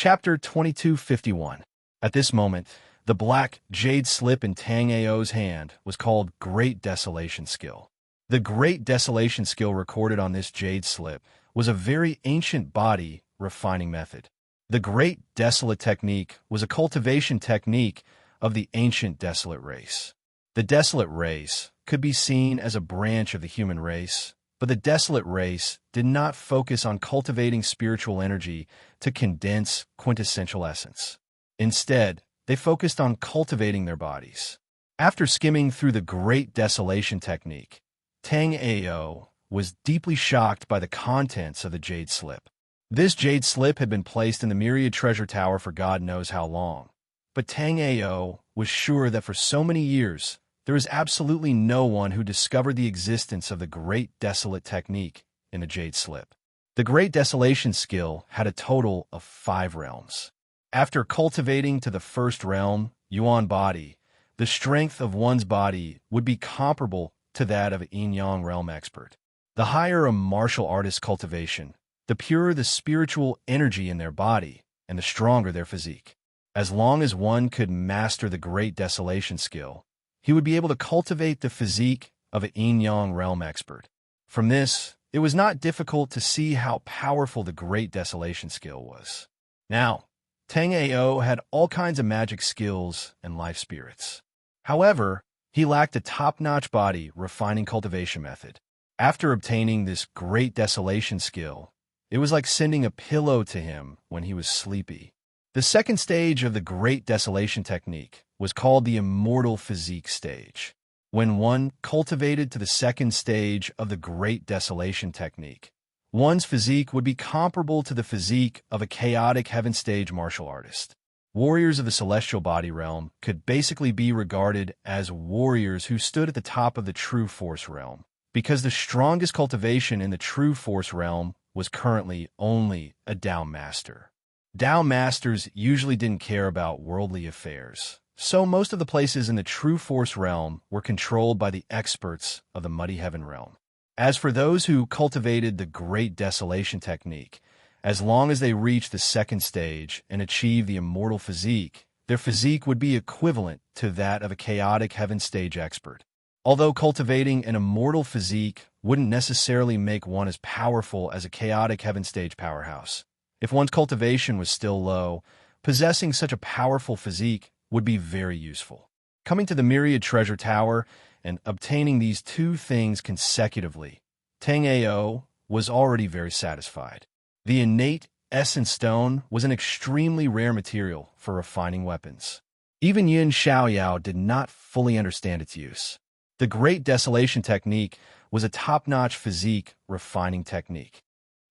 Chapter 2251. At this moment, the black jade slip in Tang Ao's hand was called Great Desolation Skill. The Great Desolation Skill recorded on this jade slip was a very ancient body refining method. The Great Desolate Technique was a cultivation technique of the ancient desolate race. The desolate race could be seen as a branch of the human race, but the desolate race did not focus on cultivating spiritual energy to condense quintessential essence. Instead, they focused on cultivating their bodies. After skimming through the Great Desolation Technique, Tang Ao was deeply shocked by the contents of the jade slip. This jade slip had been placed in the Myriad Treasure Tower for God knows how long. But Tang Ao was sure that for so many years, there is absolutely no one who discovered the existence of the Great Desolate Technique in the jade slip. The Great Desolation Skill had a total of 5 realms. After cultivating to the first realm, Yuan body, the strength of one's body would be comparable to that of a yin-yang realm expert. The higher a martial artist's cultivation, the purer the spiritual energy in their body, and the stronger their physique. As long as one could master the Great Desolation Skill, he would be able to cultivate the physique of a yin-yang realm expert. From this, it was not difficult to see how powerful the Great Desolation Skill was. Now, Tang Ao had all kinds of magic skills and life spirits. However, he lacked a top-notch body refining cultivation method. After obtaining this Great Desolation Skill, it was like sending a pillow to him when he was sleepy. The second stage of the Great Desolation Technique was called the Immortal Physique stage. When one cultivated to the second stage of the Great Desolation Technique, one's physique would be comparable to the physique of a chaotic heaven stage martial artist. Warriors of the celestial body realm could basically be regarded as warriors who stood at the top of the true force realm, because the strongest cultivation in the true force realm was currently only a Dao Master. Dao Masters usually didn't care about worldly affairs, so most of the places in the true force realm were controlled by the experts of the muddy heaven realm. As for those who cultivated the Great Desolation Technique, as long as they reached the second stage and achieved the immortal physique, their physique would be equivalent to that of a chaotic heaven stage expert. Although cultivating an immortal physique wouldn't necessarily make one as powerful as a chaotic heaven stage powerhouse, if one's cultivation was still low, possessing such a powerful physique would be very useful. Coming to the Myriad Treasure Tower and obtaining these 2 things consecutively, Tang Ao was already very satisfied. The innate Essence Stone was an extremely rare material for refining weapons. Even Yin Xiaoyao did not fully understand its use. The Great Desolation Technique was a top-notch physique refining technique.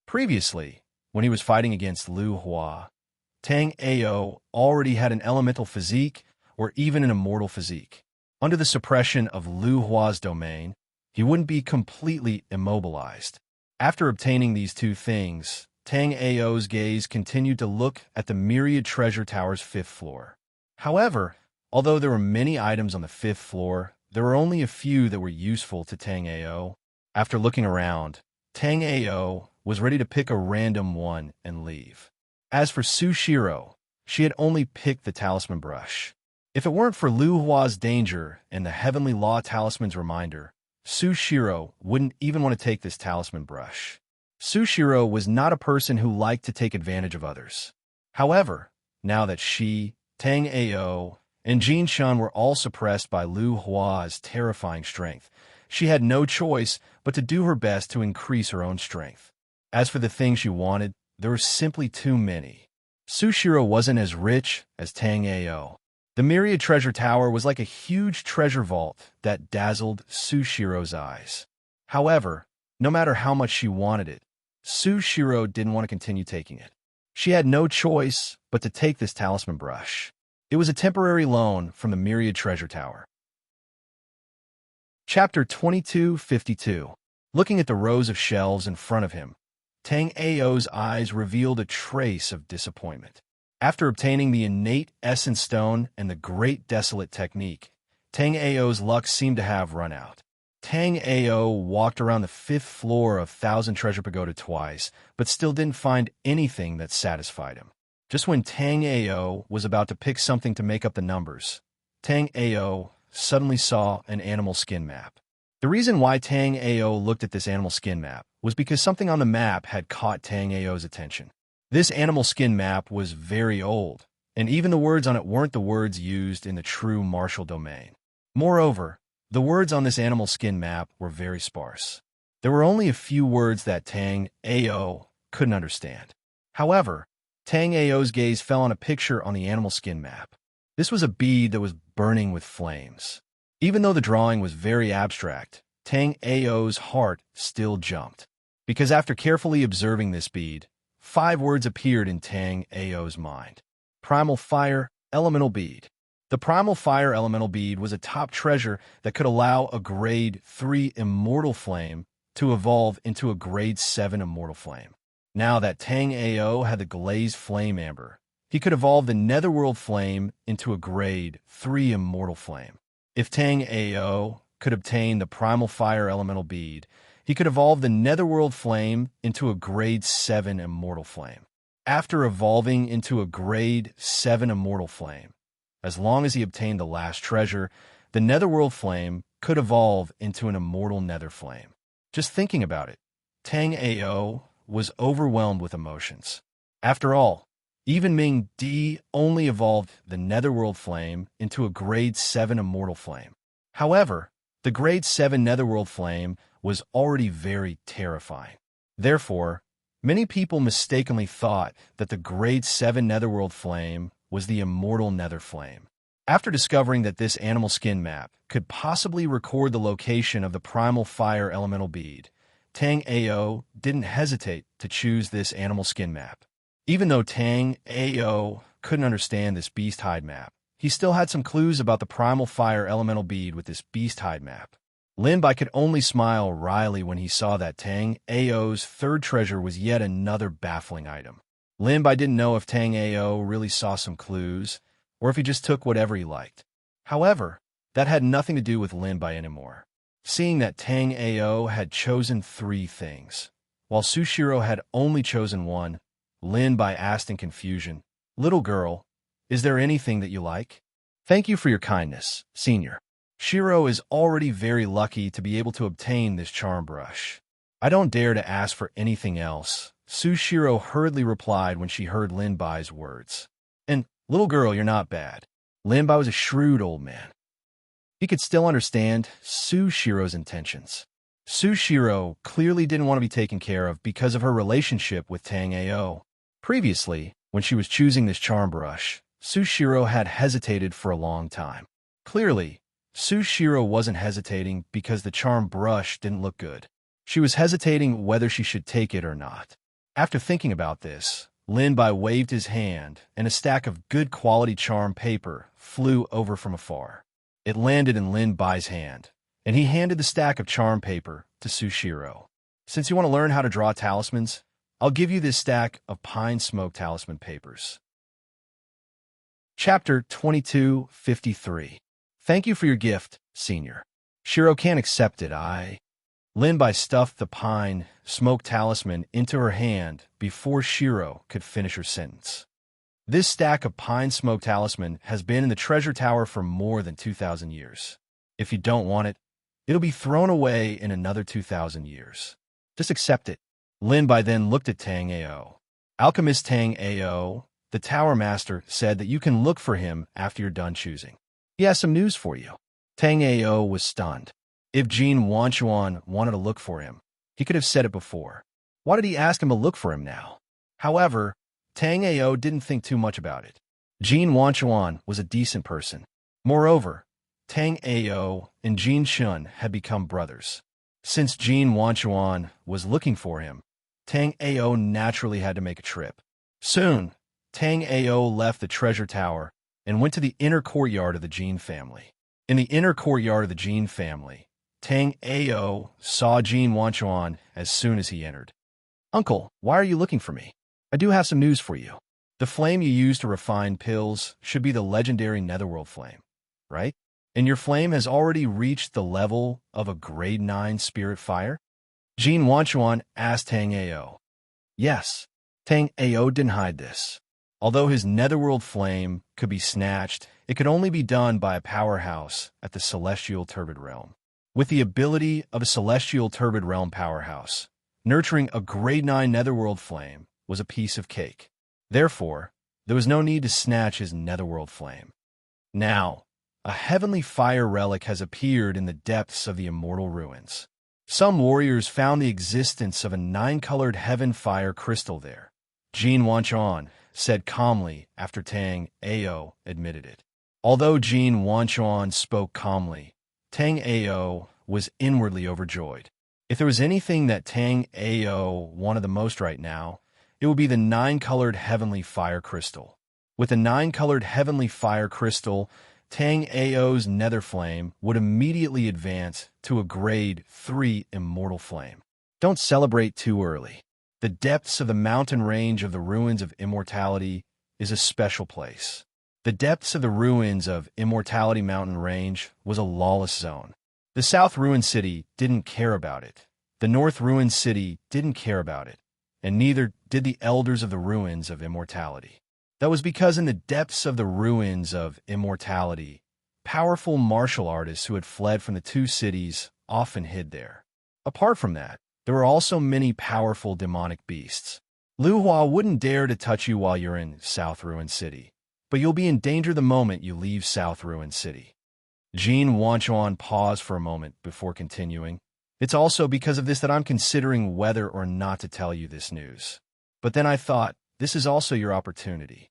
Previously, when he was fighting against Lu Hua, Tang Ao already had an elemental physique or even an immortal physique. Under the suppression of Lu Hua's domain, he wouldn't be completely immobilized. After obtaining these 2 things, Tang Ao's gaze continued to look at the Myriad Treasure Tower's 5th floor. However, although there were many items on the 5th floor, there were only a few that were useful to Tang Ao. After looking around, Tang Ao was ready to pick a random one and leave. As for Su Shiro, she had only picked the talisman brush. If it weren't for Lu Hua's danger and the Heavenly Law Talisman's reminder, Su Shiro wouldn't even want to take this talisman brush. Su Shiro was not a person who liked to take advantage of others. However, now that she, Tang Ao, and Jin Shun were all suppressed by Lu Hua's terrifying strength, she had no choice but to do her best to increase her own strength. As for the things she wanted, there were simply too many. Su Shiro wasn't as rich as Tang Ao. The Myriad Treasure Tower was like a huge treasure vault that dazzled Su Shiro's eyes. However, no matter how much she wanted it, Su Shiro didn't want to continue taking it. She had no choice but to take this talisman brush. It was a temporary loan from the Myriad Treasure Tower. Chapter 2252. Looking at the rows of shelves in front of him, Tang Ao's eyes revealed a trace of disappointment. After obtaining the innate Essence Stone and the Great Desolate Technique, Tang Ao's luck seemed to have run out. Tang Ao walked around the 5th floor of Thousand Treasure Pagoda twice, but still didn't find anything that satisfied him. Just when Tang Ao was about to pick something to make up the numbers, Tang Ao suddenly saw an animal skin map. The reason why Tang Ao looked at this animal skin map was because something on the map had caught Tang Ao's attention. This animal skin map was very old, and even the words on it weren't the words used in the true martial domain. Moreover, the words on this animal skin map were very sparse. There were only a few words that Tang Ao couldn't understand. However, Tang Ao's gaze fell on a picture on the animal skin map. This was a bead that was burning with flames. Even though the drawing was very abstract, Tang Ao's heart still jumped. Because after carefully observing this bead, 5 words appeared in Tang Ao's mind. Primal Fire Elemental Bead. The Primal Fire Elemental Bead was a top treasure that could allow a Grade 3 Immortal Flame to evolve into a Grade 7 Immortal Flame. Now that Tang Ao had the Glazed Flame Amber, he could evolve the Netherworld Flame into a Grade 3 Immortal Flame. If Tang Ao could obtain the Primal Fire Elemental Bead, he could evolve the Netherworld Flame into a Grade 7 Immortal Flame. After evolving into a Grade 7 Immortal Flame, as long as he obtained the last treasure, the Netherworld Flame could evolve into an Immortal Nether Flame. Just thinking about it, Tang Ao was overwhelmed with emotions. After all, even Ming Di only evolved the Netherworld Flame into a Grade 7 Immortal Flame. However, the Grade 7 Netherworld Flame was already very terrifying. Therefore, many people mistakenly thought that the Grade 7 Netherworld Flame was the Immortal Nether Flame. After discovering that this animal skin map could possibly record the location of the Primal Fire Elemental Bead, Tang Ao didn't hesitate to choose this animal skin map. Even though Tang Ao couldn't understand this beast hide map, he still had some clues about the Primal Fire Elemental Bead with this beast hide map. Lin Bai could only smile wryly when he saw that Tang Ao's third treasure was yet another baffling item. Lin Bai didn't know if Tang Ao really saw some clues, or if he just took whatever he liked. However, that had nothing to do with Lin Bai anymore. Seeing that Tang Ao had chosen 3 things, while Sushiro had only chosen 1, Lin Bai asked in confusion, "Little girl, is there anything that you like?" "Thank you for your kindness, Senior. Shiro is already very lucky to be able to obtain this charm brush. I don't dare to ask for anything else," Sushiro hurriedly replied when she heard Lin Bai's words. "And, little girl, you're not bad." Lin Bai was a shrewd old man. He could still understand Sushiro's intentions. Sushiro clearly didn't want to be taken care of because of her relationship with Tang Ao. Previously, when she was choosing this charm brush, Sushiro had hesitated for a long time. Clearly, Sushiro wasn't hesitating because the charm brush didn't look good. She was hesitating whether she should take it or not. After thinking about this, Lin Bai waved his hand, and a stack of good quality charm paper flew over from afar. It landed in Lin Bai's hand, and he handed the stack of charm paper to Sushiro. "Since you want to learn how to draw talismans, I'll give you this stack of pine smoke talisman papers." Chapter 2253. Thank you for your gift, Senior. Shiro can't accept it, Lin Bai stuffed the pine smoke talisman into her hand before Shiro could finish her sentence. This stack of pine smoke talisman has been in the treasure tower for more than 2,000 years. If you don't want it, it'll be thrown away in another 2,000 years. Just accept it. Lin Bai then looked at Tang Ao. Alchemist Tang Ao, the tower master, said that you can look for him after you're done choosing. He has some news for you. Tang Ao was stunned. If Jin Wanchuan wanted to look for him, he could have said it before. Why did he ask him to look for him now? However, Tang Ao didn't think too much about it. Jin Wanchuan was a decent person. Moreover, Tang Ao and Jin Shun had become brothers. Since Jin Wanchuan was looking for him, Tang Ao naturally had to make a trip. Soon, Tang Ao left the treasure tower and went to the inner courtyard of the Jin family. In the inner courtyard of the Jin family, Tang Ao saw Jin Wanchuan as soon as he entered. "Uncle, why are you looking for me? I do have some news for you. The flame you use to refine pills should be the legendary Netherworld flame, right? And your flame has already reached the level of a Grade 9 Spirit Fire?" Jin Wanchuan asked Tang Ao. Yes, Tang Ao didn't hide this. Although his netherworld flame could be snatched, it could only be done by a powerhouse at the celestial turbid realm. With the ability of a celestial turbid realm powerhouse, nurturing a grade 9 netherworld flame was a piece of cake. Therefore, there was no need to snatch his netherworld flame. Now, a heavenly fire relic has appeared in the depths of the immortal ruins. Some warriors found the existence of a 9-colored heaven fire crystal there. Jin Wanchuan said calmly after Tang Ao admitted it. Although Jin Wanchuan spoke calmly, Tang Ao was inwardly overjoyed. If there was anything that Tang Ao wanted the most right now, it would be the 9-colored heavenly fire crystal. With the 9-colored heavenly fire crystal, Tang Ao's nether flame would immediately advance to a grade 3 immortal flame. Don't celebrate too early. The depths of the mountain range of the ruins of immortality is a special place. The depths of the ruins of Immortality Mountain Range was a lawless zone. The South Ruined City didn't care about it. The North Ruined City didn't care about it. And neither did the elders of the ruins of immortality. That was because in the depths of the ruins of immortality, powerful martial artists who had fled from the two cities often hid there. Apart from that, there were also many powerful demonic beasts. Lu Hua wouldn't dare to touch you while you're in South Ruined City, but you'll be in danger the moment you leave South Ruined City. Jin Wanchuan paused for a moment before continuing. It's also because of this that I'm considering whether or not to tell you this news. But then I thought, this is also your opportunity.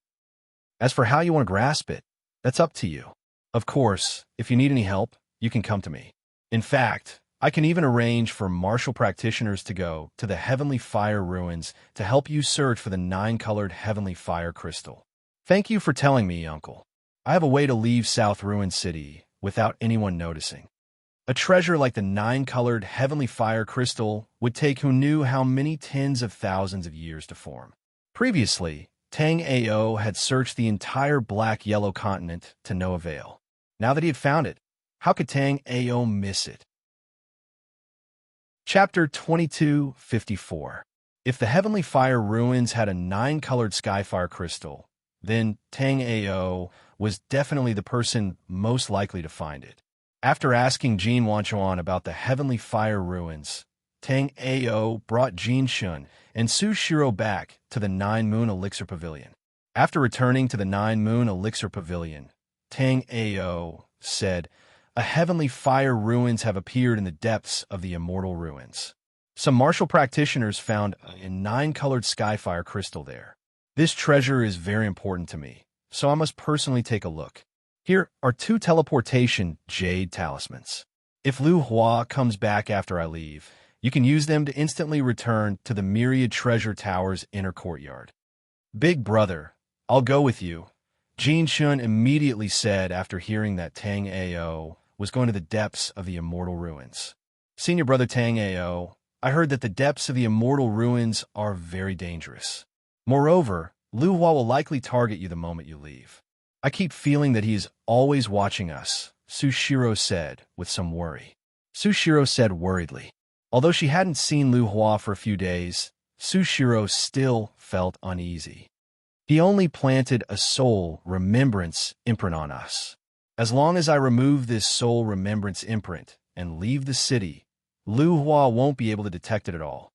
As for how you want to grasp it, that's up to you. Of course, if you need any help, you can come to me. In fact, I can even arrange for martial practitioners to go to the Heavenly Fire Ruins to help you search for the 9-colored Heavenly Fire Crystal. Thank you for telling me, Uncle. I have a way to leave South Ruined City without anyone noticing. A treasure like the 9-colored Heavenly Fire Crystal would take who knew how many tens of thousands of years to form. Previously, Tang Ao had searched the entire black-yellow continent to no avail. Now that he had found it, how could Tang Ao miss it? Chapter 2254. If the Heavenly Fire Ruins had a 9-colored Skyfire crystal, then Tang Ao was definitely the person most likely to find it. After asking Jin Wanchuan about the Heavenly Fire Ruins, Tang Ao brought Jin Shun and Su Shiro back to the 9-Moon Elixir Pavilion. After returning to the 9-Moon Elixir Pavilion, Tang Ao said, "A Heavenly Fire Ruins have appeared in the depths of the immortal ruins. Some martial practitioners found a 9-colored Skyfire crystal there. This treasure is very important to me, so I must personally take a look. Here are 2 teleportation jade talismans. If Lu Hua comes back after I leave, you can use them to instantly return to the Myriad Treasure Tower's inner courtyard." "Big brother, I'll go with you," Jin Shun immediately said after hearing that Tang Ao was going to the depths of the immortal ruins. "Senior brother Tang Ao, I heard that the depths of the immortal ruins are very dangerous. Moreover, Lu Hua will likely target you the moment you leave. I keep feeling that he is always watching us," Sushiro said with some worry. Sushiro said worriedly. Although she hadn't seen Lu Hua for a few days, Sushiro still felt uneasy. "He only planted a soul remembrance imprint on us. As long as I remove this soul remembrance imprint and leave the city, Lu Hua won't be able to detect it at all."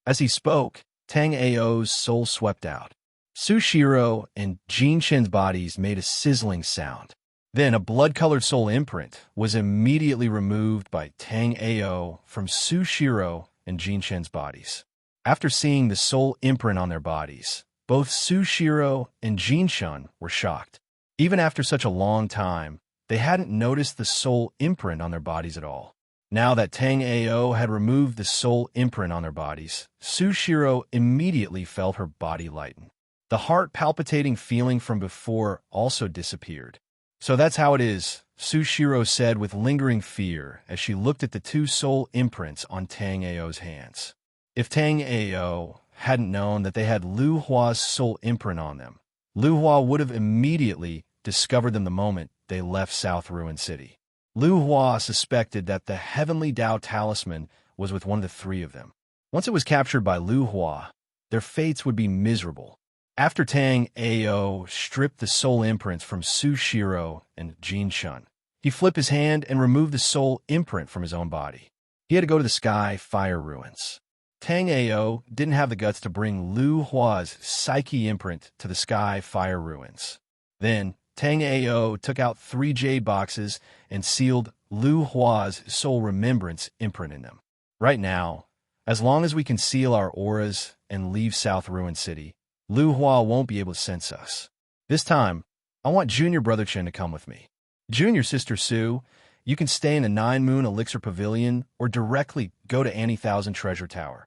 As he spoke, Tang Ao's soul swept out. Sushiro and Jin Shen's bodies made a sizzling sound. Then a blood-colored soul imprint was immediately removed by Tang Ao from Sushiro and Jin Shen's bodies. After seeing the soul imprint on their bodies, both Sushiro and Jin Shen were shocked. Even after such a long time, they hadn't noticed the soul imprint on their bodies at all. Now that Tang Ao had removed the soul imprint on their bodies, Sushiro immediately felt her body lighten. The heart-palpitating feeling from before also disappeared. "So that's how it is," Sushiro said with lingering fear as she looked at the 2 soul imprints on Tang Ao's hands. If Tang Ao hadn't known that they had Lu Hua's soul imprint on them, Lu Hua would have immediately discovered them the moment they left South Ruined City. Lu Hua suspected that the Heavenly Dao Talisman was with one of the 3 of them. Once it was captured by Lu Hua, their fates would be miserable. After Tang Ao stripped the soul imprints from Su Shiro and Jin Shun, he flipped his hand and removed the soul imprint from his own body. He had to go to the Sky Fire Ruins. Tang Ao didn't have the guts to bring Lu Hua's psyche imprint to the Sky Fire Ruins. Then, Tang Ao took out 3 jade boxes and sealed Lu Hua's soul remembrance imprint in them. Right now, as long as we can seal our auras and leave South Ruin City, Lu Hua won't be able to sense us. This time, I want Junior Brother Chen to come with me. Junior Sister Sue, you can stay in the 9 Moon Elixir Pavilion or directly go to Annie Thousand Treasure Tower.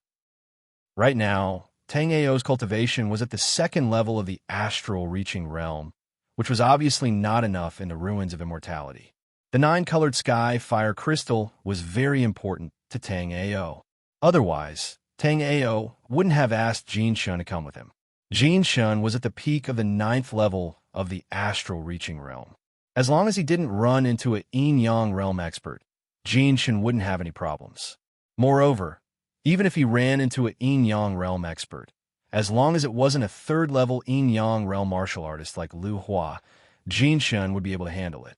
Right now, Tang Ao's cultivation was at the 2nd level of the astral reaching realm, which was obviously not enough in the ruins of immortality. The 9-colored sky fire crystal was very important to Tang Ao. Otherwise, Tang Ao wouldn't have asked Jin Shun to come with him. Jin Shun was at the peak of the 9th level of the astral reaching realm. As long as he didn't run into a yin-yang realm expert, Jin Shun wouldn't have any problems. Moreover, even if he ran into a yin-yang realm expert, as long as it wasn't a 3rd-level yin-yang realm martial artist like Lu Hua, Jin Shun would be able to handle it.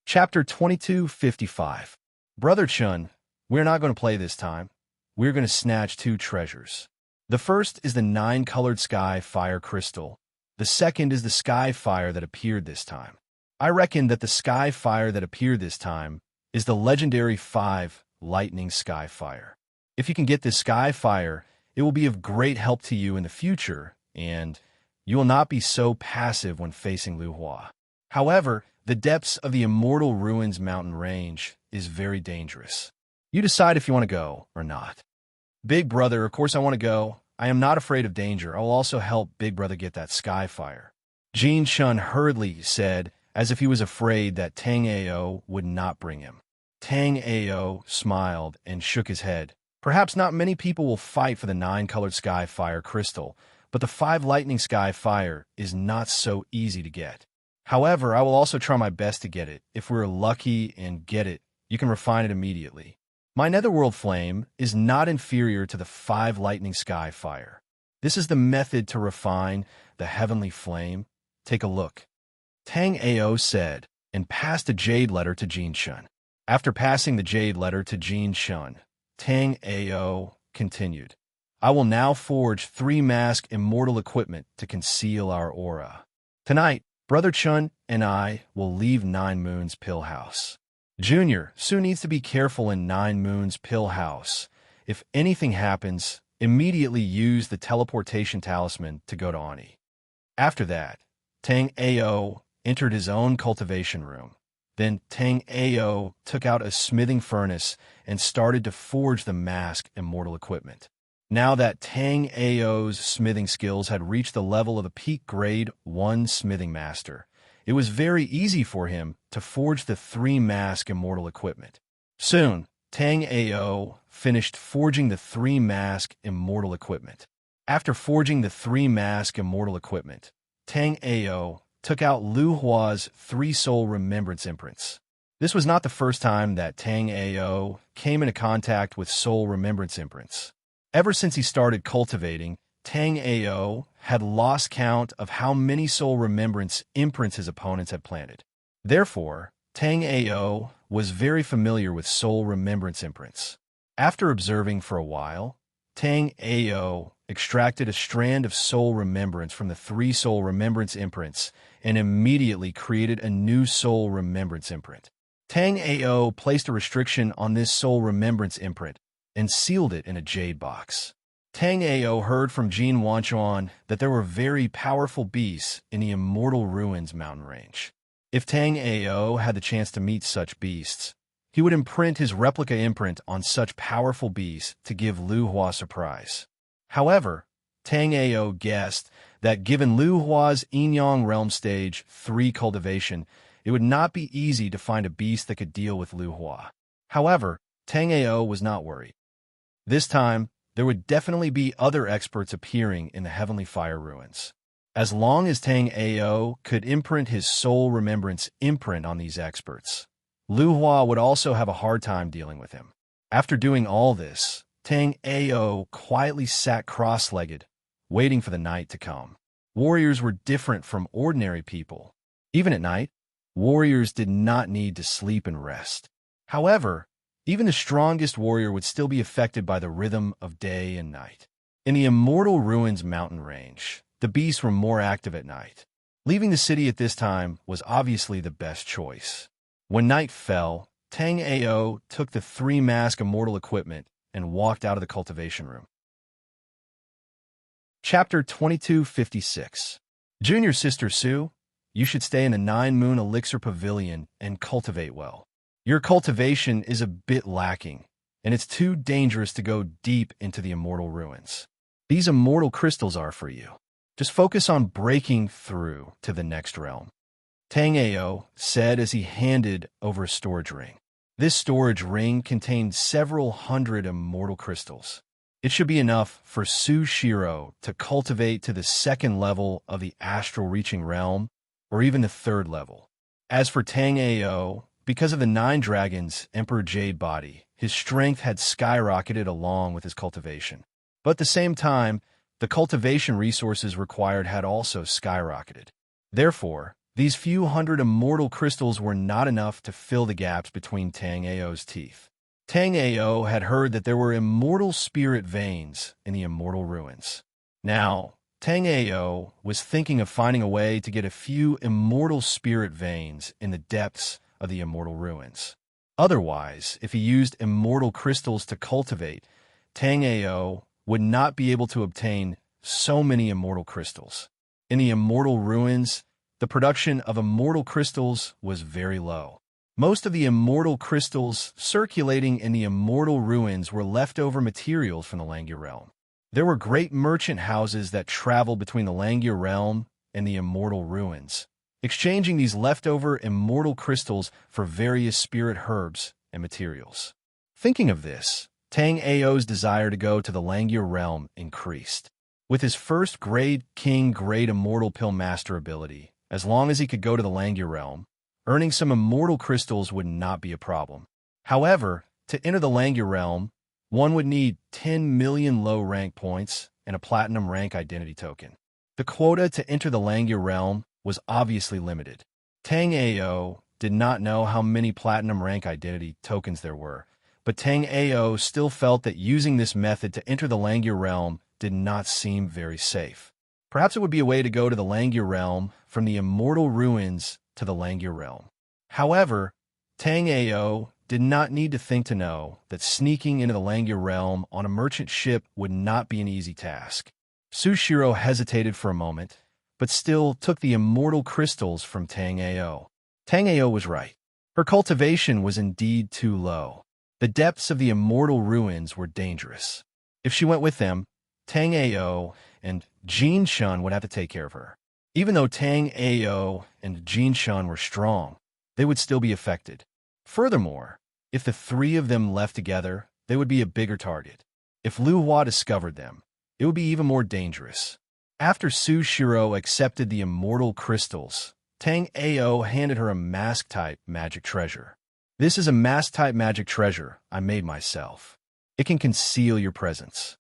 Chapter 2255. Brother Chun, we're not going to play this time. We're going to snatch 2 treasures. The first is the 9-colored sky fire crystal. The second is the sky fire that appeared this time. I reckon that the sky fire that appeared this time is the legendary 5 lightning sky fire. If you can get this sky fire, it will be of great help to you in the future, and you will not be so passive when facing Lu Hua. However, the depths of the Immortal Ruins mountain range is very dangerous. You decide if you want to go or not. Big brother, of course I want to go. I am not afraid of danger. I will also help Big brother get that sky fire. Jin Shun hurriedly said, as if he was afraid that Tang Ao would not bring him. Tang Ao smiled and shook his head. Perhaps not many people will fight for the 9-colored sky fire crystal, but the 5 lightning sky fire is not so easy to get. However, I will also try my best to get it. If we're lucky and get it, you can refine it immediately. My netherworld flame is not inferior to the 5 lightning sky fire. This is the method to refine the heavenly flame. Take a look. Tang Ao said, and passed a jade letter to Jin Shun. After passing the jade letter to Jin Shun, Tang Ao continued, I will now forge 3 mask immortal equipment to conceal our aura. Tonight, Brother Chun and I will leave 9 Moons Pill House. Junior soon needs to be careful in 9 Moons Pill House. If anything happens, immediately use the teleportation talisman to go to Ani. After that, Tang Ao entered his own cultivation room. Then Tang Ao took out a smithing furnace and started to forge the mask immortal equipment. Now that Tang Ao's smithing skills had reached the level of the peak grade 1 smithing master, it was very easy for him to forge the 3 mask immortal equipment. Soon, Tang Ao finished forging the 3 mask immortal equipment. After forging the 3 mask immortal equipment, Tang Ao took out Lu Hua's 3 soul remembrance imprints. This was not the first time that Tang Ao came into contact with soul remembrance imprints. Ever since he started cultivating, Tang Ao had lost count of how many soul remembrance imprints his opponents had planted. Therefore, Tang Ao was very familiar with soul remembrance imprints. After observing for a while, Tang Ao extracted a strand of soul remembrance from the 3 soul remembrance imprints and immediately created a new soul remembrance imprint. Tang Ao placed a restriction on this soul remembrance imprint and sealed it in a jade box. Tang Ao heard from Jin Wanchuan that there were very powerful beasts in the Immortal Ruins mountain range. If Tang Ao had the chance to meet such beasts, he would imprint his replica imprint on such powerful beasts to give Lu Hua a surprise. However, Tang Ao guessed that given Lu Hua's Yin-Yang Realm Stage 3 cultivation, it would not be easy to find a beast that could deal with Lu Hua. However, Tang Ao was not worried. This time, there would definitely be other experts appearing in the Heavenly Fire Ruins. As long as Tang Ao could imprint his soul remembrance imprint on these experts, Lu Hua would also have a hard time dealing with him. After doing all this, Tang Ao quietly sat cross-legged, waiting for the night to come. Warriors were different from ordinary people. Even at night, warriors did not need to sleep and rest. However, even the strongest warrior would still be affected by the rhythm of day and night. In the Immortal Ruins mountain range, the beasts were more active at night. Leaving the city at this time was obviously the best choice. When night fell, Tang Ao took the three-mask immortal equipment and walked out of the cultivation room. Chapter 2256. Junior Sister Sue, you should stay in the Nine-Moon Elixir Pavilion and cultivate well. Your cultivation is a bit lacking, and it's too dangerous to go deep into the Immortal Ruins. These immortal crystals are for you. Just focus on breaking through to the next realm. Tang Ao said as he handed over a storage ring. This storage ring contained several hundred immortal crystals. It should be enough for Su Shiro to cultivate to the second level of the astral reaching realm, or even the third level. As for Tang Ao, because of the 9 dragons' Emperor Jade body, his strength had skyrocketed along with his cultivation. But at the same time, the cultivation resources required had also skyrocketed. Therefore, these few hundred immortal crystals were not enough to fill the gaps between Tang Ao's teeth. Tang Ao had heard that there were immortal spirit veins in the Immortal Ruins. Now, Tang Ao was thinking of finding a way to get a few immortal spirit veins in the depths of the Immortal Ruins. Otherwise, if he used immortal crystals to cultivate, Tang Ao would not be able to obtain so many immortal crystals. In the Immortal Ruins, the production of immortal crystals was very low. Most of the immortal crystals circulating in the Immortal Ruins were leftover materials from the Langya realm. There were great merchant houses that traveled between the Langya realm and the Immortal Ruins, exchanging these leftover immortal crystals for various spirit herbs and materials. Thinking of this, Tang Ao's desire to go to the Langya realm increased. With his first grade King Great Immortal Pill Master ability, as long as he could go to the Langya realm, earning some immortal crystals would not be a problem. However, to enter the Langya realm, one would need 10 million low rank points and a platinum rank identity token. The quota to enter the Langya realm was obviously limited. Tang Ao did not know how many platinum rank identity tokens there were, but Tang Ao still felt that using this method to enter the Langya realm did not seem very safe. Perhaps it would be a way to go to the Langya realm from the Immortal Ruins to the Langya realm. However, Tang Ao did not need to think to know that sneaking into the Langya realm on a merchant ship would not be an easy task. Sushiro hesitated for a moment, but still took the immortal crystals from Tang Ao. Tang Ao was right. Her cultivation was indeed too low. The depths of the Immortal Ruins were dangerous. If she went with them, Tang Ao and Jin Shun would have to take care of her. Even though Tang Ao and Jin Shun were strong, they would still be affected. Furthermore, if the 3 of them left together, they would be a bigger target. If Lu Hua discovered them, it would be even more dangerous. After Su Shiro accepted the immortal crystals, Tang Ao handed her a mask-type magic treasure. This is a mask-type magic treasure I made myself. It can conceal your presence.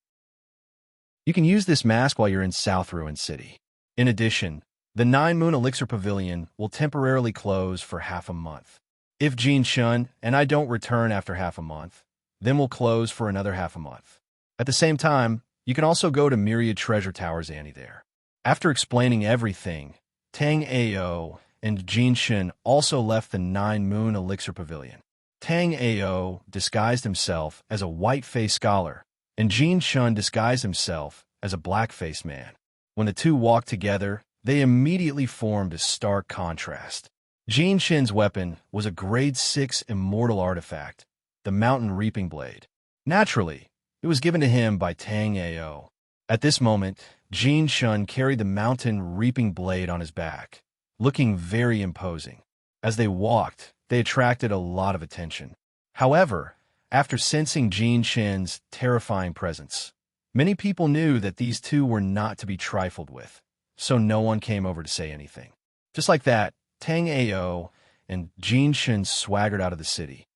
You can use this mask while you're in South Ruin City. In addition, the Nine-Moon Elixir Pavilion will temporarily close for half a month. If Jin Shun and I don't return after half a month, then we'll close for another half a month. At the same time, you can also go to Myriad Treasure Towers Annie there. After explaining everything, Tang Ao and Jin Shun also left the Nine-Moon Elixir Pavilion. Tang Ao disguised himself as a white-faced scholar, and Jin Shun disguised himself as a black-faced man. When the two walked together, they immediately formed a stark contrast. Jin Shun's weapon was a grade 6 immortal artifact, the Mountain Reaping Blade. Naturally, it was given to him by Tang Ao. At this moment, Jin Shun carried the Mountain Reaping Blade on his back, looking very imposing. As they walked, they attracted a lot of attention. However, after sensing Jin Shun's terrifying presence, many people knew that these two were not to be trifled with, so no one came over to say anything. Just like that, Tang Ao and Jin Shun swaggered out of the city.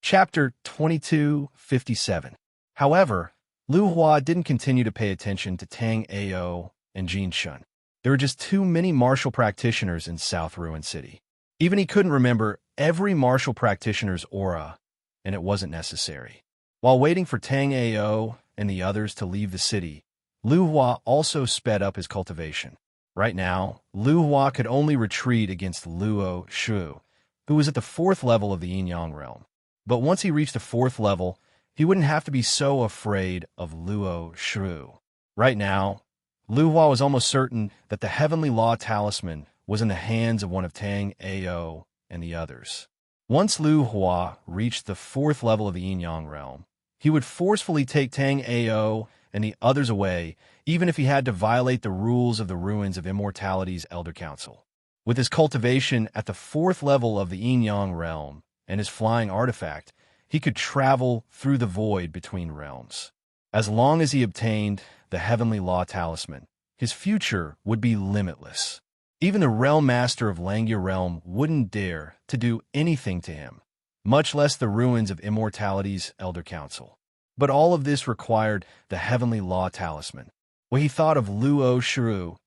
Chapter 2257. However, Lu Hua didn't continue to pay attention to Tang Ao and Jin Shun. There were just too many martial practitioners in South Ruin City. Even he couldn't remember every martial practitioner's aura, and it wasn't necessary. While waiting for Tang Ao and the others to leave the city, Lu Hua also sped up his cultivation. Right now, Lu Hua could only retreat against Luo Shu, who was at the 4th level of the Yin-Yang realm. But once he reached the 4th level, he wouldn't have to be so afraid of Luo Shu. Right now, Lu Hua was almost certain that the Heavenly Law Talisman was in the hands of one of Tang Ao and the others. Once Lu Hua reached the 4th level of the Yin-Yang realm, he would forcefully take Tang Ao and the others away, even if he had to violate the rules of the Ruins of Immortality's Elder Council. With his cultivation at the 4th level of the Yin-Yang realm and his flying artifact, he could travel through the void between realms. As long as he obtained the Heavenly Law Talisman, his future would be limitless. Even the Realm Master of Langya Realm wouldn't dare to do anything to him, much less the Ruins of Immortality's Elder Council. But all of this required the Heavenly Law Talisman. When he thought of Luo Shu,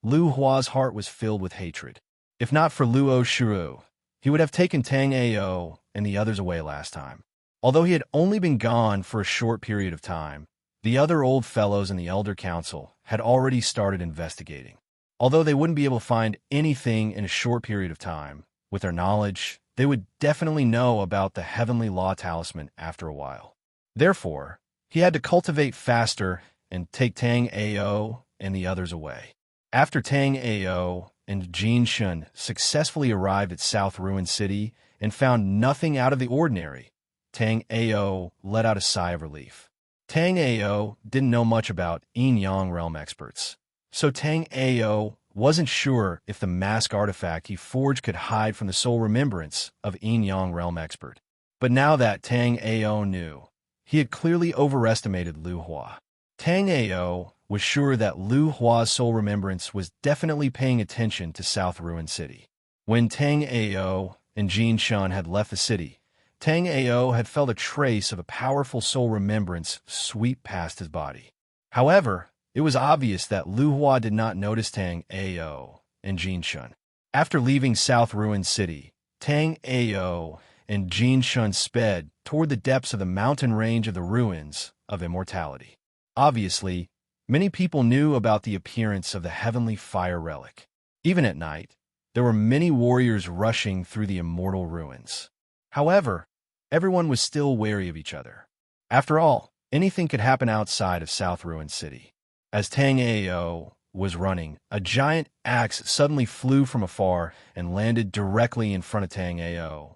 Lu Hua's heart was filled with hatred. If not for Luo Shu, he would have taken Tang Ao and the others away last time. Although he had only been gone for a short period of time, the other old fellows in the Elder Council had already started investigating. Although they wouldn't be able to find anything in a short period of time, with their knowledge, they would definitely know about the Heavenly Law Talisman after a while. Therefore, he had to cultivate faster and take Tang Ao and the others away. After Tang Ao and Jin Shun successfully arrived at South Ruin City and found nothing out of the ordinary, Tang Ao let out a sigh of relief. Tang Ao didn't know much about Yin-Yang realm experts, so Tang Ao wasn't sure if the mask artifact he forged could hide from the soul remembrance of Yin-Yang realm expert. But now that Tang Ao knew, he had clearly overestimated Lu Hua. Tang Ao was sure that Lu Hua's soul remembrance was definitely paying attention to South Ruin City. When Tang Ao and Jin Shun had left the city, Tang Ao had felt a trace of a powerful soul remembrance sweep past his body. However, it was obvious that Lu Hua did not notice Tang Ao and Jin Shun. After leaving South Ruin City, Tang Ao and Jin Shun sped toward the depths of the mountain range of the Ruins of Immortality. Obviously, many people knew about the appearance of the Heavenly Fire Relic. Even at night, there were many warriors rushing through the immortal ruins. However, everyone was still wary of each other. After all, anything could happen outside of South Ruin City. As Tang Ao was running, a giant axe suddenly flew from afar and landed directly in front of Tang Ao.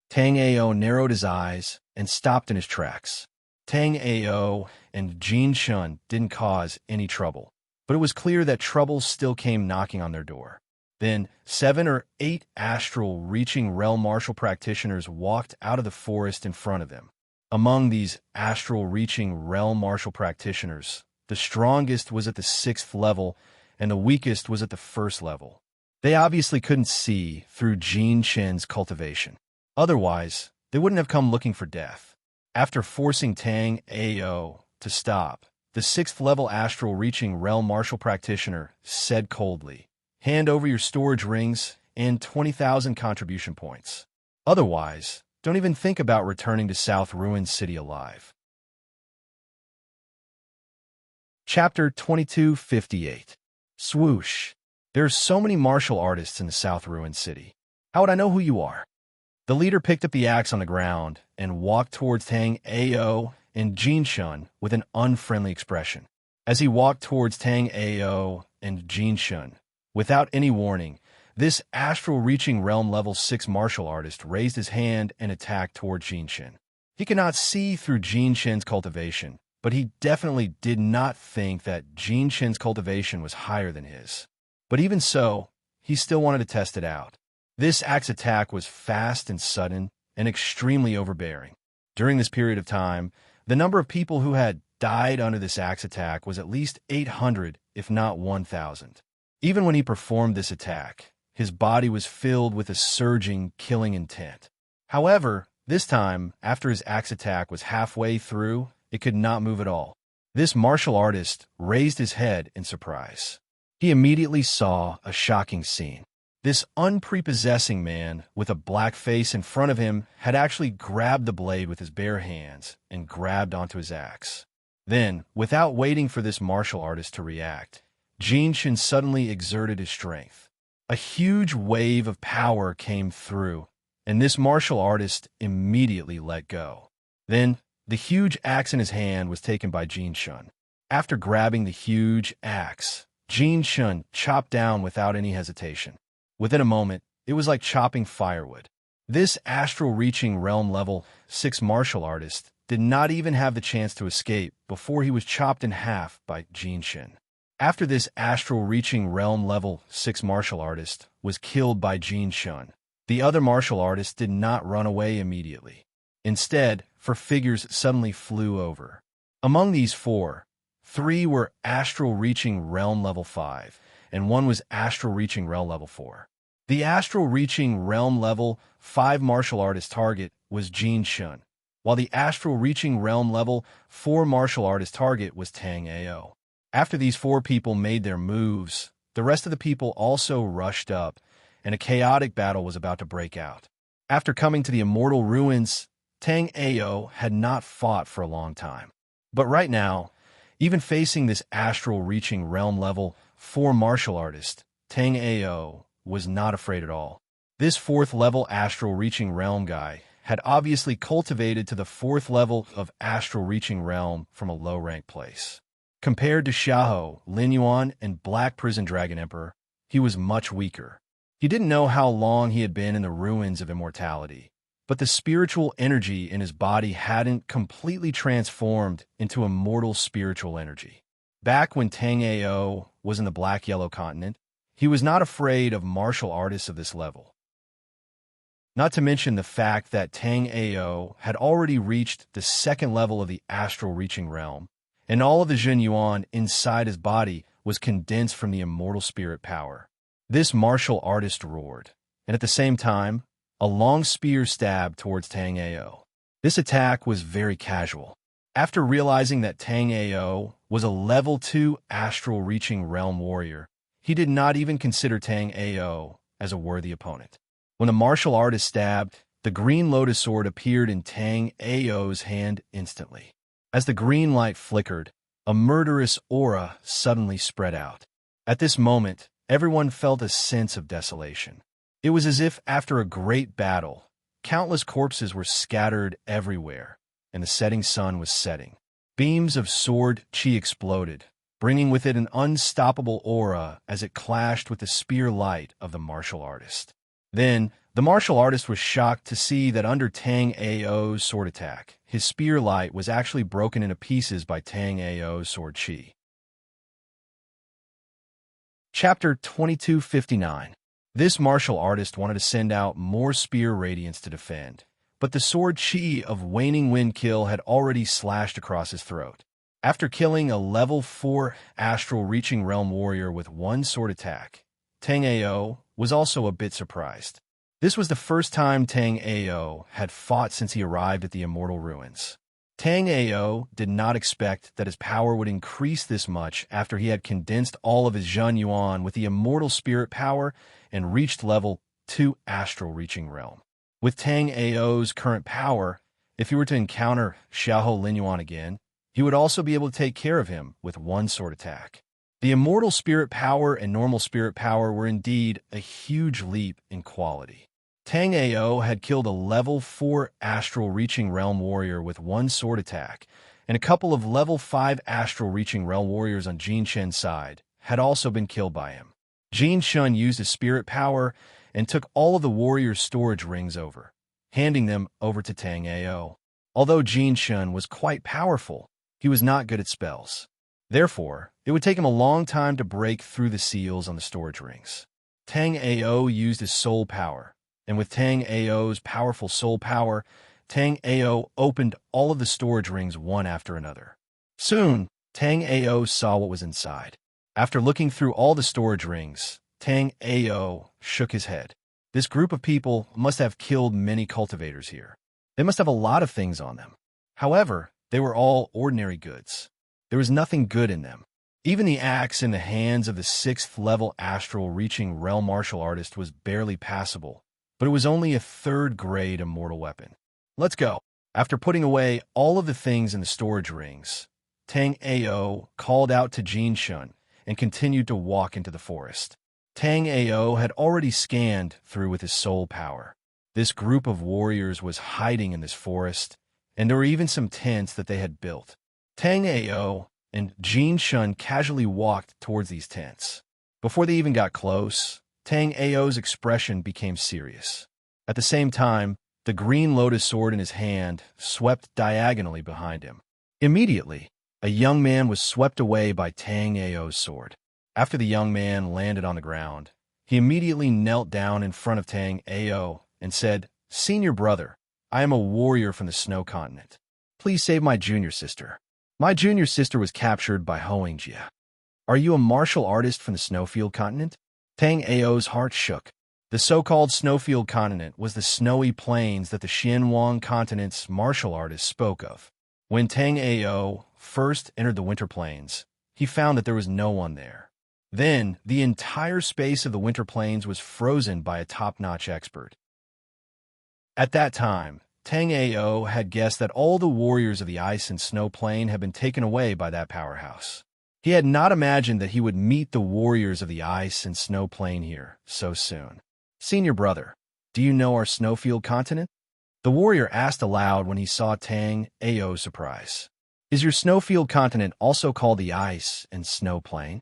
Tang Ao narrowed his eyes and stopped in his tracks. Tang Ao and Jin Shun didn't cause any trouble, but it was clear that trouble still came knocking on their door. Then 7 or 8 astral-reaching realm martial practitioners walked out of the forest in front of them. Among these astral-reaching realm martial practitioners, the strongest was at the 6th level and the weakest was at the 1st level. They obviously couldn't see through Jin Shen's cultivation. Otherwise, they wouldn't have come looking for death. After forcing Tang Ao to stop, the 6th level astral-reaching realm martial practitioner said coldly, "Hand over your storage rings and 20,000 contribution points. Otherwise, don't even think about returning to South Ruin City alive." Chapter 2258. Swoosh. There are so many martial artists in the South Ruin City. How would I know who you are? The leader picked up the axe on the ground and walked towards Tang Ao and Jin Shun with an unfriendly expression. As he walked towards Tang Ao and Jin Shun, without any warning, this astral-reaching realm level 6 martial artist raised his hand and attacked toward Jin Shen. He could not see through Jin Shen's cultivation, but he definitely did not think that Jin Shen's cultivation was higher than his. But even so, he still wanted to test it out. This axe attack was fast and sudden and extremely overbearing. During this period of time, the number of people who had died under this axe attack was at least 800, if not 1,000. Even when he performed this attack, his body was filled with a surging, killing intent. However, this time, after his axe attack was halfway through it could not move at all. This martial artist raised his head in surprise. He immediately saw a shocking scene. This unprepossessing man with a black face in front of him had actually grabbed the blade with his bare hands and grabbed onto his axe. Then, without waiting for this martial artist to react, Jin Shin suddenly exerted his strength. A huge wave of power came through, and this martial artist immediately let go. Then, the huge axe in his hand was taken by Jin Shun. After grabbing the huge axe, Jin Shun chopped down without any hesitation. Within a moment, it was like chopping firewood. This astral-reaching realm level 6 martial artist did not even have the chance to escape before he was chopped in half by Jin Shin. After this astral-reaching realm level 6 martial artist was killed by Jin Shun, the other martial artists did not run away immediately. Instead, 4 figures suddenly flew over. Among these 4, 3 were astral-reaching realm level 5, and 1 was astral-reaching realm level 4. The astral-reaching realm level 5 martial artist target was Jin Shun, while the astral-reaching realm level 4 martial artist target was Tang Ao. After these 4 people made their moves, the rest of the people also rushed up, and a chaotic battle was about to break out. After coming to the immortal ruins, Tang Ao had not fought for a long time. But right now, even facing this astral-reaching realm level 4 martial artist, Tang Ao was not afraid at all. This 4th level astral-reaching realm guy had obviously cultivated to the 4th level of astral-reaching realm from a low-rank place. Compared to Xiahou, Lin Yuan, and Black Prison Dragon Emperor, he was much weaker. He didn't know how long he had been in the ruins of immortality, but the spiritual energy in his body hadn't completely transformed into immortal spiritual energy. Back when Tang Ao was in the Black-Yellow continent, he was not afraid of martial artists of this level. Not to mention the fact that Tang Ao had already reached the 2nd level of the astral-reaching realm, and all of the Jin Yuan inside his body was condensed from the immortal spirit power. This martial artist roared, and at the same time, a long spear stabbed towards Tang Ao. This attack was very casual. After realizing that Tang Ao was a level 2 astral-reaching realm warrior, he did not even consider Tang Ao as a worthy opponent. When the martial artist stabbed, the green lotus sword appeared in Tang Ao's hand instantly. As the green light flickered, a murderous aura suddenly spread out. At this moment, everyone felt a sense of desolation. It was as if after a great battle, countless corpses were scattered everywhere, and the setting sun was setting. Beams of sword chi exploded, bringing with it an unstoppable aura as it clashed with the spear light of the martial artist. Then, the martial artist was shocked to see that under Tang Ao's sword attack, his spear light was actually broken into pieces by Tang Ao's sword chi. Chapter 2259. This martial artist wanted to send out more spear radiance to defend, but the sword chi of Waning Wind Kill had already slashed across his throat. After killing a level 4 astral-reaching realm warrior with 1 sword attack, Tang Ao was also a bit surprised. This was the first time Tang Ao had fought since he arrived at the immortal ruins. Tang Ao did not expect that his power would increase this much after he had condensed all of his Jin Yuan with the immortal spirit power and reached level 2 astral-reaching realm. With Tang Ao's current power, if he were to encounter Xiahou Lin Yuan again, he would also be able to take care of him with 1 sword attack. The immortal spirit power and normal spirit power were indeed a huge leap in quality. Tang Ao had killed a level 4 astral-reaching realm warrior with 1 sword attack, and a couple of level 5 astral-reaching realm warriors on Jin Shen's side had also been killed by him. Jin Shun used his spirit power and took all of the warriors' storage rings over, handing them over to Tang Ao. Although Jin Shun was quite powerful, he was not good at spells. Therefore, it would take him a long time to break through the seals on the storage rings. Tang Ao used his soul power, and with Tang Ao's powerful soul power, Tang Ao opened all of the storage rings one after another. Soon, Tang Ao saw what was inside. After looking through all the storage rings, Tang Ao shook his head. This group of people must have killed many cultivators here. They must have a lot of things on them. However, They were all ordinary goods. There was nothing good in them. Even the axe in the hands of the 6th-level astral-reaching realm martial artist was barely passable, but it was only a 3rd-grade immortal weapon. Let's go. After putting away all of the things in the storage rings, Tang Ao called out to Jin Shun and continued to walk into the forest. Tang Ao had already scanned through with his soul power. This group of warriors was hiding in this forest, and there were even some tents that they had built. Tang Ao and Jin Shun casually walked towards these tents. Before they even got close, Tang Ao's expression became serious. At the same time, the green lotus sword in his hand swept diagonally behind him. Immediately, a young man was swept away by Tang Ao's sword. After the young man landed on the ground, he immediately knelt down in front of Tang Ao and said, "Senior brother, I am a warrior from the Snow Continent. Please save my junior sister. My junior sister was captured by Hoengjia. Are you a martial artist from the Snowfield Continent?" Tang Ao's heart shook. The so-called Snowfield Continent was the snowy plains that the Xianwang Continent's martial artists spoke of. When Tang Ao first entered the Winter Plains, he found that there was no one there. Then, the entire space of the Winter Plains was frozen by a top-notch expert. At that time, Tang Ao had guessed that all the warriors of the Ice and Snow Plain had been taken away by that powerhouse. He had not imagined that he would meet the warriors of the Ice and Snow Plain here so soon. "Senior brother, do you know our Snowfield Continent?" The warrior asked aloud when he saw Tang Ao's surprise. "Is your Snowfield Continent also called the Ice and Snow Plain?"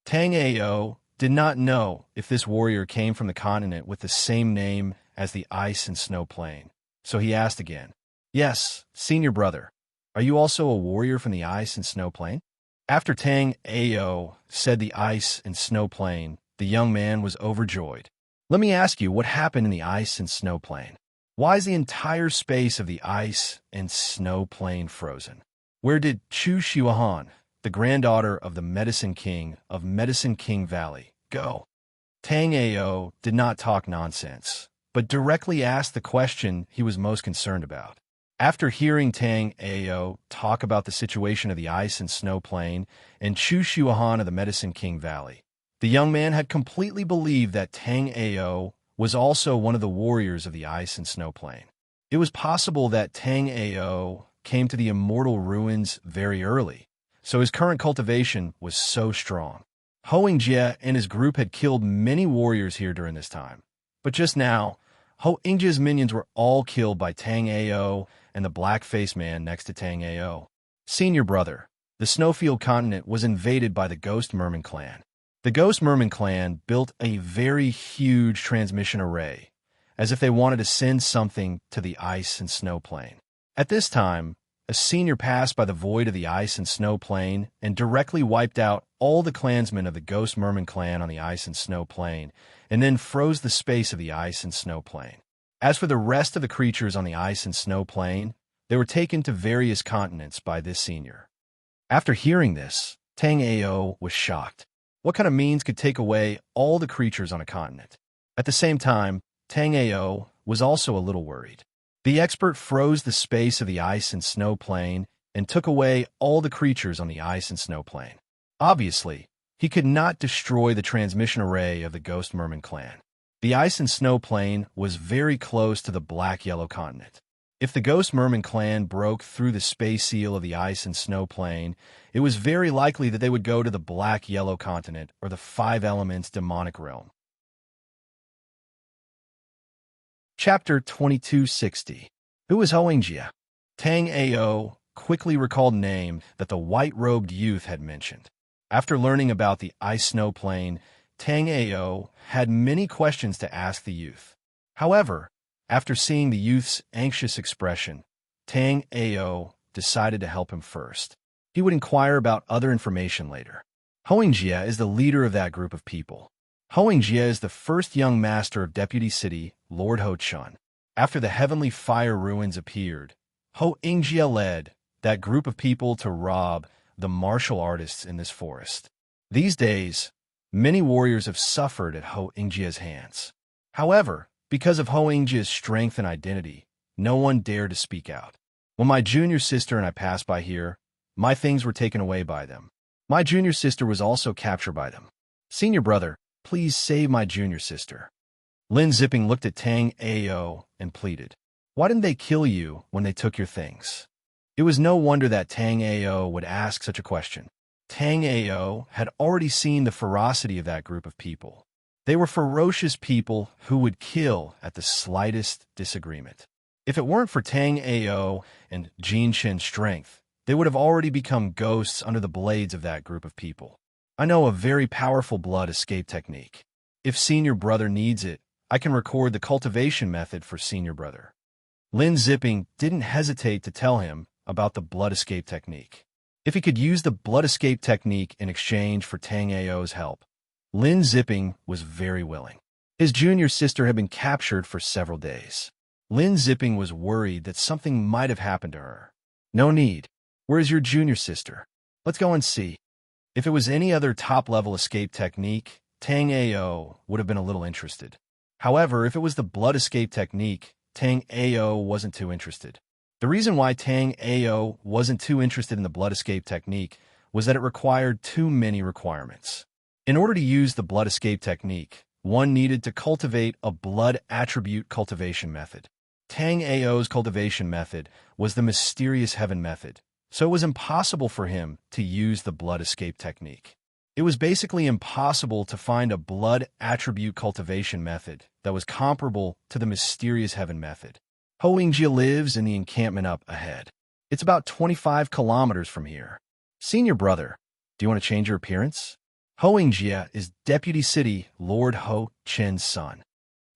Tang Ao did not know if this warrior came from the continent with the same name as the Ice and Snow Plain, so he asked again, "Yes, senior brother, are you also a warrior from the Ice and Snow Plain?" After Tang Ao said the Ice and Snow Plain, the young man was overjoyed. "Let me ask you what happened in the Ice and Snow Plain. Why is the entire space of the Ice and Snow Plain frozen? Where did Chu Xiuhan, the granddaughter of the Medicine King of Medicine King Valley, go?" Tang Ao did not talk nonsense, but directly asked the question he was most concerned about. After hearing Tang Ao talk about the situation of the Ice and Snow Plain and Chu Xiuhan of the Medicine King Valley, the young man had completely believed that Tang Ao was also one of the warriors of the Ice and Snow Plain. It was possible that Tang Ao came to the immortal ruins very early, so his current cultivation was so strong. Hoengjia and his group had killed many warriors here during this time, but just now, Hoengjia's minions were all killed by Tang Ao and the black-faced man next to Tang Ao. "Senior brother, the Snowfield Continent was invaded by the Ghost Merman clan. The Ghost Merman clan built a very huge transmission array, as if they wanted to send something to the Ice and Snow Plain. At this time, a senior passed by the void of the Ice and Snow Plain and directly wiped out all the clansmen of the Ghost Merman clan on the Ice and Snow Plain, and then froze the space of the Ice and Snow Plain. As for the rest of the creatures on the Ice and Snow Plain, they were taken to various continents by this senior." After hearing this, Tang Ao was shocked. What kind of means could take away all the creatures on a continent? At the same time, Tang Ao was also a little worried. The expert froze the space of the Ice and Snow Plain and took away all the creatures on the Ice and Snow Plain. Obviously, he could not destroy the transmission array of the Ghost Merman clan. The Ice and Snow Plain was very close to the Black-Yellow Continent. If the Ghost Merman clan broke through the space seal of the Ice and Snow Plain, it was very likely that they would go to the Black-Yellow Continent or the Five Elements demonic realm. Chapter 2260. Who is Hoengjia? Tang Ao quickly recalled a name that the white-robed youth had mentioned. After learning about the Ice-Snow Plain, Tang Ao had many questions to ask the youth. However, after seeing the youth's anxious expression, Tang Ao decided to help him first. He would inquire about other information later. Hoengjia is the leader of that group of people. Hoengjia is the first young master of Deputy City, Lord Ho Chun. After the Heavenly Fire ruins appeared, Hoengjia led that group of people to rob the martial artists in this forest. These days, many warriors have suffered at Hoengjia's hands. However, because of Hoengjia's strength and identity, no one dared to speak out. When my junior sister and I passed by here, my things were taken away by them. My junior sister was also captured by them. Senior brother, please save my junior sister. Lin Zipping looked at Tang Ao and pleaded. Why didn't they kill you when they took your things? It was no wonder that Tang Ao would ask such a question. Tang Ao had already seen the ferocity of that group of people. They were ferocious people who would kill at the slightest disagreement. If it weren't for Tang Ao and Jin Shen's strength, they would have already become ghosts under the blades of that group of people. I know a very powerful blood escape technique. If senior brother needs it, I can record the cultivation method for senior brother. Lin Zipping didn't hesitate to tell him about the blood escape technique. If he could use the blood escape technique in exchange for Tang Ao's help, Lin Zipping was very willing. His junior sister had been captured for several days. Lin Zipping was worried that something might have happened to her. No need. Where is your junior sister? Let's go and see. If it was any other top-level escape technique, Tang Ao would have been a little interested. However, if it was the blood escape technique, Tang Ao wasn't too interested. The reason why Tang Ao wasn't too interested in the blood escape technique was that it required too many requirements. In order to use the blood escape technique, one needed to cultivate a blood attribute cultivation method. Tang Ao's cultivation method was the mysterious heaven method, so it was impossible for him to use the blood escape technique. It was basically impossible to find a blood attribute cultivation method that was comparable to the mysterious heaven method. Hoingjia lives in the encampment up ahead. It's about 25 kilometers from here. Senior brother, do you want to change your appearance? Hoingjia is Deputy City Lord Ho Chen's son.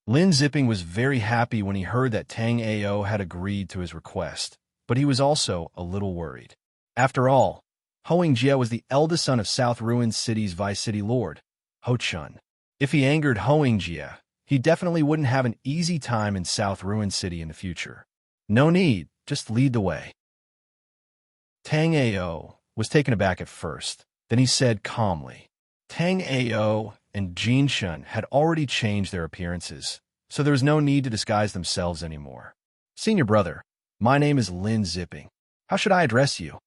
Lin Zipping was very happy when he heard that Tang Ao had agreed to his request, but he was also a little worried. After all, Hoingjia was the eldest son of South Ruin City's Vice City Lord, Ho Chun. If he angered Hoingjia, he definitely wouldn't have an easy time in South Ruin City in the future. No need, just lead the way. Tang Ao was taken aback at first. Then he said calmly, Tang Ao and Jin Shun had already changed their appearances, so there was no need to disguise themselves anymore. Senior brother, my name is Lin Zipping. How should I address you?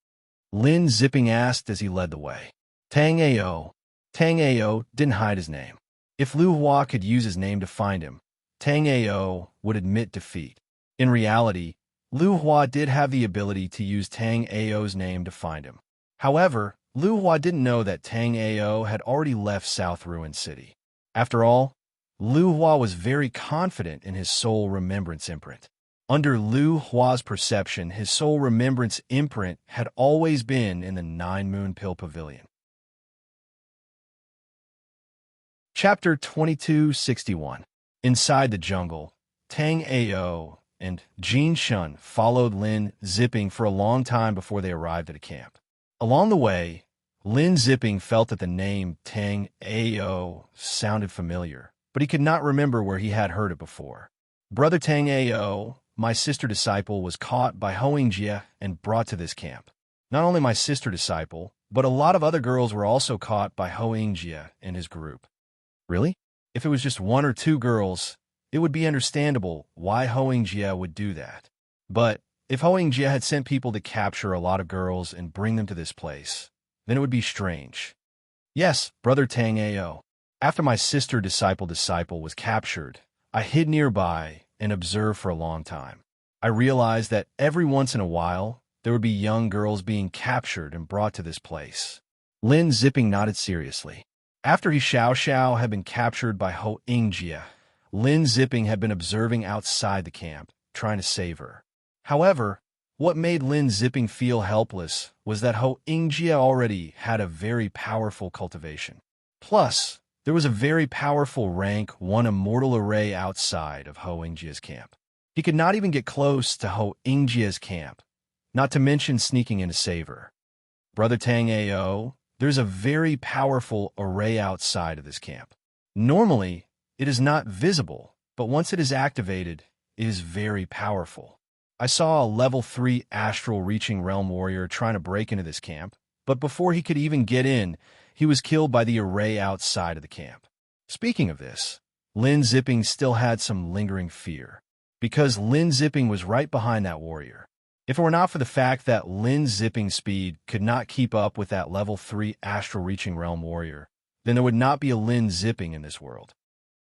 Lin Zipping asked as he led the way. Tang Ao didn't hide his name. If Lu Hua could use his name to find him, Tang Ao would admit defeat. In reality, Lu Hua did have the ability to use Tang Ao's name to find him. However, Lu Hua didn't know that Tang Ao had already left South Ruin City. After all, Lu Hua was very confident in his soul remembrance imprint. Under Lu Hua's perception, his soul remembrance imprint had always been in the Nine Moon Pill Pavilion. Chapter 2261. Inside the jungle, Tang Ao and Jin Shun followed Lin Zipping for a long time before they arrived at a camp. Along the way, Lin Zipping felt that the name Tang Ao sounded familiar, but he could not remember where he had heard it before. Brother Tang Ao, my sister disciple, was caught by Hoingjia and brought to this camp. Not only my sister disciple, but a lot of other girls were also caught by Hoingjia and his group. Really? If it was just one or two girls, it would be understandable why Hoingjia would do that. But if Hoingjia had sent people to capture a lot of girls and bring them to this place, then it would be strange. Yes, Brother Tang Ao. After my sister disciple was captured, I hid nearby and observed for a long time. I realized that every once in a while, there would be young girls being captured and brought to this place. Lin Zipping nodded seriously. After Xiao had been captured by Hoingjia, Lin Zipping had been observing outside the camp, trying to save her. However, what made Lin Zipping feel helpless was that Hoingjia already had a very powerful cultivation. Plus, there was a very powerful rank 1 immortal array outside of Hoingjia's camp. He could not even get close to Hoingjia's camp, not to mention sneaking in to save her. Brother Tang Ao, there's a very powerful array outside of this camp. Normally, it is not visible, but once it is activated, it is very powerful. I saw a level 3 astral reaching realm warrior trying to break into this camp, but before he could even get in, he was killed by the array outside of the camp. Speaking of this, Lin Zipping still had some lingering fear, because Lin Zipping was right behind that warrior. If it were not for the fact that Lin's zipping speed could not keep up with that level 3 astral reaching realm warrior, then there would not be a Lin zipping in this world.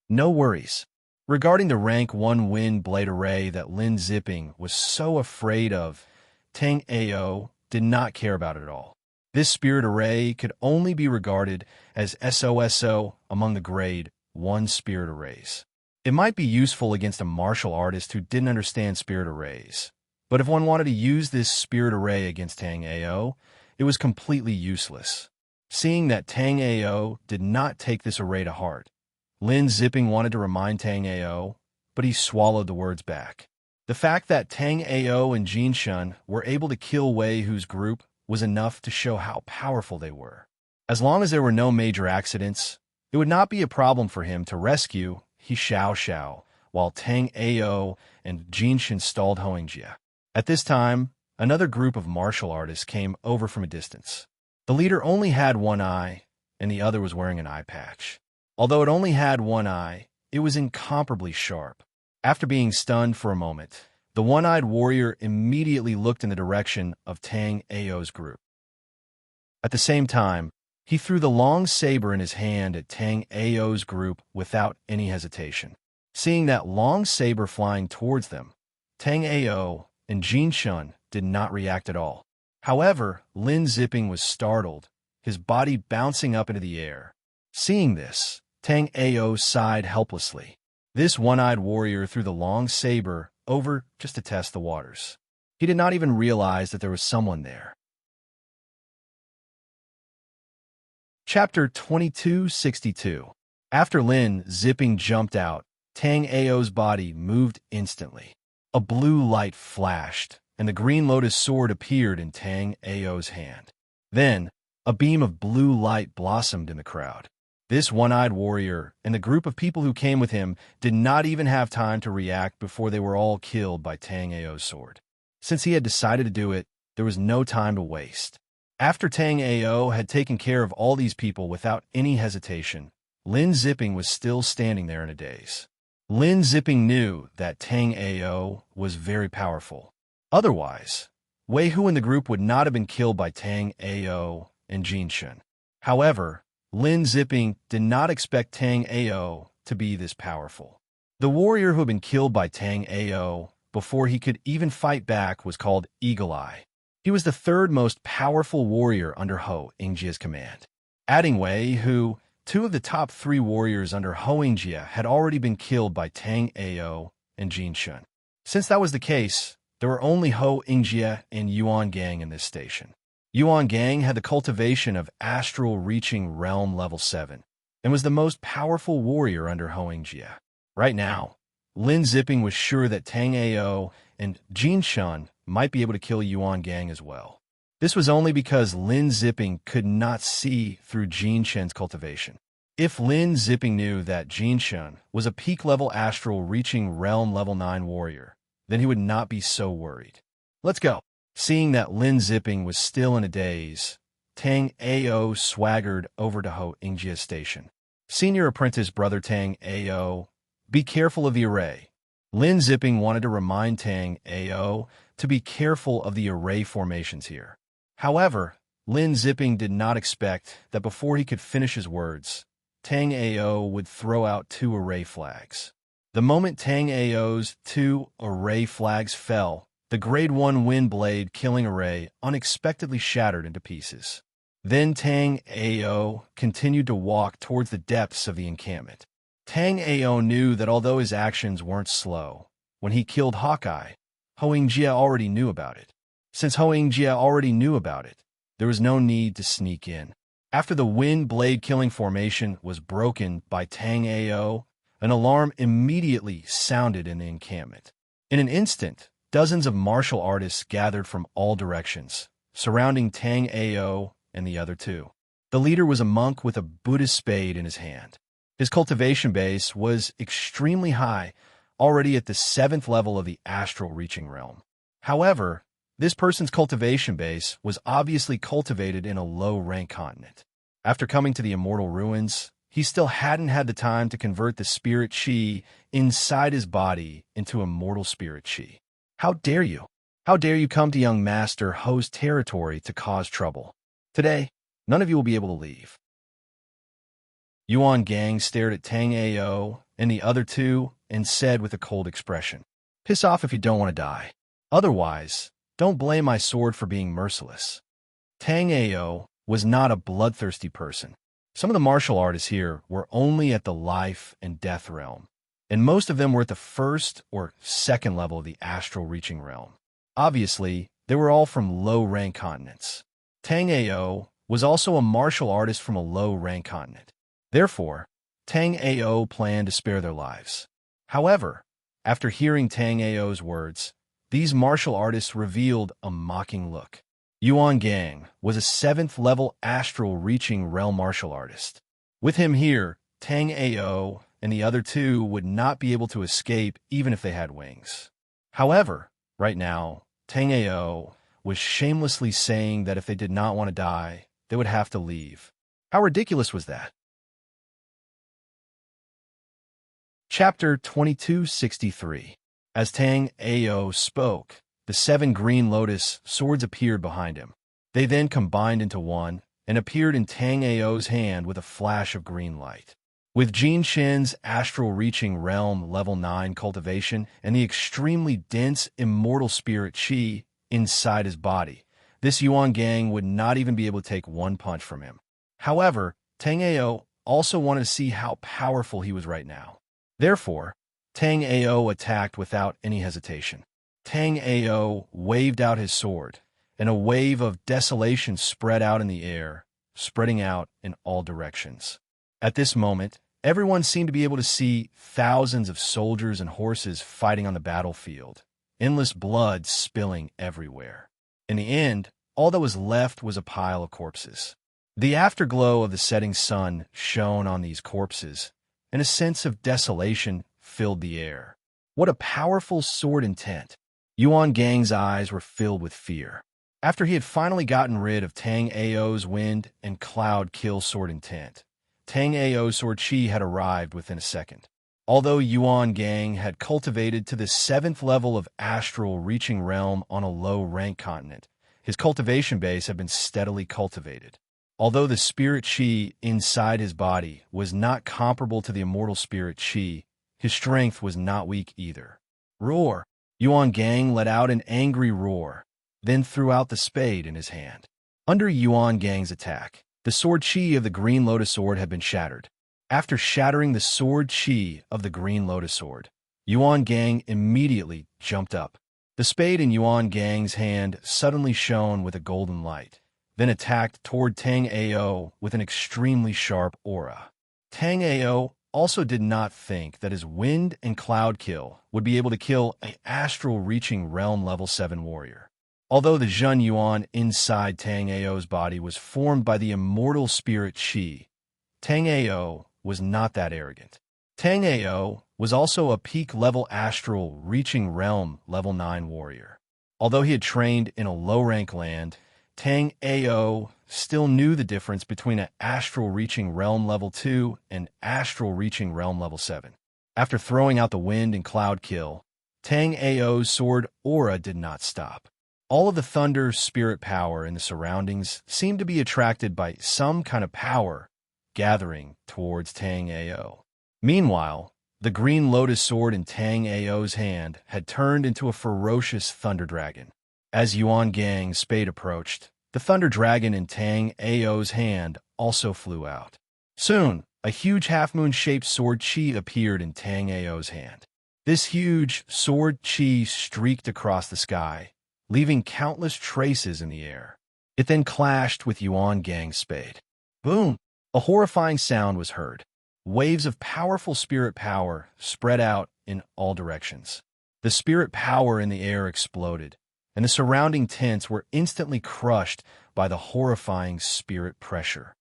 No worries. Regarding the rank 1 wind blade array that Lin zipping was so afraid of, Tang Ao did not care about it at all. This spirit array could only be regarded as SOSO among the grade 1 spirit arrays. It might be useful against a martial artist who didn't understand spirit arrays, but if one wanted to use this spirit array against Tang Ao, it was completely useless. Seeing that Tang Ao did not take this array to heart, Lin zipping wanted to remind Tang Ao, but he swallowed the words back. The fact that Tang Ao and Jin Shun were able to kill Wei Hu's group was enough to show how powerful they were. As long as there were no major accidents, it would not be a problem for him to rescue He Xiao Xiao, while Tang Ao and Jin Shun stalled Hoengjie. At this time, another group of martial artists came over from a distance. The leader only had one eye, and the other was wearing an eye patch. Although it only had one eye, it was incomparably sharp. After being stunned for a moment, the one-eyed warrior immediately looked in the direction of Tang Ao's group. At the same time, he threw the long saber in his hand at Tang Ao's group without any hesitation. Seeing that long saber flying towards them, Tang Ao and Jin Shun did not react at all. However, Lin zipping was startled, his body bouncing up into the air. Seeing this, Tang Ao sighed helplessly. This one-eyed warrior threw the long saber over just to test the waters. He did not even realize that there was someone there. Chapter 2262. After Lin zipping jumped out, Tang Ao's body moved instantly. A blue light flashed, and the green lotus sword appeared in Tang Ao's hand. Then, a beam of blue light blossomed in the crowd. This one-eyed warrior and the group of people who came with him did not even have time to react before they were all killed by Tang Ao's sword. Since he had decided to do it, there was no time to waste. After Tang Ao had taken care of all these people without any hesitation, Lin zipping was still standing there in a daze. Lin zipping knew that Tang Ao was very powerful. Otherwise, Wei Hu and the group would not have been killed by Tang Ao and Jin Shun. However, Lin zipping did not expect Tang Ao to be this powerful. The warrior who had been killed by Tang Ao before he could even fight back was called Eagle Eye. He was the third most powerful warrior under Hoengjie's command. Adding Wei Hu, two of the top 3 warriors under Hoengjie had already been killed by Tang Ao and Jin Shun. Since that was the case, there were only Hoengjie and Yuan Gang in this station. Yuan Gang had the cultivation of astral reaching realm level 7 and was the most powerful warrior under Hoengjie. Right now, Lin zipping was sure that Tang Ao and Jin Shun might be able to kill Yuan Gang as well. This was only because Lin zipping could not see through Jin Shun's cultivation. If Lin zipping knew that Jin Shun was a peak level astral reaching realm level 9 warrior, then he would not be so worried. Let's go. Seeing that Lin zipping was still in a daze, Tang Ao swaggered over to Hoengjie's station. Senior apprentice brother Tang Ao, be careful of the array. Lin zipping wanted to remind Tang Ao to be careful of the array formations here. However, Lin zipping did not expect that before he could finish his words, Tang Ao would throw out 2 array flags. The moment Tang Ao's 2 array flags fell, the grade 1 wind blade killing array unexpectedly shattered into pieces. Then Tang Ao continued to walk towards the depths of the encampment. Tang Ao knew that although his actions weren't slow, when he killed Hawkeye, Hoengjie already knew about it. Since Hoengjie already knew about it, there was no need to sneak in. After the wind blade killing formation was broken by Tang Ao, an alarm immediately sounded in the encampment. In an instant, dozens of martial artists gathered from all directions, surrounding Tang Ao and the other 2. The leader was a monk with a Buddhist spade in his hand. His cultivation base was extremely high, already at the 7th level of the astral reaching realm. However, this person's cultivation base was obviously cultivated in a low-rank continent. After coming to the immortal ruins, he still hadn't had the time to convert the spirit chi inside his body into immortal spirit chi. How dare you? How dare you come to young Master Ho's territory to cause trouble? Today, none of you will be able to leave. Yuan Gang stared at Tang Ao and the other two and said with a cold expression, "Piss off if you don't want to die. Otherwise, don't blame my sword for being merciless." Tang Ao was not a bloodthirsty person. Some of the martial artists here were only at the life and death realm, and most of them were at the first or second level of the astral reaching realm. Obviously, they were all from low-rank continents. Tang Ao was also a martial artist from a low-rank continent. Therefore, Tang Ao planned to spare their lives. However, after hearing Tang Ao's words, these martial artists revealed a mocking look. Yuan Gang was a 7th-level astral-reaching realm martial artist. With him here, Tang Ao and the other two would not be able to escape even if they had wings. However, right now, Tang Ao was shamelessly saying that if they did not want to die, they would have to leave. How ridiculous was that? Chapter 2263. As Tang Ao spoke, the 7 green lotus swords appeared behind him. They then combined into one and appeared in Tang Ao's hand with a flash of green light. With Jin Shen's astral reaching realm level 9 cultivation and the extremely dense immortal spirit qi inside his body, this Yuan Gang would not even be able to take one punch from him. However, Tang Ao also wanted to see how powerful he was right now. Therefore, Tang Ao attacked without any hesitation. Tang Ao waved out his sword, and a wave of desolation spread out in the air, spreading out in all directions. At this moment, everyone seemed to be able to see thousands of soldiers and horses fighting on the battlefield, endless blood spilling everywhere. In the end, all that was left was a pile of corpses. The afterglow of the setting sun shone on these corpses, and a sense of desolation filled the air. What a powerful sword intent! Yuan Gang's eyes were filled with fear. After he had finally gotten rid of Tang Ao's wind and cloud kill sword intent, Tang Ao's sword qi had arrived within a second. Although Yuan Gang had cultivated to the 7th level of astral reaching realm on a low-rank continent, his cultivation base had been steadily cultivated. Although the spirit qi inside his body was not comparable to the immortal spirit qi, his strength was not weak either. Roar! Yuan Gang let out an angry roar, then threw out the spade in his hand. Under Yuan Gang's attack, the sword qi of the Green Lotus Sword had been shattered. After shattering the sword qi of the Green Lotus Sword, Yuan Gang immediately jumped up. The spade in Yuan Gang's hand suddenly shone with a golden light, then attacked toward Tang Ao with an extremely sharp aura. Tang Ao also did not think that his wind and cloud kill would be able to kill an astral-reaching realm level 7 warrior. Although the Zhen Yuan inside Tang Ao's body was formed by the immortal spirit qi, Tang Ao was not that arrogant. Tang Ao was also a peak-level astral-reaching realm level 9 warrior. Although he had trained in a low-rank land, Tang Ao still knew the difference between an astral-reaching realm level 2 and astral-reaching realm level 7. After throwing out the wind and cloud kill, Tang Ao's sword aura did not stop. All of the thunder spirit power in the surroundings seemed to be attracted by some kind of power gathering towards Tang Ao. Meanwhile, the Green Lotus Sword in Tang Ao's hand had turned into a ferocious thunder dragon. As Yuan Gang's spade approached, the thunder dragon in Tang Ao's hand also flew out. Soon, a huge half-moon-shaped sword qi appeared in Tang Ao's hand. This huge sword qi streaked across the sky, leaving countless traces in the air. It then clashed with Yuan Gang's spade. Boom! A horrifying sound was heard. Waves of powerful spirit power spread out in all directions. The spirit power in the air exploded, and the surrounding tents were instantly crushed by the horrifying spirit pressure.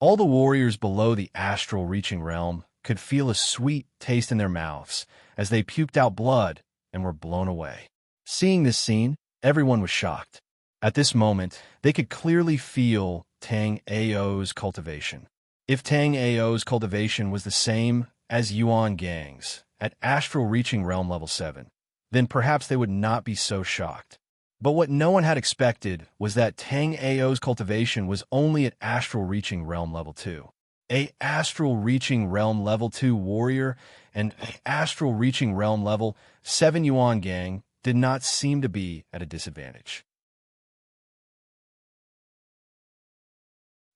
All the warriors below the astral reaching realm could feel a sweet taste in their mouths as they puked out blood and were blown away. Seeing this scene, everyone was shocked. At this moment, they could clearly feel Tang Ao's cultivation. If Tang Ao's cultivation was the same as Yuan Gang's, at astral reaching realm level 7, then perhaps they would not be so shocked. But what no one had expected was that Tang Ao's cultivation was only at astral reaching realm level 2. A astral reaching realm level 2 warrior and a astral reaching realm level 7 Yuan gang did not seem to be at a disadvantage.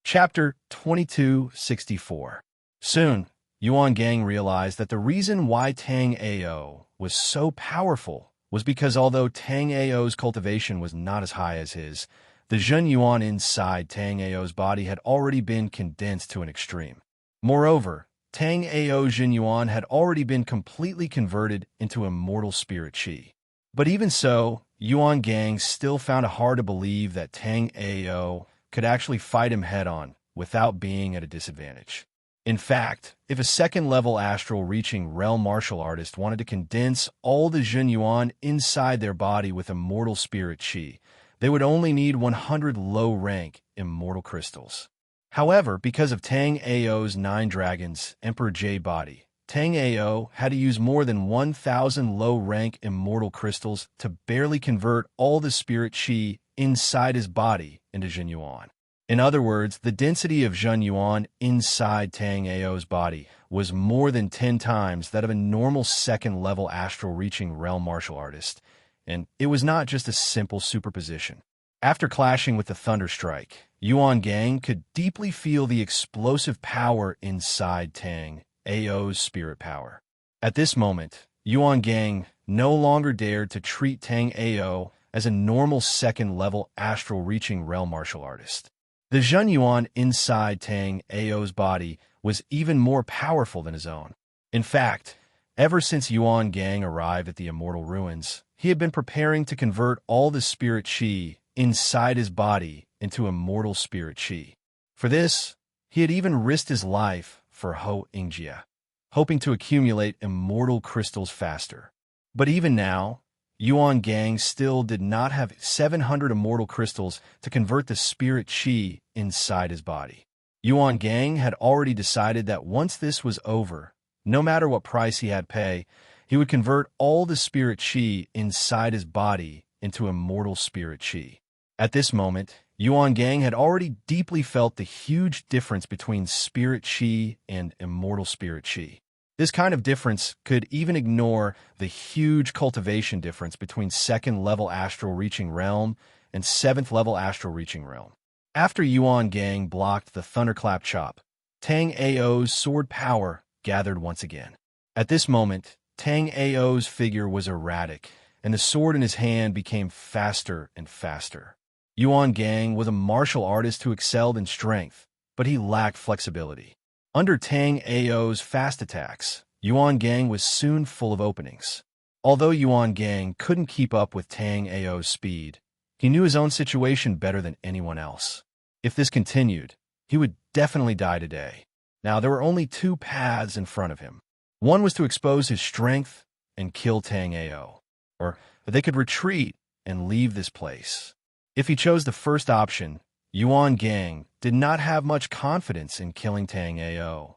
Chapter 2264. Soon, Yuan gang realized that the reason why Tang Ao was so powerful was because although Tang Ao's cultivation was not as high as his, the Zhen Yuan inside Tang Ao's body had already been condensed to an extreme. Moreover, Tang Ao Zhen Yuan had already been completely converted into immortal spirit qi. But even so, Yuan gang still found it hard to believe that Tang Ao could actually fight him head-on without being at a disadvantage. In fact, if a second-level astral-reaching realm martial artist wanted to condense all the Zhen Yuan inside their body with immortal spirit qi, they would only need 100 low-rank immortal crystals. However, because of Tang Ao's 9 dragons, Emperor Jade body, Tang Ao had to use more than 1,000 low-rank immortal crystals to barely convert all the spirit qi inside his body into Zhen Yuan. In other words, the density of Zhen Yuan inside Tang Ao's body was more than 10 times that of a normal second-level astral-reaching realm martial artist, and it was not just a simple superposition. After clashing with the Thunder Strike, Yuan gang could deeply feel the explosive power inside Tang Ao's spirit power. At this moment, Yuan gang no longer dared to treat Tang Ao as a normal second-level astral-reaching realm martial artist. The Zhen Yuan inside Tang Ao's body was even more powerful than his own. In fact, ever since Yuan gang arrived at the Immortal Ruins, he had been preparing to convert all the spirit qi inside his body into immortal spirit qi. For this, he had even risked his life for Ho Yingjie, hoping to accumulate immortal crystals faster. But even now, Yuan gang still did not have 700 immortal crystals to convert the spirit qi inside his body. Yuan gang had already decided that once this was over, no matter what price he had to pay, he would convert all the spirit qi inside his body into immortal spirit qi. At this moment, Yuan gang had already deeply felt the huge difference between spirit qi and immortal spirit qi. This kind of difference could even ignore the huge cultivation difference between second-level astral-reaching realm and 7th-level astral-reaching realm. After Yuan gang blocked the thunderclap chop, Tang Ao's sword power gathered once again. At this moment, Tang Ao's figure was erratic, and the sword in his hand became faster and faster. Yuan gang was a martial artist who excelled in strength, but he lacked flexibility. Under Tang Ao's fast attacks, Yuan gang was soon full of openings. Although Yuan gang couldn't keep up with Tang Ao's speed, he knew his own situation better than anyone else. If this continued, he would definitely die today. Now, there were only 2 paths in front of him. One was to expose his strength and kill Tang Ao, or they could retreat and leave this place. If he chose the first option, Yuan gang did not have much confidence in killing Tang Ao.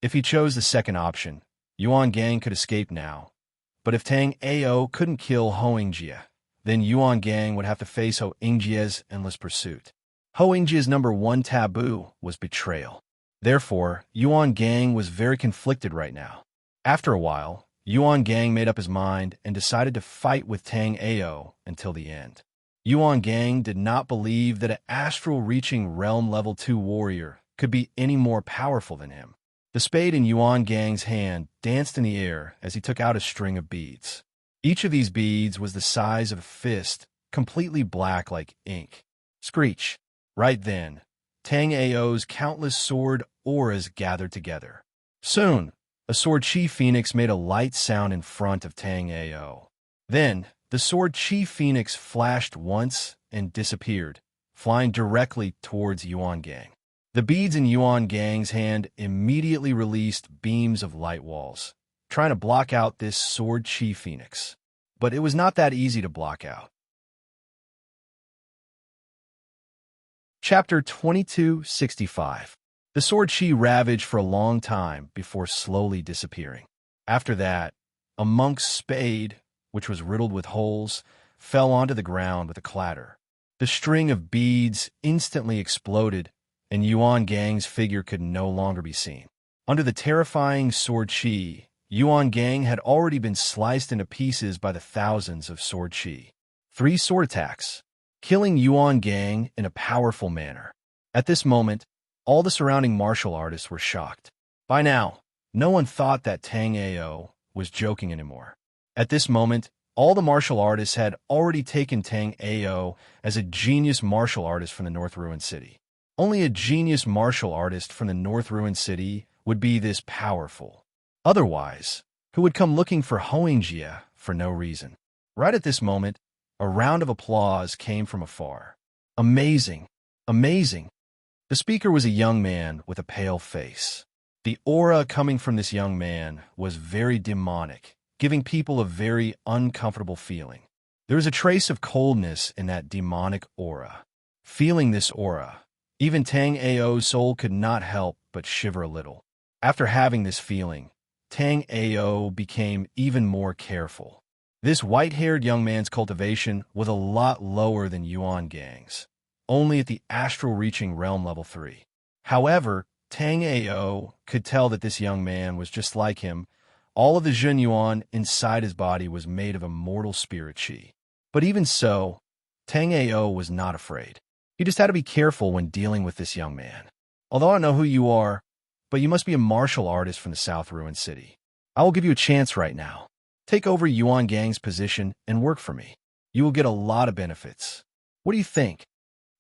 If he chose the second option, Yuan gang could escape now. But if Tang Ao couldn't kill Ho Yingjie, then Yuan gang would have to face Ho Yingjie's endless pursuit. Ho Yingjie's #1 taboo was betrayal. Therefore, Yuan gang was very conflicted right now. After a while, Yuan gang made up his mind and decided to fight with Tang Ao until the end. Yuan gang did not believe that an astral-reaching realm level 2 warrior could be any more powerful than him. The spade in Yuan gang's hand danced in the air as he took out a string of beads. Each of these beads was the size of a fist, completely black like ink. Screech! Right then, Tang Ao's countless sword auras gathered together. Soon, a sword chi phoenix made a light sound in front of Tang Ao. Then, the sword chi phoenix flashed once and disappeared, flying directly towards Yuan gang. The beads in Yuan gang's hand immediately released beams of light walls, trying to block out this sword chi phoenix. But it was not that easy to block out. Chapter 2265. The sword chi ravaged for a long time before slowly disappearing. After that, a monk's spade, which was riddled with holes, fell onto the ground with a clatter. The string of beads instantly exploded, and Yuan Gang's figure could no longer be seen. Under the terrifying sword chi, Yuan Gang had already been sliced into pieces by the thousands of sword chi. 3 sword attacks, killing Yuan Gang in a powerful manner. At this moment, all the surrounding martial artists were shocked. By now, no one thought that Tang Ao was joking anymore. At this moment, all the martial artists had already taken Tang Ao as a genius martial artist from the North Ruined City. Only a genius martial artist from the North Ruined City would be this powerful. Otherwise, who would come looking for Hoengjie for no reason? Right at this moment, a round of applause came from afar. Amazing! Amazing! The speaker was a young man with a pale face. The aura coming from this young man was very demonic, giving people a very uncomfortable feeling. There was a trace of coldness in that demonic aura. Feeling this aura, even Tang Ao's soul could not help but shiver a little. After having this feeling, Tang Ao became even more careful. This white-haired young man's cultivation was a lot lower than Yuan Gang's, only at the astral-reaching realm level 3. However, Tang Ao could tell that this young man was just like him. All of the Jun Yuan inside his body was made of immortal spirit chi. But even so, Tang Ao was not afraid. He just had to be careful when dealing with this young man. Although I don't know who you are, but you must be a martial artist from the South Ruined City. I will give you a chance right now. Take over Yuan Gang's position and work for me. You will get a lot of benefits. What do you think?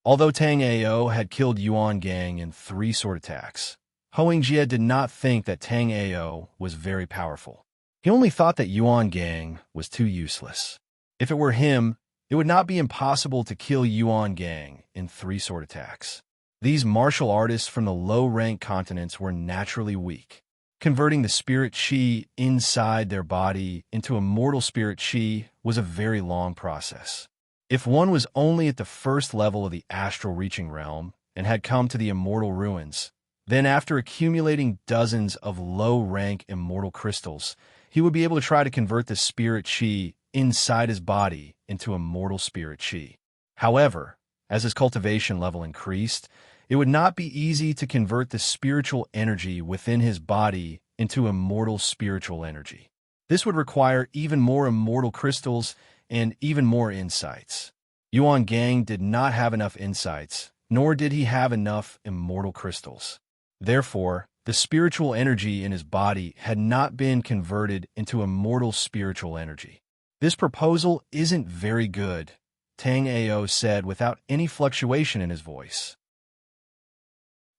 Although Tang Ao had killed Yuan Gang in 3 sword attacks, Hoengjie did not think that Tang Ao was very powerful. He only thought that Yuan Gang was too useless. If it were him, it would not be impossible to kill Yuan Gang in 3 sword attacks. These martial artists from the low-rank continents were naturally weak. Converting the spirit chi inside their body into immortal spirit chi was a very long process. If one was only at the first level of the astral reaching realm and had come to the immortal ruins, then after accumulating dozens of low-rank immortal crystals, he would be able to try to convert the spirit chi inside his body into immortal spirit chi. However, as his cultivation level increased, it would not be easy to convert the spiritual energy within his body into immortal spiritual energy. This would require even more immortal crystals and even more insights. Yuan Gang did not have enough insights, nor did he have enough immortal crystals. Therefore, the spiritual energy in his body had not been converted into immortal spiritual energy. This proposal isn't very good, Tang Ao said without any fluctuation in his voice.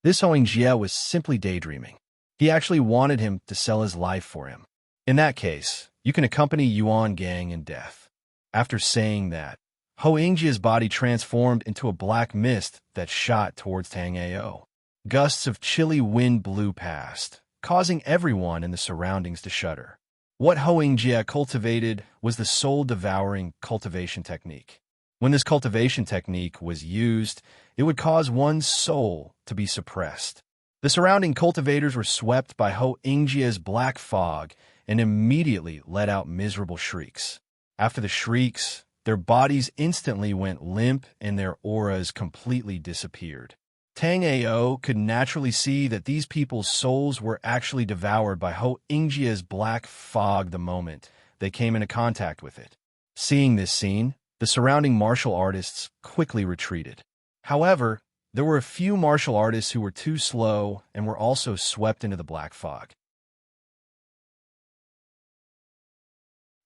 This Hoengjie was simply daydreaming. He actually wanted him to sell his life for him. In that case, you can accompany Yuan Gang in death. After saying that, Hoengjie's body transformed into a black mist that shot towards Tang Ao. Gusts of chilly wind blew past, causing everyone in the surroundings to shudder. What Hoengjie cultivated was the soul-devouring cultivation technique. When this cultivation technique was used, it would cause one's soul to be suppressed. The surrounding cultivators were swept by Hoengjie's black fog and immediately let out miserable shrieks. After the shrieks, their bodies instantly went limp and their auras completely disappeared. Tang Ao could naturally see that these people's souls were actually devoured by Hoengjie's black fog the moment they came into contact with it. Seeing this scene, the surrounding martial artists quickly retreated. However, there were a few martial artists who were too slow and were also swept into the black fog.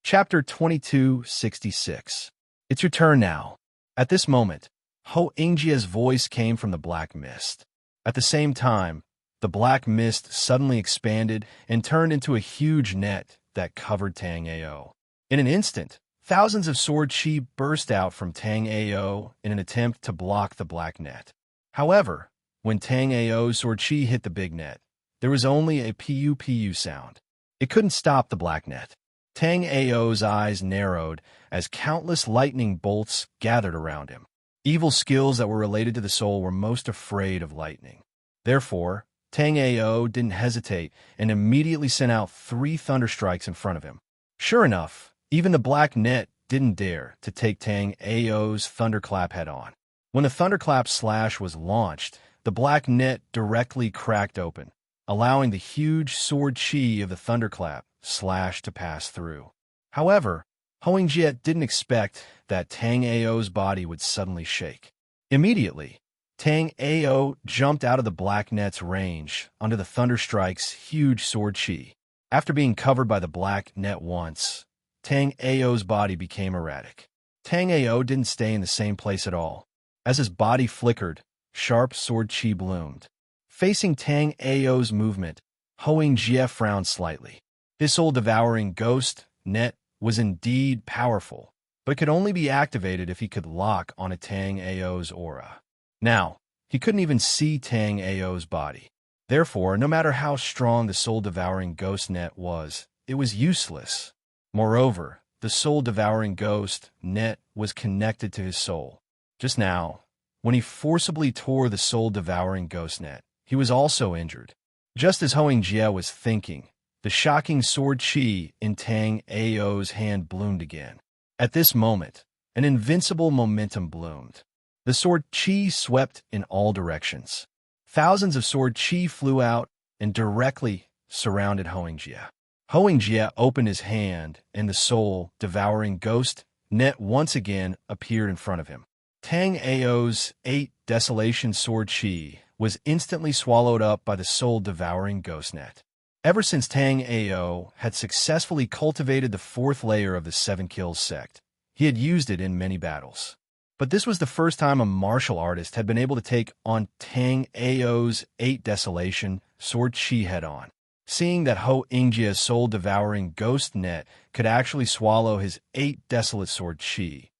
Chapter 2266. It's your turn now. At this moment, Hoengjie's voice came from the black mist. At the same time, the black mist suddenly expanded and turned into a huge net that covered Tang Ao. In an instant, thousands of sword chi burst out from Tang Ao in an attempt to block the black net. However, when Tang Ao's sword chi hit the big net, there was only a pu-pu sound. It couldn't stop the black net. Tang Ao's eyes narrowed as countless lightning bolts gathered around him. Evil skills that were related to the soul were most afraid of lightning. Therefore, Tang Ao didn't hesitate and immediately sent out 3 thunderstrikes in front of him. Sure enough, even the black net didn't dare to take Tang Ao's thunderclap head-on. When the thunderclap slash was launched, the black net directly cracked open, allowing the huge sword chi of the thunderclap slash to pass through. However, Hoingjie didn't expect that Tang Ao's body would suddenly shake. Immediately, Tang Ao jumped out of the black net's range onto the thunderstrike's huge sword chi. After being covered by the black net once, Tang Ao's body became erratic. Tang Ao didn't stay in the same place at all. As his body flickered, sharp sword chi bloomed. Facing Tang Ao's movement, Hoingjie frowned slightly. His soul-devouring ghost net was indeed powerful, but it could only be activated if he could lock onto Tang Ao's aura. Now, he couldn't even see Tang Ao's body. Therefore, no matter how strong the soul-devouring ghost net was, it was useless. Moreover, the soul-devouring ghost net was connected to his soul. Just now, when he forcibly tore the soul-devouring ghost net, he was also injured. Just as Hoingjie was thinking, the shocking sword chi in Tang Ao's hand bloomed again. At this moment, an invincible momentum bloomed. The sword chi swept in all directions. Thousands of sword chi flew out and directly surrounded Hoingjie. Hoingjie opened his hand, and the soul-devouring ghost net once again appeared in front of him. Tang Ao's 8 desolation sword chi was instantly swallowed up by the soul-devouring ghost net. Ever since Tang Ao had successfully cultivated the 4th layer of the 7 Kills sect, he had used it in many battles. But this was the first time a martial artist had been able to take on Tang Ao's 8 desolation sword chi head-on. Seeing that Hoingjie's soul-devouring ghost net could actually swallow his 8 desolate sword chi,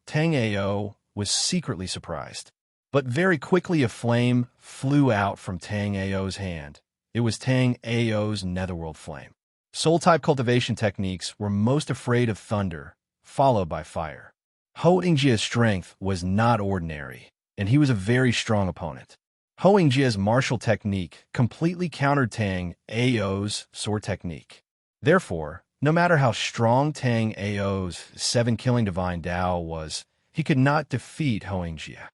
Tang Ao was secretly surprised. But very quickly a flame flew out from Tang Ao's hand. It was Tang Ao's netherworld flame. Soul-type cultivation techniques were most afraid of thunder, followed by fire. Hoingjie's strength was not ordinary, and he was a very strong opponent. Hoingjie's martial technique completely countered Tang Ao's sword technique. Therefore, no matter how strong Tang Ao's 7 killing divine Tao was, he could not defeat Hoingjie.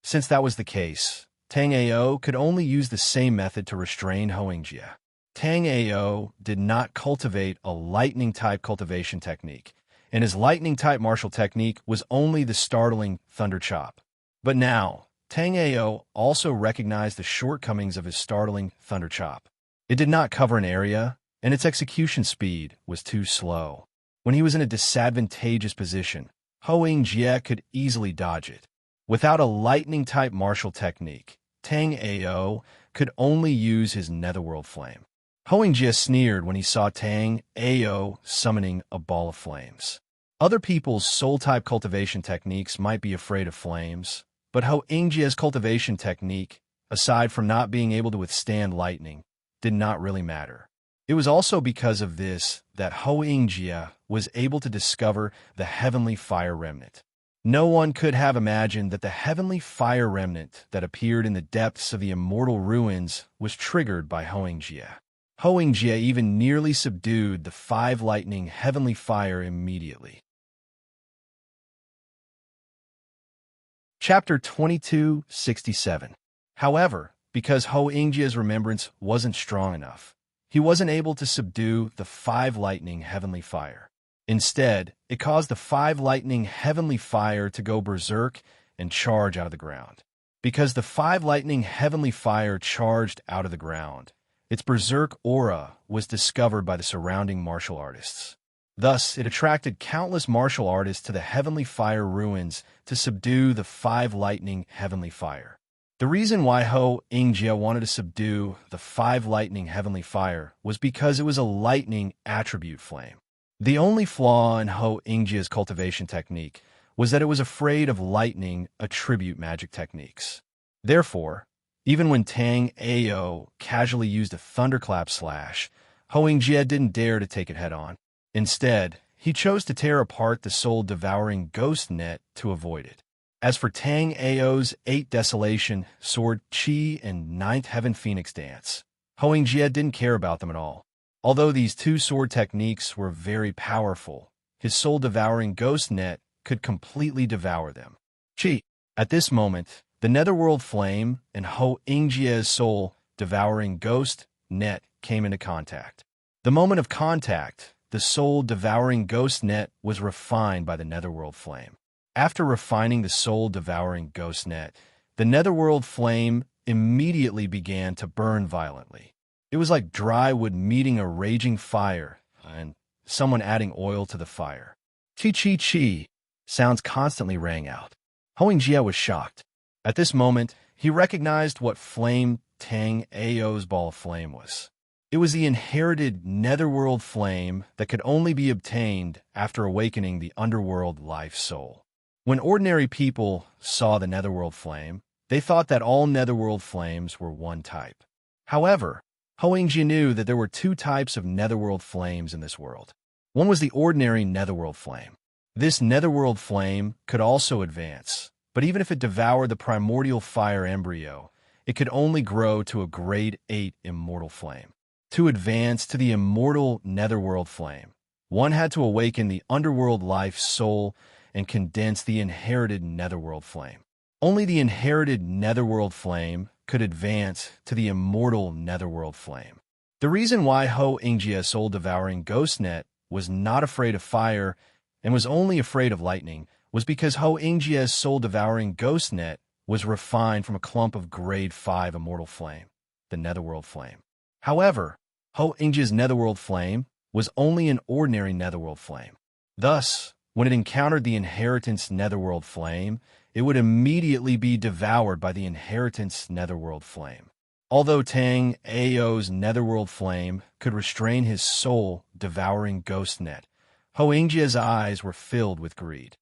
Since that was the case, Tang Ao could only use the same method to restrain Hoingjie. Tang Ao did not cultivate a lightning-type cultivation technique, and his lightning-type martial technique was only the startling Thunder Chop. But now, Tang Ao also recognized the shortcomings of his startling Thunder Chop. It did not cover an area, and its execution speed was too slow. When he was in a disadvantageous position, Hoingjie could easily dodge it. Without a lightning-type martial technique, Tang Ao could only use his netherworld flame. Hoingjie sneered when he saw Tang Ao summoning a ball of flames. Other people's soul-type cultivation techniques might be afraid of flames, but Hoingjie's cultivation technique, aside from not being able to withstand lightning, did not really matter. It was also because of this that Hoingjie was able to discover the heavenly fire remnant. No one could have imagined that the heavenly fire remnant that appeared in the depths of the immortal ruins was triggered by Hoingjie. Hoingjie even nearly subdued the 5 lightning heavenly fire immediately. Chapter 2267. However, because Hoingjie's remembrance wasn't strong enough, he wasn't able to subdue the 5 lightning heavenly fire. Instead, it caused the 5 lightning heavenly fire to go berserk and charge out of the ground. Because the 5 lightning heavenly fire charged out of the ground, its berserk aura was discovered by the surrounding martial artists. Thus, it attracted countless martial artists to the heavenly fire ruins to subdue the 5 lightning heavenly fire. The reason why Hoingjie wanted to subdue the 5 lightning heavenly fire was because it was a lightning attribute flame. The only flaw in Hoingjie's cultivation technique was that it was afraid of lightning attribute magic techniques. Therefore, even when Tang Ao casually used a thunderclap slash, Hoingjie didn't dare to take it head-on. Instead, he chose to tear apart the soul-devouring ghost net to avoid it. As for Tang Ao's 8 desolation, sword chi, and 9th heaven phoenix dance, Hoingjie didn't care about them at all. Although these two sword techniques were very powerful, his soul-devouring ghost net could completely devour them. Chi. At this moment, the netherworld flame and Ho Ingjie's soul-devouring ghost net came into contact. The moment of contact, the soul-devouring ghost net was refined by the netherworld flame. After refining the soul-devouring ghost net, the netherworld flame immediately began to burn violently. It was like dry wood meeting a raging fire and someone adding oil to the fire. Chi chi chi sounds constantly rang out. Hoingjie was shocked. At this moment, he recognized what flame Tang Ao's ball of flame was. It was the inherited netherworld flame that could only be obtained after awakening the underworld life soul. When ordinary people saw the netherworld flame, they thought that all netherworld flames were one type. However, Hoingjie knew that there were two types of netherworld flames in this world. One was the ordinary netherworld flame. This netherworld flame could also advance, but even if it devoured the primordial fire embryo, it could only grow to a grade 8 immortal flame. To advance to the immortal netherworld flame, one had to awaken the underworld life soul and condense the inherited netherworld flame. Only the inherited netherworld flame could advance to the immortal netherworld flame. The reason why Ho Ingjie's soul-devouring ghost net was not afraid of fire and was only afraid of lightning was because Ho Ingjie's soul-devouring ghost net was refined from a clump of grade 5 immortal flame, the netherworld flame. However, Ho Ingjie's netherworld flame was only an ordinary netherworld flame. Thus, when it encountered the inheritance netherworld flame, it would immediately be devoured by the inheritance netherworld flame. Although Tang Ao's netherworld flame could restrain his soul-devouring ghost net, Ho Ingjie's eyes were filled with greed.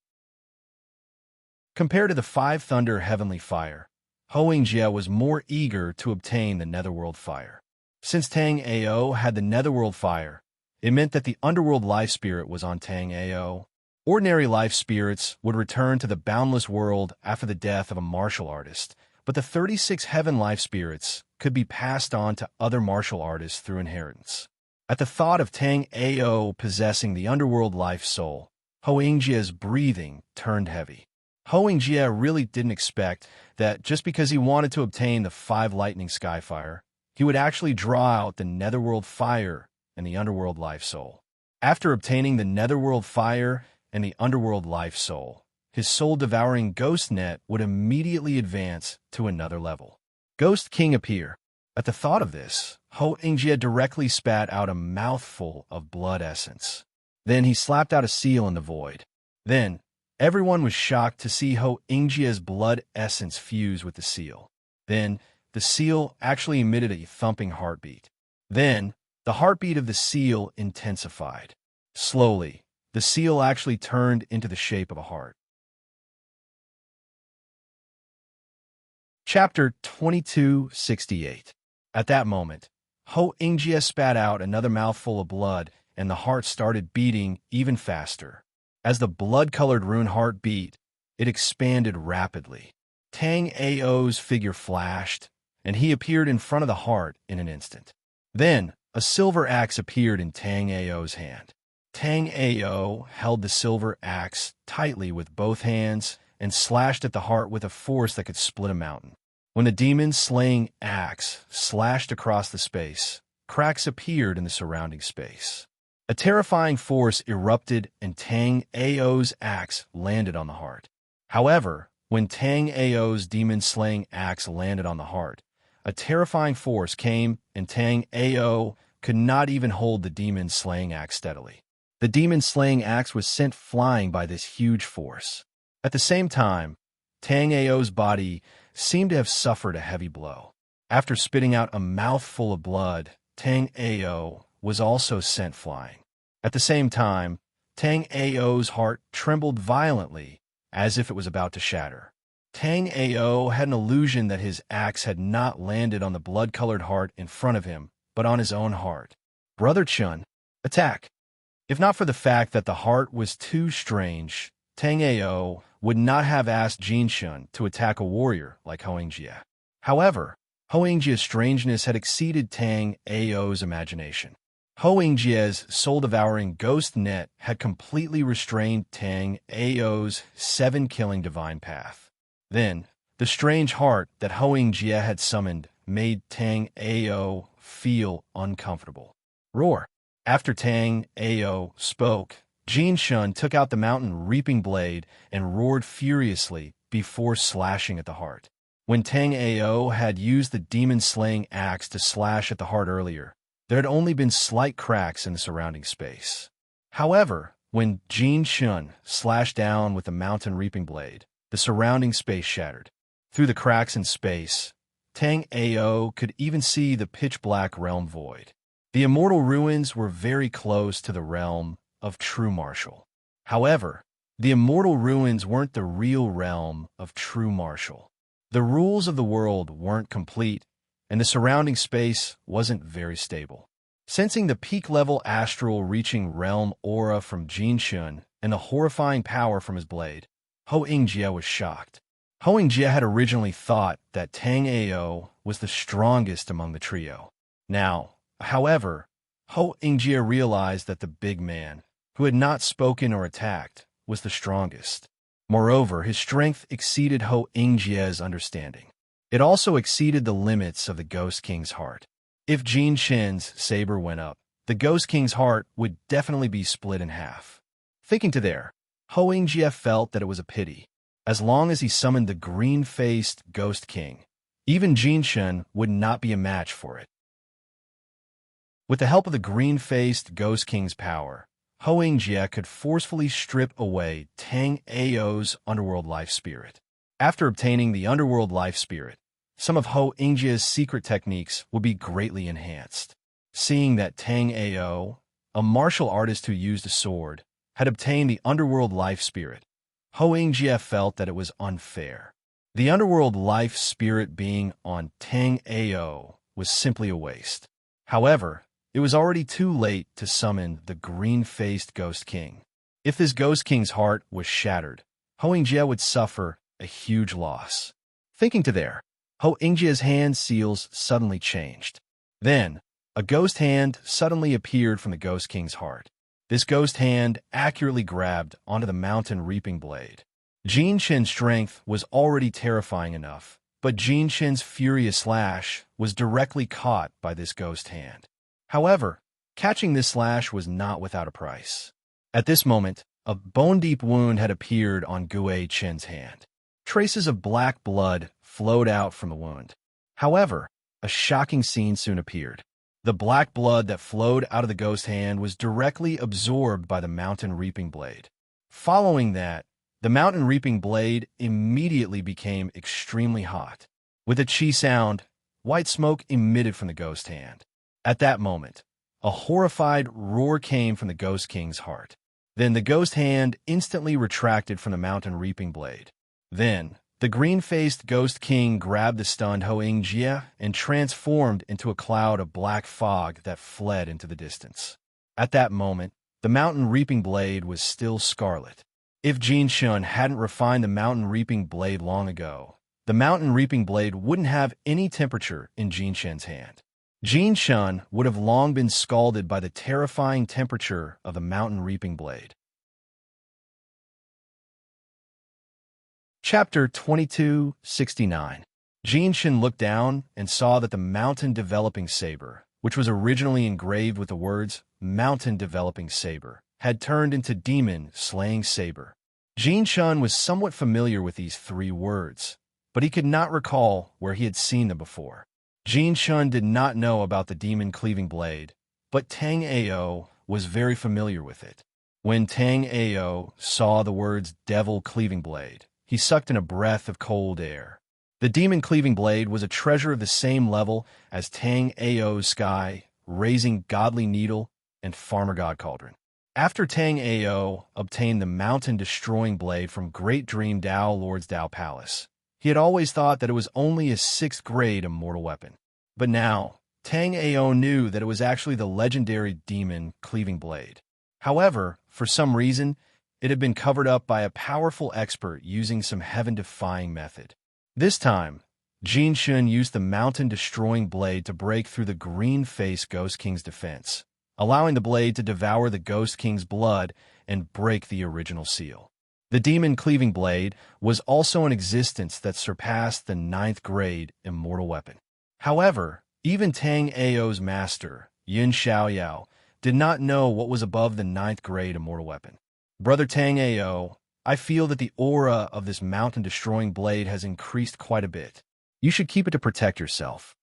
Compared to the Five Thunder Heavenly Fire, Ho Ingjie was more eager to obtain the netherworld fire. Since Tang Ao had the netherworld fire, it meant that the underworld life spirit was on Tang Ao. Ordinary life spirits would return to the boundless world after the death of a martial artist, but the 36 heaven life spirits could be passed on to other martial artists through inheritance. At the thought of Tang Ao possessing the underworld life soul, Ho Ingjie's breathing turned heavy. Ho Ingjie really didn't expect that just because he wanted to obtain the 5 lightning skyfire, he would actually draw out the netherworld fire and the underworld life soul. After obtaining the netherworld fire and the underworld life soul, his soul-devouring ghost net would immediately advance to another level. Ghost King appear. At the thought of this, Ho Ingjie directly spat out a mouthful of blood essence. Then he slapped out a seal in the void. Then, everyone was shocked to see Ho Ingjie's blood essence fuse with the seal. Then, the seal actually emitted a thumping heartbeat. Then, the heartbeat of the seal intensified. Slowly, the seal actually turned into the shape of a heart. Chapter 2268. At that moment, Ho Ingjie spat out another mouthful of blood, and the heart started beating even faster. As the blood-colored rune heart beat, it expanded rapidly. Tang Ao's figure flashed, and he appeared in front of the heart in an instant. Then, a silver axe appeared in Tang Ao's hand. Tang Ao held the silver axe tightly with both hands and slashed at the heart with a force that could split a mountain. When the demon-slaying axe slashed across the space, cracks appeared in the surrounding space. A terrifying force erupted and Tang Ao's axe landed on the heart. However, when Tang Ao's demon-slaying axe landed on the heart, a terrifying force came and Tang Ao could not even hold the demon-slaying axe steadily. The demon-slaying axe was sent flying by this huge force. At the same time, Tang Ao's body seemed to have suffered a heavy blow. After spitting out a mouthful of blood, Tang Ao was also sent flying. At the same time, Tang Ao's heart trembled violently, as if it was about to shatter. Tang Ao had an illusion that his axe had not landed on the blood-colored heart in front of him, but on his own heart. Brother Chun, attack! If not for the fact that the heart was too strange, Tang Ao would not have asked Jin Shun to attack a warrior like Ho Ingjie. However, Ho Ingjie's strangeness had exceeded Tang Ao's imagination. Ho-Ingjie's soul-devouring ghost net had completely restrained Tang Ao's 7-killing divine path. Then, the strange heart that Ho-Ingjie had summoned made Tang Ao feel uncomfortable. Roar! After Tang Ao spoke, Jin Shun took out the mountain reaping blade and roared furiously before slashing at the heart. When Tang Ao had used the demon-slaying axe to slash at the heart earlier, there had only been slight cracks in the surrounding space. However, when Jin Shun slashed down with the mountain reaping blade, the surrounding space shattered. Through the cracks in space, Tang Ao could even see the pitch-black realm void. The immortal ruins were very close to the realm of true martial. However, the immortal ruins weren't the real realm of true martial. The rules of the world weren't complete, and the surrounding space wasn't very stable. Sensing the peak-level astral reaching realm aura from Jin Shun and the horrifying power from his blade, Ho-Ingjie was shocked. Ho-Ingjie had originally thought that Tang Ao was the strongest among the trio. Now, however, Ho-Ingjie realized that the big man, who had not spoken or attacked, was the strongest. Moreover, his strength exceeded Ho-Ingjie's understanding. It also exceeded the limits of the Ghost King's heart. If Jin Shin's saber went up, the Ghost King's heart would definitely be split in half. Thinking to there, Ho-Ingjie felt that it was a pity. As long as he summoned the green-faced Ghost King, even Jin Shin would not be a match for it. With the help of the green-faced Ghost King's power, Ho-Ingjie could forcefully strip away Tang Ao's underworld life spirit. After obtaining the underworld life spirit, some of Ho-Ingjie's secret techniques would be greatly enhanced. Seeing that Tang Ao, a martial artist who used a sword, had obtained the underworld life spirit, Ho-Ingjie felt that it was unfair. The underworld life spirit being on Tang Ao was simply a waste. However, it was already too late to summon the green-faced Ghost King. If this Ghost King's heart was shattered, Ho-Ingjie would suffer a huge loss. Thinking to there, Ho-Ingjie's hand seals suddenly changed. Then, a ghost hand suddenly appeared from the Ghost King's heart. This ghost hand accurately grabbed onto the mountain reaping blade. Jin Shin's strength was already terrifying enough, but Jin Shin's furious slash was directly caught by this ghost hand. However, catching this slash was not without a price. At this moment, a bone-deep wound had appeared on Gue Chen's hand. Traces of black blood flowed out from the wound. However, a shocking scene soon appeared. The black blood that flowed out of the ghost hand was directly absorbed by the mountain reaping blade. Following that, the mountain reaping blade immediately became extremely hot. With a chi sound, white smoke emitted from the ghost hand. At that moment, a horrified roar came from the Ghost King's heart. Then the ghost hand instantly retracted from the mountain reaping blade. Then, the green-faced Ghost King grabbed the stunned Ho-Ingjie and transformed into a cloud of black fog that fled into the distance. At that moment, the mountain reaping blade was still scarlet. If Jin Shun hadn't refined the mountain reaping blade long ago, the mountain reaping blade wouldn't have any temperature in Jin Shin's hand. Jin Shun would have long been scalded by the terrifying temperature of the mountain reaping blade. Chapter 2269. Jin Shin looked down and saw that the mountain developing saber, which was originally engraved with the words mountain developing saber, had turned into demon slaying saber. Jin Shun was somewhat familiar with these three words, but he could not recall where he had seen them before. Jin Shun did not know about the demon-cleaving blade, but Tang Ao was very familiar with it. When Tang Ao saw the words devil-cleaving blade, he sucked in a breath of cold air. The demon-cleaving blade was a treasure of the same level as Tang Ao's sky, raising godly needle, and farmer god cauldron. After Tang Ao obtained the mountain-destroying blade from Great Dream Dao Lord's Dao Palace, he had always thought that it was only a 6th-grade immortal weapon. But now, Tang Ao knew that it was actually the legendary demon-cleaving blade. However, for some reason, it had been covered up by a powerful expert using some heaven-defying method. This time, Jin Shun used the mountain-destroying blade to break through the green-faced Ghost King's defense, allowing the blade to devour the Ghost King's blood and break the original seal. The demon-cleaving blade was also an existence that surpassed the 9th grade immortal weapon. However, even Tang Ao's master, Yin Xiaoyao, did not know what was above the 9th grade immortal weapon. Brother Tang Ao, I feel that the aura of this mountain-destroying blade has increased quite a bit. You should keep it to protect yourself.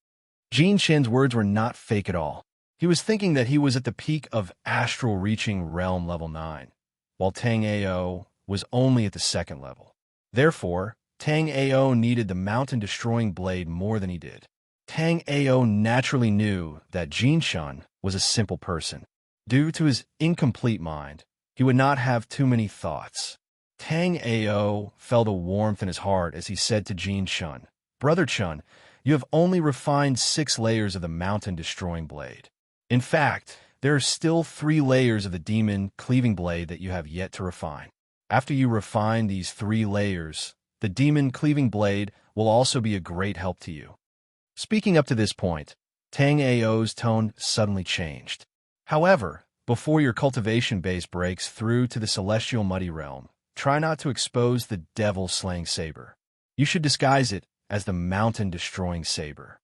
Jin Shen's words were not fake at all. He was thinking that he was at the peak of astral-reaching realm level 9, while Tang Ao was only at the 2nd level. Therefore, Tang Ao needed the mountain-destroying blade more than he did. Tang Ao naturally knew that Jin Shen was a simple person. Due to his incomplete mind, he would not have too many thoughts. Tang Ao felt a warmth in his heart as he said to Jin Shen, Brother Chun, you have only refined 6 layers of the mountain-destroying blade. In fact, there are still 3 layers of the demon-cleaving blade that you have yet to refine. After you refine these 3 layers, the demon-cleaving blade will also be a great help to you. Speaking up to this point, Tang Ao's tone suddenly changed. However, before your cultivation base breaks through to the celestial muddy realm, try not to expose the devil-slaying saber. You should disguise it as the mountain-destroying saber.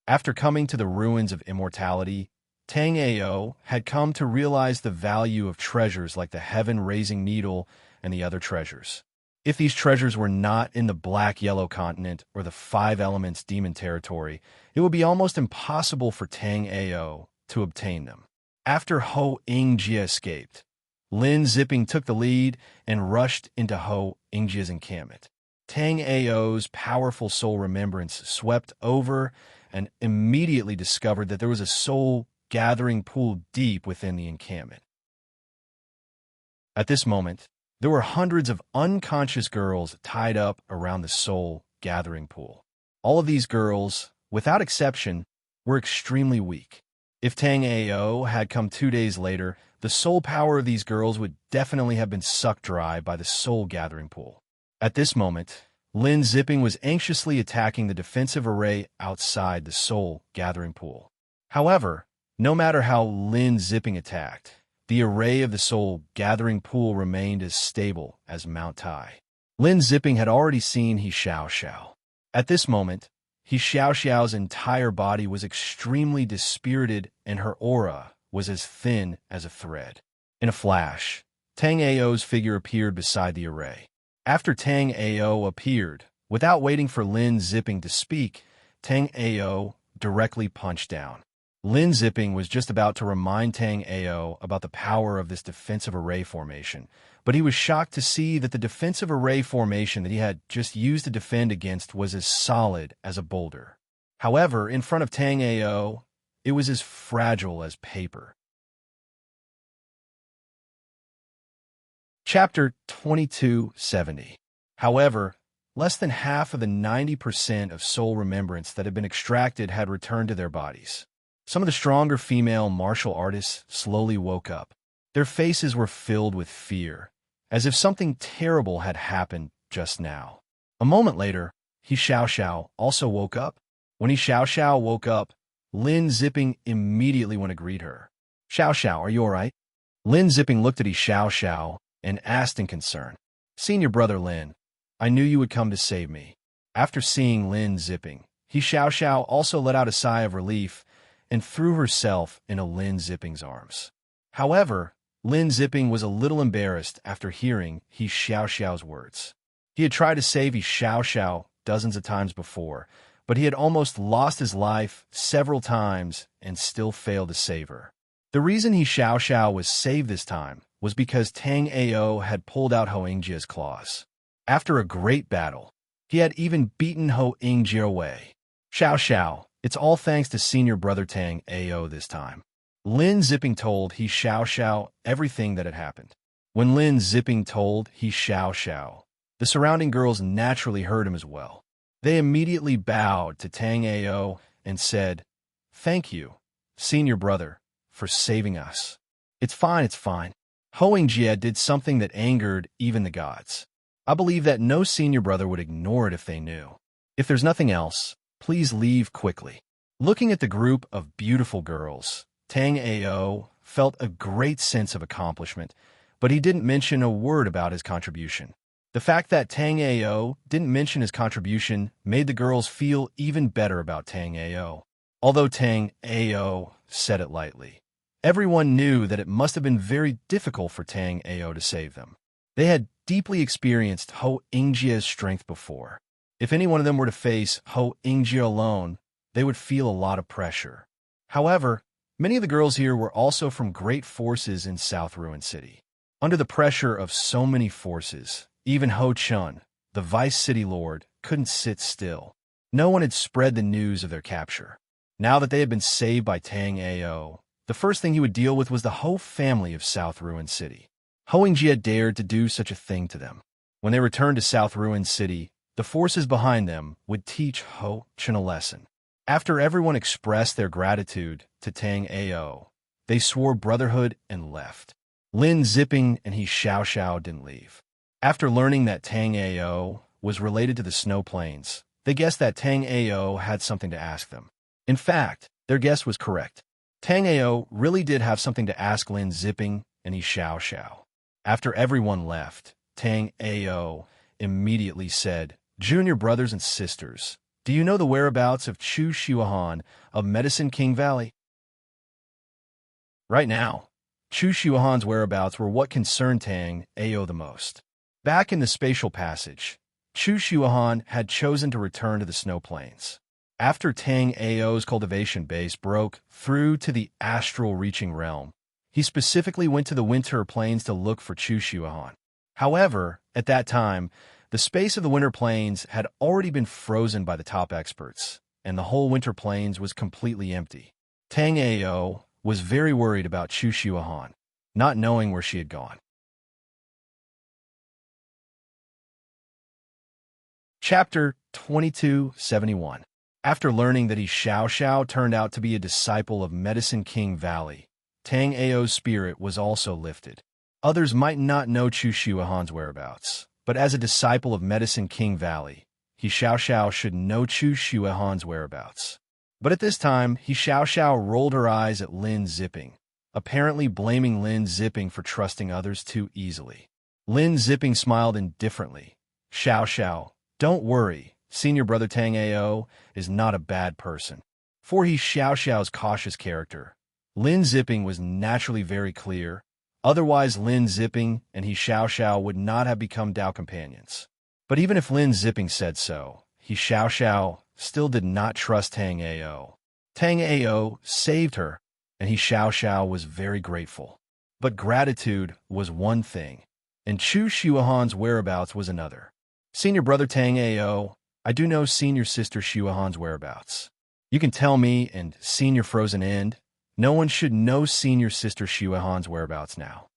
After coming to the ruins of immortality, Tang Ao had come to realize the value of treasures like the heaven-raising needle and the other treasures. If these treasures were not in the black-yellow continent or the 5 elements demon territory, it would be almost impossible for Tang Ao to obtain them. After Ho Yingjie escaped, Lin Zipping took the lead and rushed into Ho Yingjie's encampment. Tang Ao's powerful soul remembrance swept over and immediately discovered that there was a soul gathering pool deep within the encampment. At this moment, there were hundreds of unconscious girls tied up around the soul gathering pool. All of these girls, without exception, were extremely weak. If Tang Ao had come 2 days later, the soul power of these girls would definitely have been sucked dry by the soul gathering pool. At this moment, Lin Zipping was anxiously attacking the defensive array outside the soul gathering pool. However, no matter how Lin Zipping attacked, the array of the soul gathering pool remained as stable as Mount Tai. Lin Zipping had already seen He Xiao Xiao. At this moment, He Xiao Xiao's entire body was extremely dispirited and her aura was as thin as a thread. In a flash, Tang Ao's figure appeared beside the array. After Tang Ao appeared, without waiting for Lin Zipping to speak, Tang Ao directly punched down. Lin Zipping was just about to remind Tang Ao about the power of this defensive array formation, but he was shocked to see that the defensive array formation that he had just used to defend against was as solid as a boulder. However, in front of Tang Ao, it was as fragile as paper. Chapter 2270. However, less than half of the 90% of soul remembrance that had been extracted had returned to their bodies. Some of the stronger female martial artists slowly woke up. Their faces were filled with fear, as if something terrible had happened just now. A moment later, He Xiao Xiao also woke up. When He Xiao Xiao woke up, Lin Zipping immediately went to greet her. Xiao Xiao, are you all right? Lin Zipping looked at He Xiao Xiao and asked in concern. Senior brother Lin, I knew you would come to save me. After seeing Lin Zipping, He Xiao Xiao also let out a sigh of relief and threw herself into Lin Zipping's arms. However, Lin Zipping was a little embarrassed after hearing He Xiao Xiao's words. He had tried to save He Xiao Xiao dozens of times before, but he had almost lost his life several times and still failed to save her. The reason He Xiao Xiao was saved this time was because Tang Ao had pulled out Ho Yingjie's claws. After a great battle, he had even beaten Ho Yingjie away. Xiao Xiao, it's all thanks to senior brother Tang Ao this time. Lin Zipping told He Xiao Xiao everything that had happened. When Lin Zipping told He Xiao Xiao, the surrounding girls naturally heard him as well. They immediately bowed to Tang Ao and said, Thank you, senior brother, for saving us. It's fine, it's fine. Ho Yingjie did something that angered even the gods. I believe that no senior brother would ignore it if they knew. If there's nothing else, please leave quickly. Looking at the group of beautiful girls, Tang Ao felt a great sense of accomplishment, but he didn't mention a word about his contribution. The fact that Tang Ao didn't mention his contribution made the girls feel even better about Tang Ao. Although Tang Ao said it lightly, everyone knew that it must have been very difficult for Tang Ao to save them. They had deeply experienced Ho Ingjia's strength before. If any one of them were to face Ho Ingjia alone, they would feel a lot of pressure. However, many of the girls here were also from great forces in South Ruin City. Under the pressure of so many forces, even Ho Chun, the vice city lord, couldn't sit still. No one had spread the news of their capture. Now that they had been saved by Tang Ao, the first thing he would deal with was the Ho family of South Ruin City. Ho Ingjia dared to do such a thing to them. When they returned to South Ruin City, the forces behind them would teach Ho Chun a lesson. After everyone expressed their gratitude to Tang Ao, they swore brotherhood and left. Lin Zipping and he Xiao Xiao didn't leave. After learning that Tang Ao was related to the Snow Plains, they guessed that Tang Ao had something to ask them. In fact, their guess was correct. Tang Ao really did have something to ask Lin Zipping and he Xiao Xiao. After everyone left, Tang Ao immediately said, "Junior brothers and sisters, do you know the whereabouts of Chu Shuahan of Medicine King Valley?" Right now, Chu Shuahan's whereabouts were what concerned Tang Ao the most. Back in the spatial passage, Chu Shuahan had chosen to return to the Snow Plains. After Tang Ao's cultivation base broke through to the astral reaching realm, he specifically went to the Winter Plains to look for Chu Shuahan. However, at that time, the space of the Winter Plains had already been frozen by the top experts, and the whole Winter Plains was completely empty. Tang Ao was very worried about Chu Shuahan, not knowing where she had gone. Chapter 2271. After learning that he Xiao Xiao turned out to be a disciple of Medicine King Valley, Tang Ao's spirit was also lifted. Others might not know Chu Shuahan's whereabouts, but as a disciple of Medicine King Valley, he Xiao Xiao should know Chu Shuahan's whereabouts. But at this time, he Xiao Xiao rolled her eyes at Lin Zipping, apparently blaming Lin Zipping for trusting others too easily. Lin Zipping smiled indifferently. "Xiao Xiao, don't worry. Senior brother Tang Ao is not a bad person." For he Xiao Xiao's cautious character, Lin Zipping was naturally very clear. Otherwise, Lin Zipping and he Xiao Xiao would not have become Dao companions. But even if Lin Zipping said so, he Xiao Xiao still did not trust Tang Ao. Tang Ao saved her, and he Xiao Xiao was very grateful. But gratitude was one thing, and Chu Shuahan's whereabouts was another. "Senior brother Tang Ao, I do know senior sister Shuahan's whereabouts. You can tell me, and senior Frozen End, no one should know senior sister Shuahan's whereabouts now."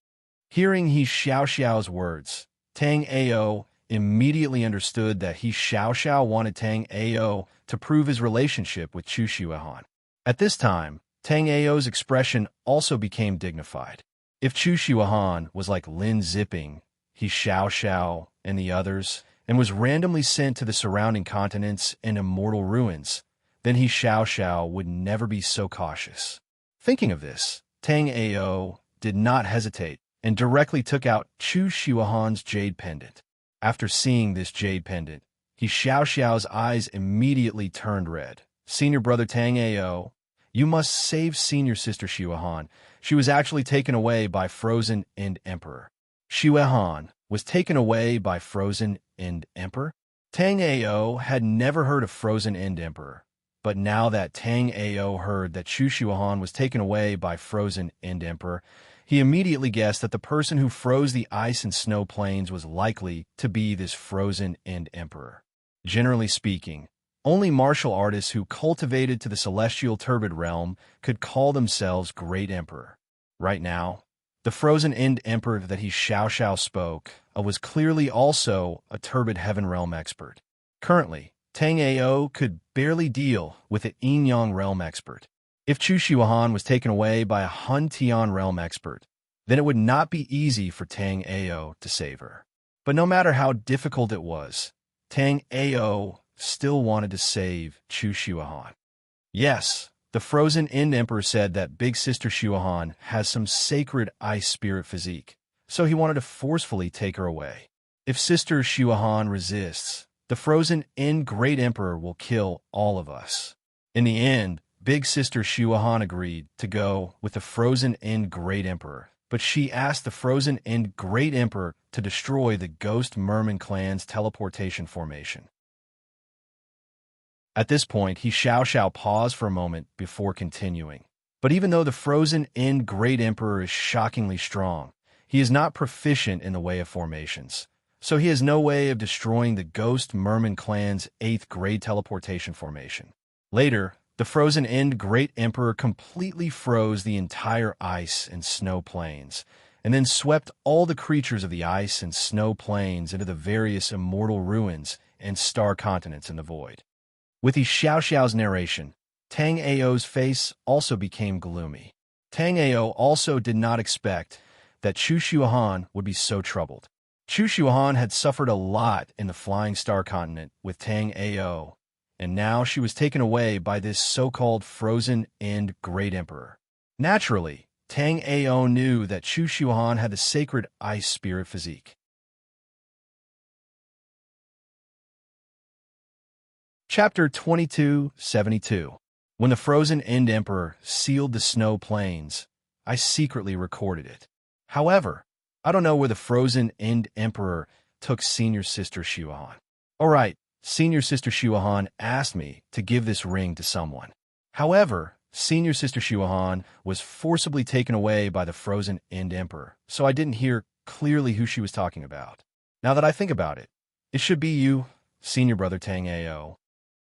Hearing he Xiao Xiao's words, Tang Ao immediately understood that he Xiao Xiao wanted Tang Ao to prove his relationship with Chu Shuahan. At this time, Tang Ao's expression also became dignified. If Chu Shuahan was like Lin Zipping, he Xiao Xiao, and the others, and was randomly sent to the surrounding continents and immortal ruins, then he Xiao Xiao would never be so cautious. Thinking of this, Tang Ao did not hesitate and directly took out Chu Shuahan's jade pendant. After seeing this jade pendant, he Xiao Xiao's eyes immediately turned red. "Senior brother Tang Ao, you must save senior sister Shuahan. She was actually taken away by Frozen End Emperor." Shuahan was taken away by Frozen End Emperor? Tang Ao had never heard of Frozen End Emperor, but now that Tang Ao heard that Chu Shuahan was taken away by Frozen End Emperor, he immediately guessed that the person who froze the ice and snow plains was likely to be this Frozen End Emperor. Generally speaking, only martial artists who cultivated to the celestial turbid realm could call themselves Great Emperor. Right now, the Frozen End Emperor that he Xiao Xiao spoke of was clearly also a turbid heaven realm expert. Currently, Tang Ao could barely deal with an Yin Yang realm expert. If Chu Shuahan was taken away by a Hun Tian realm expert, then it would not be easy for Tang Ao to save her. But no matter how difficult it was, Tang Ao still wanted to save Chu Shuahan. Yes, the frozen End Emperor said that Big Sister Shuahan has some sacred ice spirit physique, so he wanted to forcefully take her away. If Sister Shuahan resists, the frozen End Great Emperor will kill all of us. In the end, Big Sister Shuahan agreed to go with the frozen End Great Emperor, but she asked the frozen End Great Emperor to destroy the Ghost Merman clan's teleportation formation. At this point, he Xiao paused for a moment before continuing. But even though the frozen End Great Emperor is shockingly strong, he is not proficient in the way of formations, so he has no way of destroying the Ghost Merman clan's 8th grade teleportation formation. Later, the frozen End Great Emperor completely froze the entire ice and snow plains, and then swept all the creatures of the ice and snow plains into the various immortal ruins and star continents in the void. With his Xiao's narration, Tang Ao's face also became gloomy. Tang Ao also did not expect that Chu Shuahan would be so troubled. Chu Shuahan had suffered a lot in the Flying Star Continent with Tang Ao, and now she was taken away by this so-called frozen End Great Emperor. Naturally, Tang Ao knew that Chu Shuahan had the sacred ice spirit physique. Chapter 2272. When the frozen End Emperor sealed the snow plains, I secretly recorded it. However, I don't know where the frozen End Emperor took Senior Sister Shuahan. Alright, Senior Sister Shuahan asked me to give this ring to someone. However, Senior Sister Shuahan was forcibly taken away by the frozen End Emperor, so I didn't hear clearly who she was talking about. Now that I think about it, it should be you, Senior Brother Tang Ao.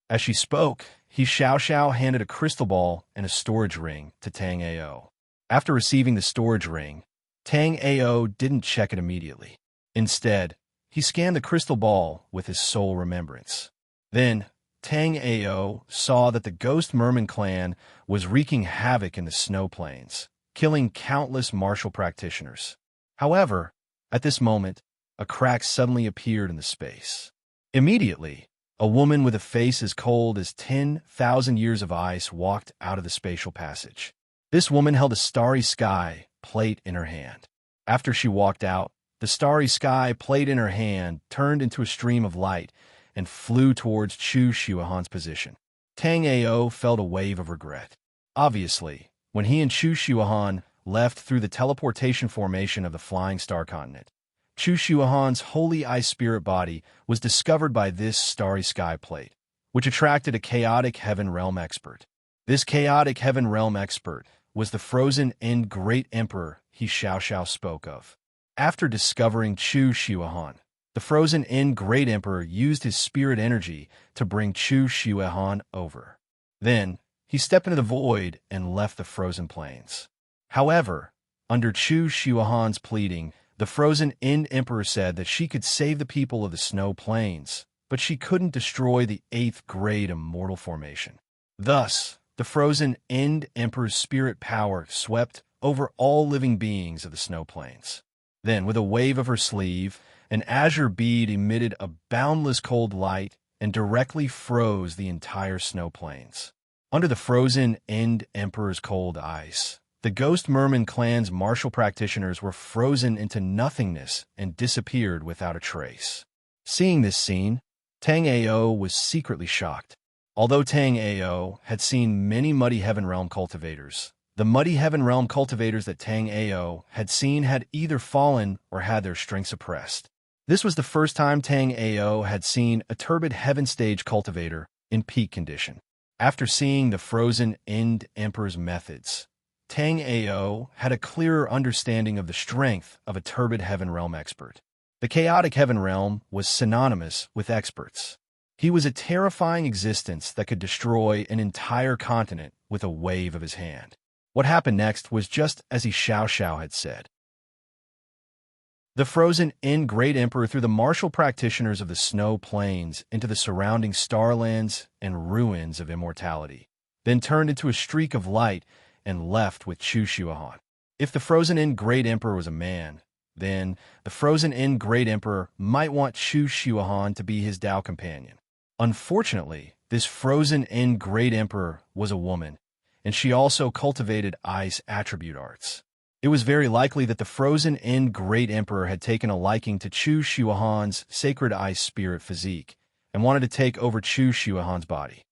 As she spoke, he Xiao handed a crystal ball and a storage ring to Tang Ao. After receiving the storage ring, Tang Ao didn't check it immediately. Instead, he scanned the crystal ball with his soul remembrance. Then, Tang Ao saw that the Ghost Merman clan was wreaking havoc in the snow plains, killing countless martial practitioners. However, at this moment, a crack suddenly appeared in the space. Immediately, a woman with a face as cold as 10,000 years of ice walked out of the spatial passage. This woman held a starry sky plate in her hand. After she walked out, the starry sky plate in her hand turned into a stream of light and flew towards Chu Shuahan's position. Tang Ao felt a wave of regret. Obviously, when he and Chu Shuahan left through the teleportation formation of the Flying Star Continent, Chu Shuahan's holy ice spirit body was discovered by this starry sky plate, which attracted a chaotic heaven realm expert. This chaotic heaven realm expert was the frozen End Great Emperor he Xiao spoke of. After discovering Chu Shuahan, the frozen End Great Emperor used his spirit energy to bring Chu Shuahan over. Then, he stepped into the void and left the frozen plains. However, under Chu Shuahan's pleading, the frozen End Emperor said that she could save the people of the snow plains, but she couldn't destroy the 8th grade immortal formation. Thus, the frozen End Emperor's spirit power swept over all living beings of the snow plains. Then, with a wave of her sleeve, an azure bead emitted a boundless cold light and directly froze the entire snow plains. Under the frozen End Emperor's cold ice, the Ghost Merman clan's martial practitioners were frozen into nothingness and disappeared without a trace. Seeing this scene, Tang Ao was secretly shocked. Although Tang Ao had seen many Muddy Heaven Realm cultivators, the Muddy Heaven Realm cultivators that Tang Ao had seen had either fallen or had their strength suppressed. This was the first time Tang Ao had seen a turbid Heaven Stage cultivator in peak condition. After seeing the frozen End Emperor's methods, Tang Ao had a clearer understanding of the strength of a turbid Heaven Realm expert. The chaotic Heaven Realm was synonymous with experts. He was a terrifying existence that could destroy an entire continent with a wave of his hand. What happened next was just as he Xiao had said. The frozen End Great Emperor threw the martial practitioners of the snow plains into the surrounding starlands and ruins of immortality, then turned into a streak of light and left with Chu Shuahan. If the frozen End Great Emperor was a man, then the frozen End Great Emperor might want Chu Shuahan to be his Tao companion. Unfortunately, this frozen End Great Emperor was a woman, and she also cultivated ice attribute arts. It was very likely that the frozen End Great Emperor had taken a liking to Chu Shuahan's sacred ice spirit physique and wanted to take over Chu Shuahan's body.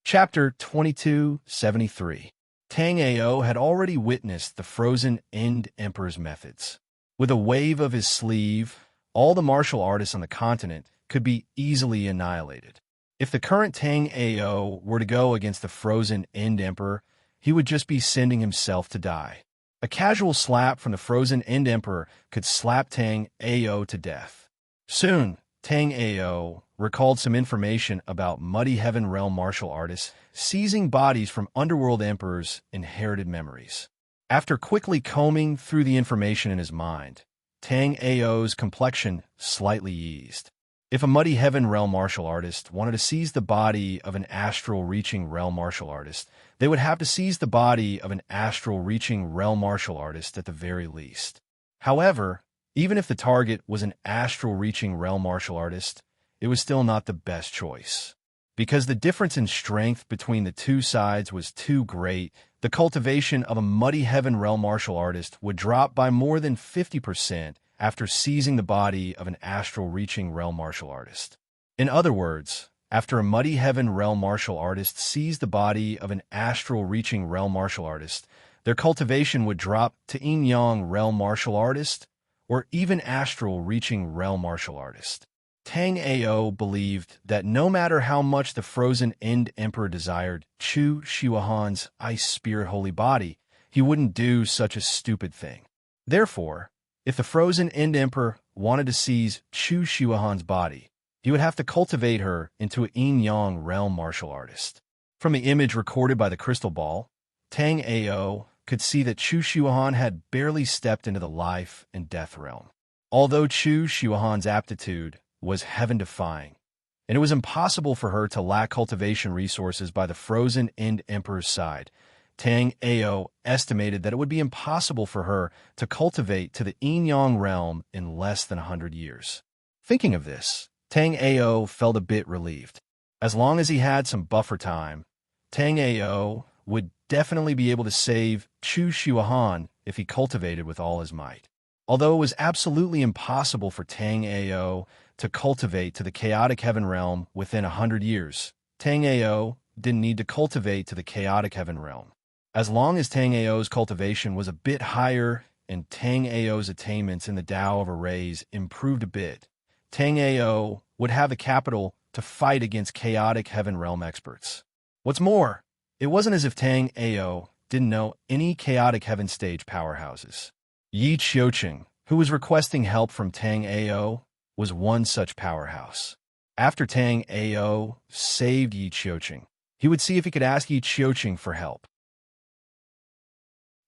Chapter 2273. Tang Ao had already witnessed the frozen End Emperor's methods. With a wave of his sleeve, all the martial artists on the continent could be easily annihilated. If the current Tang Ao were to go against the frozen End Emperor, he would just be sending himself to die. A casual slap from the frozen End Emperor could slap Tang Ao to death. Soon, Tang Ao recalled some information about Muddy Heaven Realm martial artists seizing bodies from underworld emperors' inherited memories. After quickly combing through the information in his mind, Tang Ao's complexion slightly eased. If a Muddy Heaven Realm martial artist wanted to seize the body of an astral-reaching realm martial artist, they would have to seize the body of an astral-reaching realm martial artist at the very least. However, even if the target was an astral-reaching realm martial artist, it was still not the best choice. Because the difference in strength between the two sides was too great, the cultivation of a Muddy Heaven Realm martial artist would drop by more than 50% after seizing the body of an astral-reaching realm martial artist. In other words, after a Muddy Heaven Realm martial artist seized the body of an astral-reaching realm martial artist, their cultivation would drop to Yin-Yang Realm martial artist or even astral-reaching realm martial artist. Tang Ao believed that no matter how much the frozen End Emperor desired Chu Shuahan's ice spirit holy body, he wouldn't do such a stupid thing. Therefore, if the frozen End Emperor wanted to seize Chu Shuahan's body, he would have to cultivate her into a Yin-Yang Realm martial artist. From the image recorded by the crystal ball, Tang Ao could see that Chu Shuahan had barely stepped into the life and death realm. Although Chu Shuahan's aptitude was heaven-defying, and it was impossible for her to lack cultivation resources by the frozen End Emperor's side, Tang Ao estimated that it would be impossible for her to cultivate to the Yin-Yang realm in less than 100 years. Thinking of this, Tang Ao felt a bit relieved. As long as he had some buffer time, Tang Ao would definitely be able to save Chu Shuahan if he cultivated with all his might. Although it was absolutely impossible for Tang Ao to cultivate to the chaotic heaven realm within 100 years, Tang Ao didn't need to cultivate to the chaotic heaven realm. As long as Tang Ao's cultivation was a bit higher and Tang Ao's attainments in the Tao of Arrays improved a bit, Tang Ao would have the capital to fight against chaotic heaven realm experts. What's more, it wasn't as if Tang Ao didn't know any chaotic heaven stage powerhouses. Yi Qiuqing, who was requesting help from Tang Ao, was one such powerhouse. After Tang Ao saved Yi Qiuqing, he would see if he could ask Yi Qiuqing for help.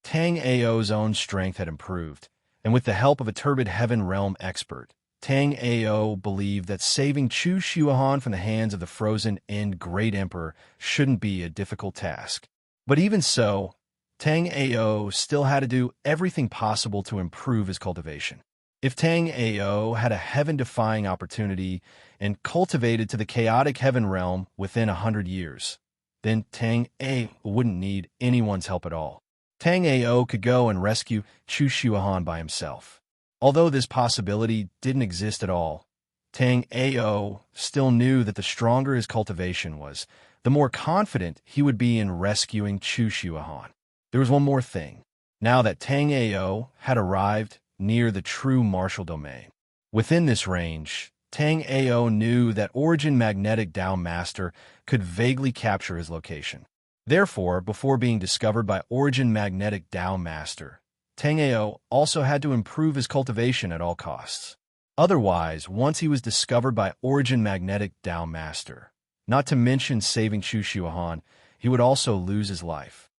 Tang Ao's own strength had improved, and with the help of a turbid heaven realm expert, Tang Ao believed that saving Chu Shuahan from the hands of the frozen End Great Emperor shouldn't be a difficult task. But even so, Tang Ao still had to do everything possible to improve his cultivation. If Tang Ao had a heaven-defying opportunity and cultivated to the chaotic heaven realm within 100 years, then Tang Ao wouldn't need anyone's help at all. Tang Ao could go and rescue Chu Shuahan by himself. Although this possibility didn't exist at all, Tang Ao still knew that the stronger his cultivation was, the more confident he would be in rescuing Chu Shuahan. There was one more thing. Now that Tang Ao had arrived near the true martial domain, within this range, Tang Ao knew that Origin Magnetic Tao Master could vaguely capture his location. Therefore, before being discovered by Origin Magnetic Tao Master, Tang Ao also had to improve his cultivation at all costs. Otherwise, once he was discovered by Origin Magnetic Tao Master, not to mention saving Chu Shuahan, he would also lose his life.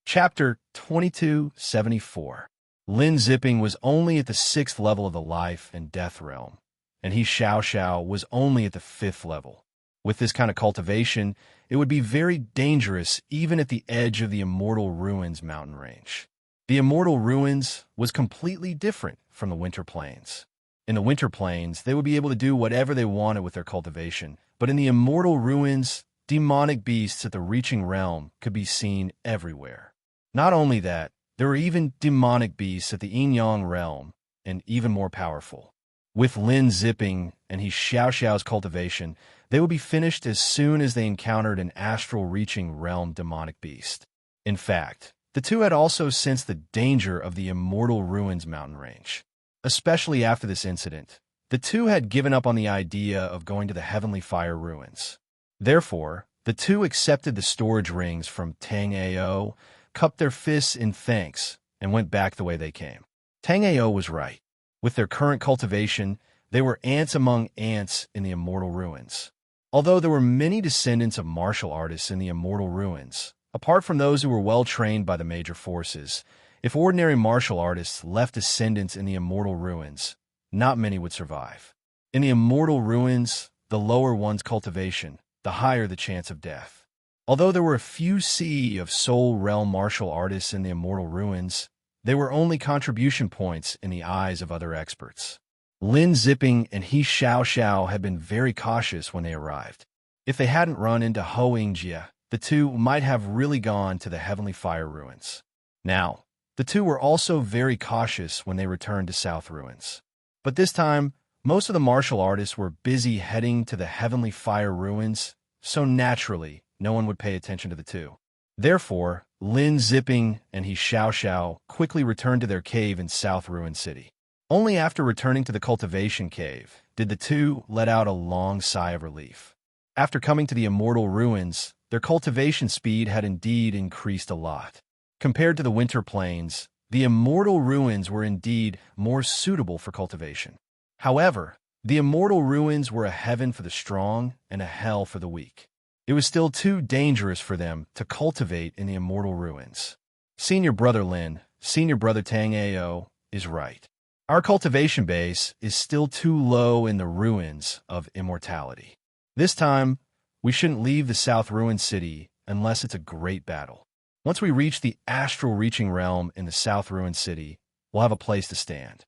Chapter 2274. Lin Zipping was only at the 6th level of the life and death realm, and he Xiao Xiao was only at the 5th level. With this kind of cultivation, it would be very dangerous even at the edge of the Immortal Ruins mountain range. The Immortal Ruins was completely different from the Winter Plains. In the Winter Plains, they would be able to do whatever they wanted with their cultivation, but in the immortal ruins, demonic beasts at the reaching realm could be seen everywhere. Not only that, there were even demonic beasts at the yin-yang realm, and even more powerful. With Lin Zipping and his Xiao Xiao's cultivation, they would be finished as soon as they encountered an astral-reaching realm demonic beast. In fact, the two had also sensed the danger of the immortal ruins mountain range. Especially after this incident, the two had given up on the idea of going to the Heavenly Fire ruins. Therefore, the two accepted the storage rings from Tang Ao, cupped their fists in thanks, and went back the way they came. Tang Ao was right. With their current cultivation, they were ants among ants in the immortal ruins. Although there were many descendants of martial artists in the immortal ruins, apart from those who were well trained by the major forces, if ordinary martial artists left descendants in the immortal ruins, not many would survive. In the immortal ruins, the lower one's cultivation, the higher the chance of death. Although there were a few sea of soul realm martial artists in the immortal ruins, they were only contribution points in the eyes of other experts. Lin Zipping and He Xiao Xiao had been very cautious when they arrived. If they hadn't run into Ho Yingjie, the two might have really gone to the Heavenly Fire ruins. Now, the two were also very cautious when they returned to South Ruins. But this time, most of the martial artists were busy heading to the Heavenly Fire ruins, so naturally, no one would pay attention to the two. Therefore, Lin Zipping and He Xiao Xiao quickly returned to their cave in South Ruin City. Only after returning to the cultivation cave did the two let out a long sigh of relief. After coming to the immortal ruins, their cultivation speed had indeed increased a lot. Compared to the Winter Plains, the immortal ruins were indeed more suitable for cultivation. However, the immortal ruins were a heaven for the strong and a hell for the weak. It was still too dangerous for them to cultivate in the immortal ruins. Senior Brother Lin, Senior Brother Tang Ao, is right. Our cultivation base is still too low in the ruins of immortality. This time, we shouldn't leave the South Ruin City unless it's a great battle. Once we reach the astral reaching realm in the South Ruin City, we'll have a place to stand.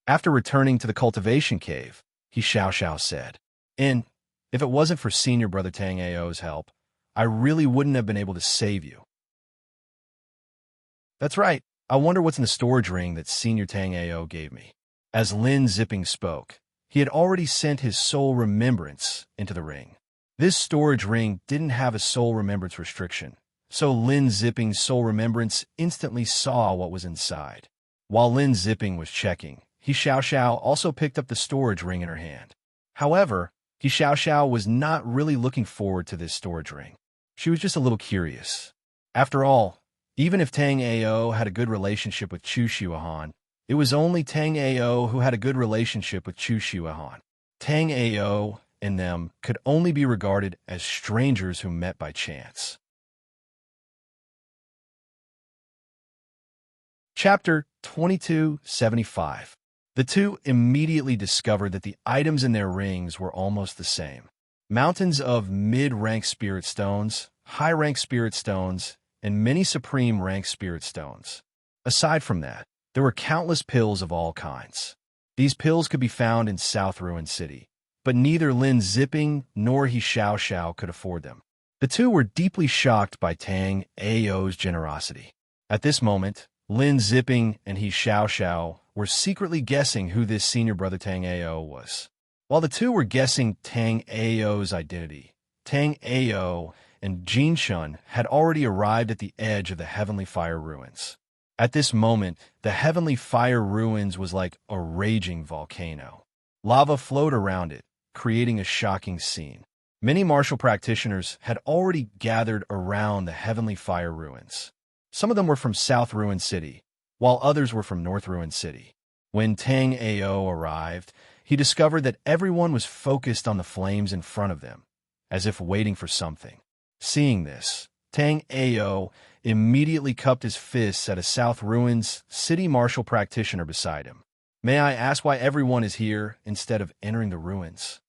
After returning to the cultivation cave, He Xiao Xiao said, If it wasn't for Senior Brother Tang Ao's help, I really wouldn't have been able to save you. That's right. I wonder what's in the storage ring that Senior Tang Ao gave me. As Lin Zipping spoke, he had already sent his soul remembrance into the ring. This storage ring didn't have a soul remembrance restriction, so Lin Zipping's soul remembrance instantly saw what was inside. While Lin Zipping was checking, He Xiao Xiao also picked up the storage ring in her hand. However, He Xiao Xiao was not really looking forward to this storage ring. She was just a little curious. After all, even if Tang Ao had a good relationship with Chu Xuehan, it was only Tang Ao who had a good relationship with Chu Xuehan. Tang Ao and them could only be regarded as strangers who met by chance. Chapter 2275. The two immediately discovered that the items in their rings were almost the same. Mountains of mid-rank spirit stones, high-rank spirit stones, and many supreme-rank spirit stones. Aside from that, there were countless pills of all kinds. These pills could be found in South Ruin City, but neither Lin Zipping nor He Xiao Xiao could afford them. The two were deeply shocked by Tang Ao's generosity. At this moment, Lin Zipping and He Xiao Xiao were secretly guessing who this Senior Brother Tang Ao was. While the two were guessing Tang Ao's identity, Tang Ao and Jin Shun had already arrived at the edge of the Heavenly Fire ruins. At this moment, the Heavenly Fire ruins was like a raging volcano. Lava flowed around it, creating a shocking scene. Many martial practitioners had already gathered around the Heavenly Fire ruins. Some of them were from South Ruin City, while others were from North Ruin City. When Tang Ao arrived, he discovered that everyone was focused on the flames in front of them, as if waiting for something. Seeing this, Tang Ao immediately cupped his fists at a South Ruins City martial practitioner beside him. May I ask why everyone is here instead of entering the ruins?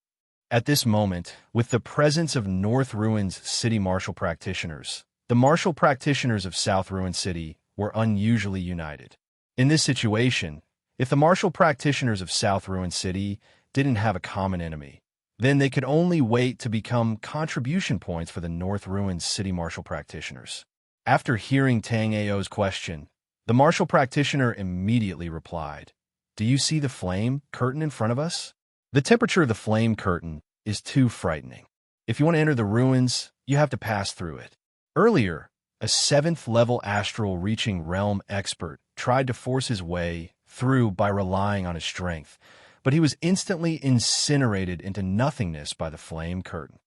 At this moment, with the presence of North Ruins City martial practitioners, the martial practitioners of South Ruin City were unusually united. In this situation, If the martial practitioners of South Ruin City didn't have a common enemy, then they could only wait to become contribution points for the North Ruin City martial practitioners. After hearing Tang Ao's question, the martial practitioner immediately replied, "Do you see the flame curtain in front of us? The temperature of the flame curtain is too frightening. If you want to enter the ruins, you have to pass through it." Earlier, a 7th-level astral-reaching realm expert tried to force his way through by relying on his strength, but he was instantly incinerated into nothingness by the flame curtain.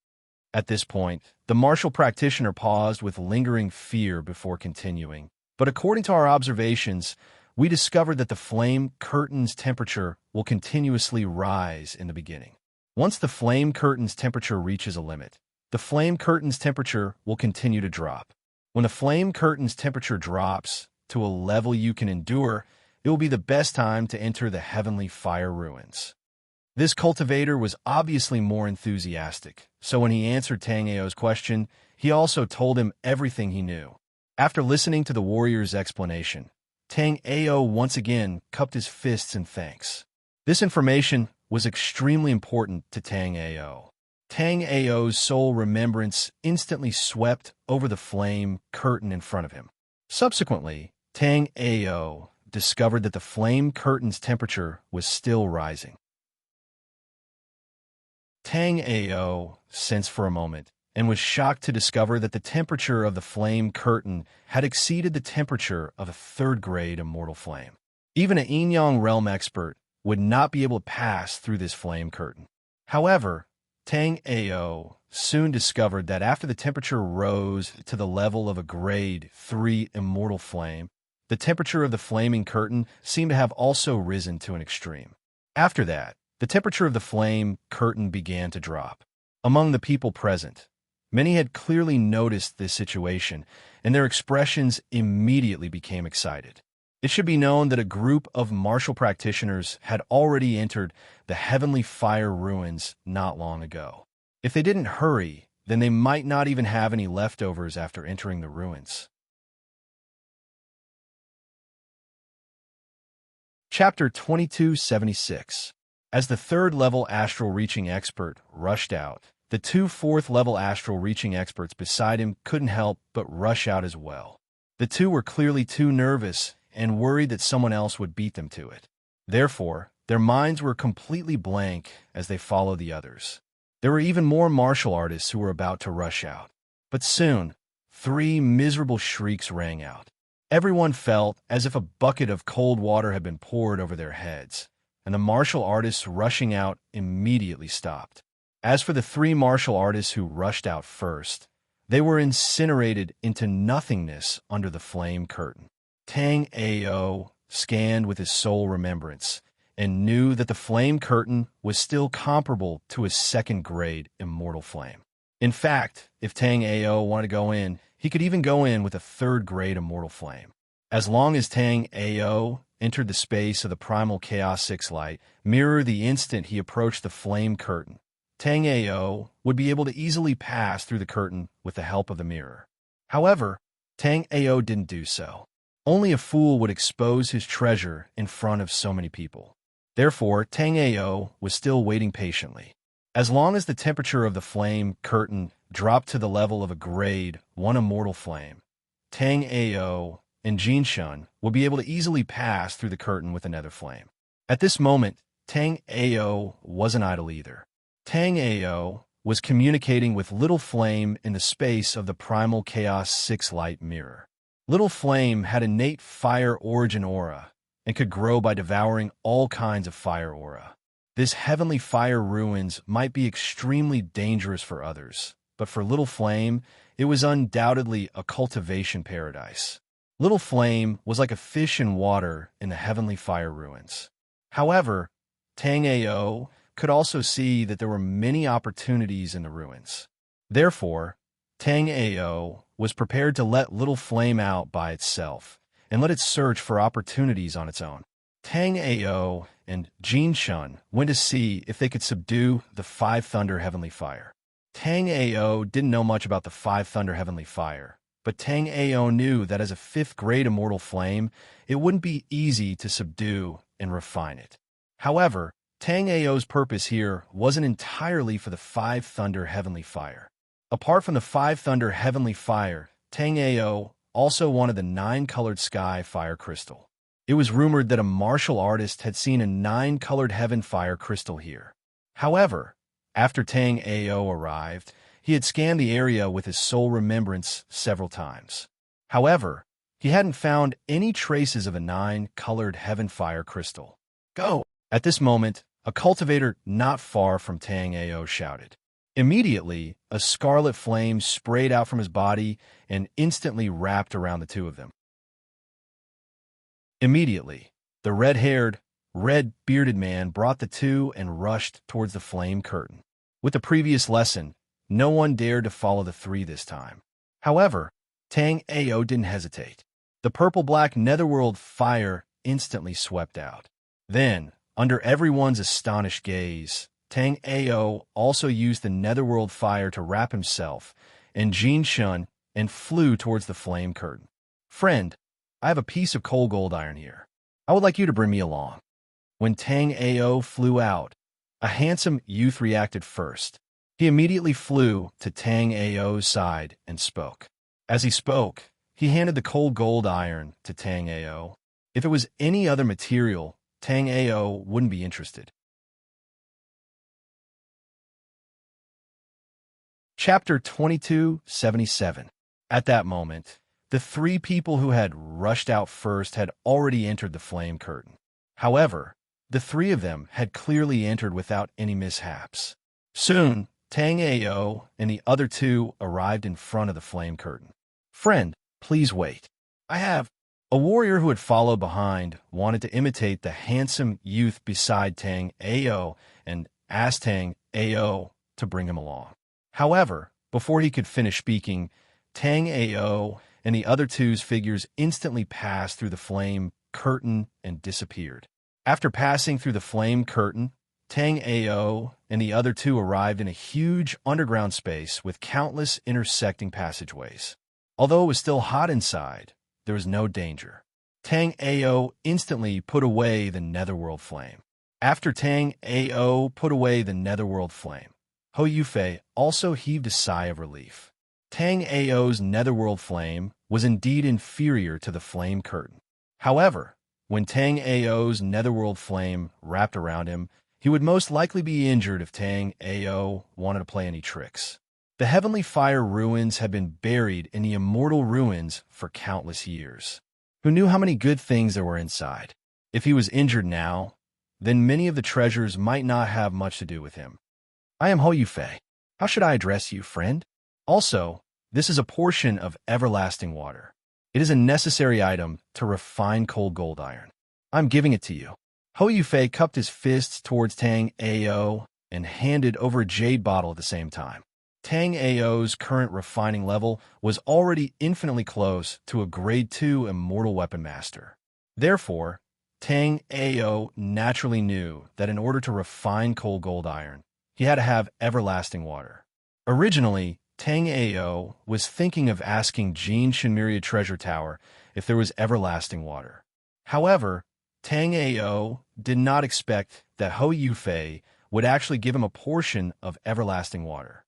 At this point, the martial practitioner paused with lingering fear before continuing. But according to our observations, we discovered that the flame curtain's temperature will continuously rise in the beginning. Once the flame curtain's temperature reaches a limit, the flame curtain's temperature will continue to drop. When the flame curtain's temperature drops to a level you can endure, it will be the best time to enter the Heavenly Fire Ruins. This cultivator was obviously more enthusiastic, so when he answered Tang Ao's question, he also told him everything he knew. After listening to the warrior's explanation, Tang Ao once again cupped his fists in thanks. This information was extremely important to Tang Ao. Tang Ao's soul remembrance instantly swept over the flame curtain in front of him. Subsequently, Tang Ao discovered that the flame curtain's temperature was still rising. Tang Ao sensed for a moment and was shocked to discover that the temperature of the flame curtain had exceeded the temperature of a 3rd-grade immortal flame. Even an Yin-Yang realm expert would not be able to pass through this flame curtain. However, Tang Ao soon discovered that after the temperature rose to the level of a grade 3 immortal flame, the temperature of the flaming curtain seemed to have also risen to an extreme. After that, the temperature of the flame curtain began to drop. Among the people present, many had clearly noticed this situation, and their expressions immediately became excited. It should be known that a group of martial practitioners had already entered the Heavenly Fire Ruins not long ago. If they didn't hurry, then they might not even have any leftovers after entering the ruins. Chapter 2276. As the 3rd-level astral-reaching expert rushed out, the 2 4th-level astral-reaching experts beside him couldn't help but rush out as well. The two were clearly too nervous and worried that someone else would beat them to it. Therefore, their minds were completely blank as they followed the others. There were even more martial artists who were about to rush out. But soon, 3 miserable shrieks rang out. Everyone felt as if a bucket of cold water had been poured over their heads, and the martial artists rushing out immediately stopped. As for the 3 martial artists who rushed out first, they were incinerated into nothingness under the flame curtain. Tang Ao scanned with his soul remembrance and knew that the flame curtain was still comparable to a 2nd-grade immortal flame. In fact, if Tang Ao wanted to go in, he could even go in with a 3rd-grade immortal flame. As long as Tang Ao entered the space of the primal chaos 6 light mirror the instant he approached the flame curtain, Tang Ao would be able to easily pass through the curtain with the help of the mirror. However, Tang Ao didn't do so. Only a fool would expose his treasure in front of so many people. Therefore, Tang Ao was still waiting patiently. As long as the temperature of the flame curtain dropped to the level of a grade 1 immortal flame, Tang Ao and Jin Shun would be able to easily pass through the curtain with another flame. At this moment, Tang Ao wasn't idle either. Tang Ao was communicating with Little Flame in the space of the primal chaos 6 light mirror. Little Flame had innate fire origin aura and could grow by devouring all kinds of fire aura. This Heavenly Fire Ruins might be extremely dangerous for others, but for Little Flame, it was undoubtedly a cultivation paradise. Little Flame was like a fish in water in the Heavenly Fire Ruins. However, Tang Ao could also see that there were many opportunities in the ruins. Therefore, Tang Ao was prepared to let Little Flame out by itself and let it search for opportunities on its own. Tang Ao and Jin Shun went to see if they could subdue the 5 Thunder Heavenly Fire. Tang Ao didn't know much about the 5 Thunder Heavenly Fire, but Tang Ao knew that as a 5th-grade immortal flame, it wouldn't be easy to subdue and refine it. However, Tang Ao's purpose here wasn't entirely for the Five Thunder Heavenly Fire. Apart from the Five Thunder Heavenly Fire, Tang Ao also wanted the Nine-Colored Sky Fire Crystal. It was rumored that a martial artist had seen a nine-colored heaven fire crystal here. However, after Tang Ao arrived, he had scanned the area with his soul remembrance several times. However, he hadn't found any traces of a nine-colored heaven fire crystal. Go! At this moment, a cultivator not far from Tang Ao shouted. Immediately, a scarlet flame sprayed out from his body and instantly wrapped around the two of them. Immediately, the red-haired, red-bearded man brought the two and rushed towards the flame curtain. With the previous lesson, no one dared to follow the three this time. However, Tang Ao didn't hesitate. The purple-black netherworld fire instantly swept out. Then, under everyone's astonished gaze, Tang Ao also used the netherworld fire to wrap himself and Jin Shun and flew towards the flame curtain. Friend, I have a piece of cold gold iron here. I would like you to bring me along. When Tang Ao flew out, a handsome youth reacted first. He immediately flew to Tang Ao's side and spoke. As he spoke, he handed the cold gold iron to Tang Ao. If it was any other material, Tang Ao wouldn't be interested. Chapter 2277. At that moment, the three people who had rushed out first had already entered the flame curtain. However, the three of them had clearly entered without any mishaps. Soon, Tang Ao and the other two arrived in front of the flame curtain. Friend, please wait. I have. A warrior who had followed behind wanted to imitate the handsome youth beside Tang Ao and asked Tang Ao to bring him along. However, before he could finish speaking, Tang Ao and the other two's figures instantly passed through the flame curtain and disappeared. After passing through the flame curtain, Tang Ao and the other two arrived in a huge underground space with countless intersecting passageways. Although it was still hot inside, there was no danger. Tang Ao instantly put away the netherworld flame. After Tang Ao put away the netherworld flame, Ho Yufei also heaved a sigh of relief. Tang Ao's netherworld flame was indeed inferior to the flame curtain. However, when Tang Ao's netherworld flame wrapped around him, he would most likely be injured if Tang Ao wanted to play any tricks. The Heavenly Fire ruins had been buried in the immortal ruins for countless years. Who knew how many good things there were inside? If he was injured now, then many of the treasures might not have much to do with him. I am Ho Yufei. How should I address you, friend? Also, this is a portion of everlasting water. It is a necessary item to refine cold gold iron. I'm giving it to you. Ho Yufei cupped his fists towards Tang Ao and handed over a jade bottle at the same time. Tang Ao's current refining level was already infinitely close to a Grade 2 Immortal Weapon Master. Therefore, Tang Ao naturally knew that in order to refine cold gold iron, he had to have everlasting water. Originally, Tang Ao was thinking of asking Jin Shinmiria Treasure Tower if there was everlasting water. However, Tang Ao did not expect that Ho Yufei would actually give him a portion of everlasting water.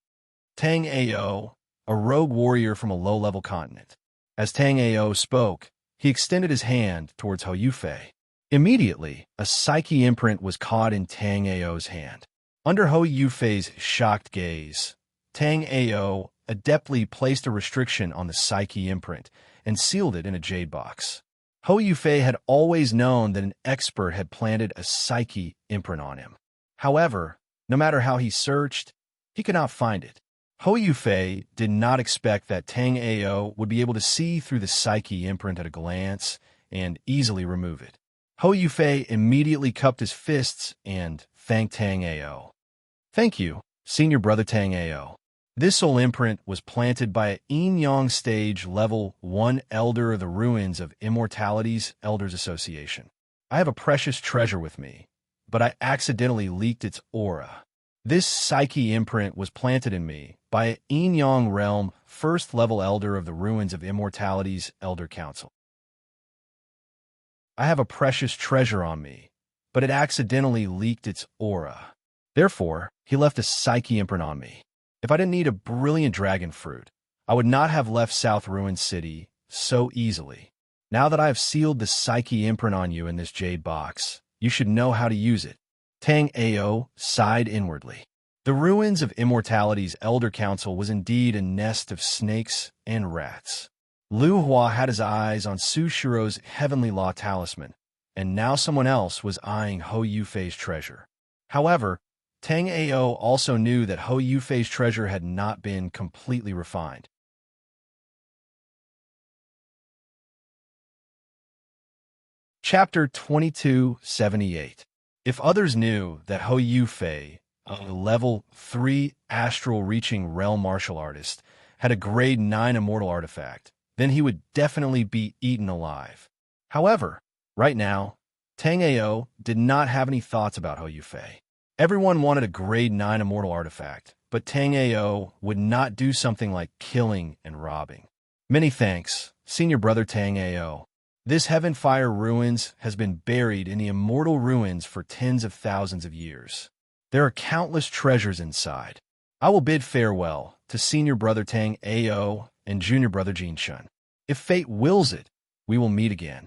Tang Ao, a rogue warrior from a low-level continent. As Tang Ao spoke, he extended his hand towards Ho Yufei. Immediately, a psyche imprint was caught in Tang Ao's hand. Under Ho Yufei's shocked gaze, Tang Ao adeptly placed a restriction on the psyche imprint and sealed it in a jade box. Ho Yufei had always known that an expert had planted a psyche imprint on him. However, no matter how he searched, he could not find it. Ho Yufei did not expect that Tang Ao would be able to see through the psyche imprint at a glance and easily remove it. Ho Yufei immediately cupped his fists and thanked Tang Ao. Thank you, senior brother Tang Ao. This soul imprint was planted by a Yin Yang Stage Level 1 Elder of the Ruins of Immortality's Elders Association. I have a precious treasure with me, but I accidentally leaked its aura. This psyche imprint was planted in me by a Yin Yang Realm First Level Elder of the Ruins of Immortality's Elder Council. I have a precious treasure on me, but it accidentally leaked its aura. Therefore, he left a psyche imprint on me. If I didn't need a brilliant dragon fruit, I would not have left South Ruin City so easily. Now that I have sealed the psyche imprint on you in this jade box, you should know how to use it. Tang Ao sighed inwardly. The ruins of Immortality's Elder Council was indeed a nest of snakes and rats. Lu Hua had his eyes on Su Shiro's heavenly law talisman, and now someone else was eyeing Ho Yufei's treasure. However, Tang Ao also knew that Ho Yufei's treasure had not been completely refined. Chapter 2278. If others knew that Ho Yufei, a level 3 astral-reaching realm martial artist, had a grade 9 immortal artifact, then he would definitely be eaten alive. However, right now, Tang Ao did not have any thoughts about Ho Yufei. Everyone wanted a grade 9 immortal artifact, but Tang Ao would not do something like killing and robbing. Many thanks, Senior Brother Tang Ao. This Heaven Fire Ruins has been buried in the immortal ruins for tens of thousands of years. There are countless treasures inside. I will bid farewell to Senior Brother Tang Ao and Junior Brother Jin Shun. If fate wills it, we will meet again.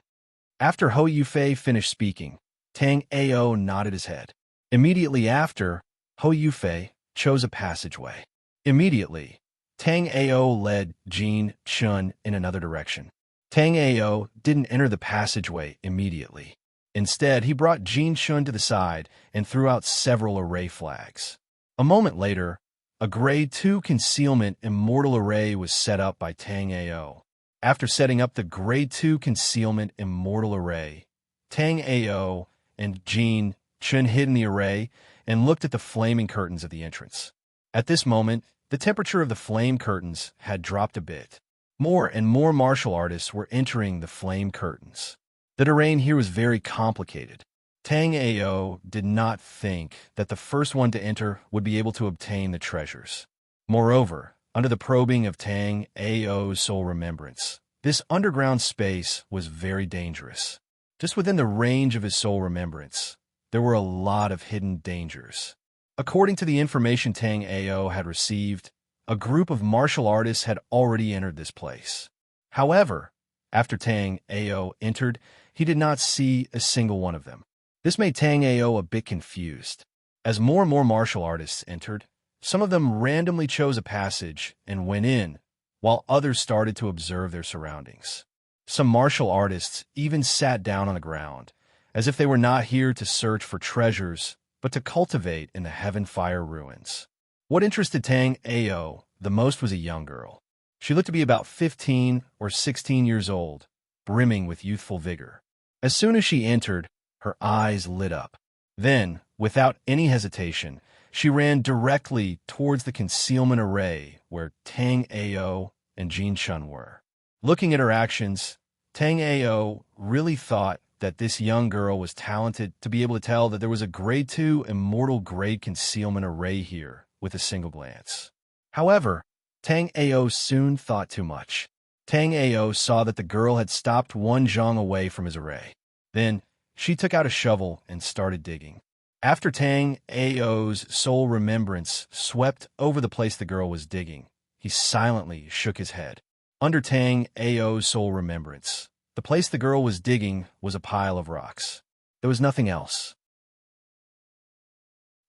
After Ho Yufei finished speaking, Tang Ao nodded his head. Immediately after, Ho Yufei chose a passageway. Immediately, Tang Ao led Jin Shun in another direction. Tang Ao didn't enter the passageway immediately. Instead, he brought Jin Shun to the side and threw out several array flags. A moment later, a Grade 2 concealment immortal array was set up by Tang Ao. After setting up the Grade 2 concealment immortal array, Tang Ao and Jin Shun hid in the array and looked at the flaming curtains of the entrance. At this moment, the temperature of the flame curtains had dropped a bit. More and more martial artists were entering the flame curtains. The terrain here was very complicated. Tang Ao did not think that the first one to enter would be able to obtain the treasures. Moreover, under the probing of Tang Ao's soul remembrance, this underground space was very dangerous. Just within the range of his soul remembrance, there were a lot of hidden dangers. According to the information Tang Ao had received, a group of martial artists had already entered this place. However, after Tang Ao entered, he did not see a single one of them. This made Tang Ao a bit confused. As more and more martial artists entered, some of them randomly chose a passage and went in, while others started to observe their surroundings. Some martial artists even sat down on the ground, as if they were not here to search for treasures, but to cultivate in the Heaven Fire Ruins. What interested Tang Ao the most was a young girl. She looked to be about 15 or 16 years old, brimming with youthful vigor. As soon as she entered, her eyes lit up. Then, without any hesitation, she ran directly towards the concealment array where Tang Ao and Jin Shun were. Looking at her actions, Tang Ao really thought that this young girl was talented to be able to tell that there was a Grade 2 immortal grade concealment array here with a single glance. However, Tang Ao soon thought too much. Tang Ao saw that the girl had stopped one zhang away from his array. Then, she took out a shovel and started digging. After Tang Ao's soul remembrance swept over the place the girl was digging, he silently shook his head. Under Tang Ao's soul remembrance, the place the girl was digging was a pile of rocks. There was nothing else.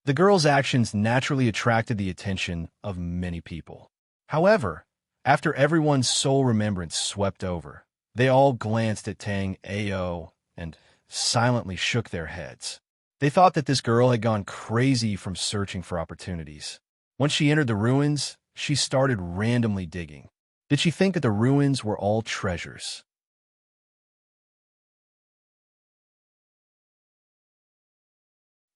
The girl's actions naturally attracted the attention of many people. However, after everyone's soul remembrance swept over, they all glanced at Tang Ao and silently shook their heads. They thought that this girl had gone crazy from searching for opportunities. Once she entered the ruins, she started randomly digging. Did she think that the ruins were all treasures?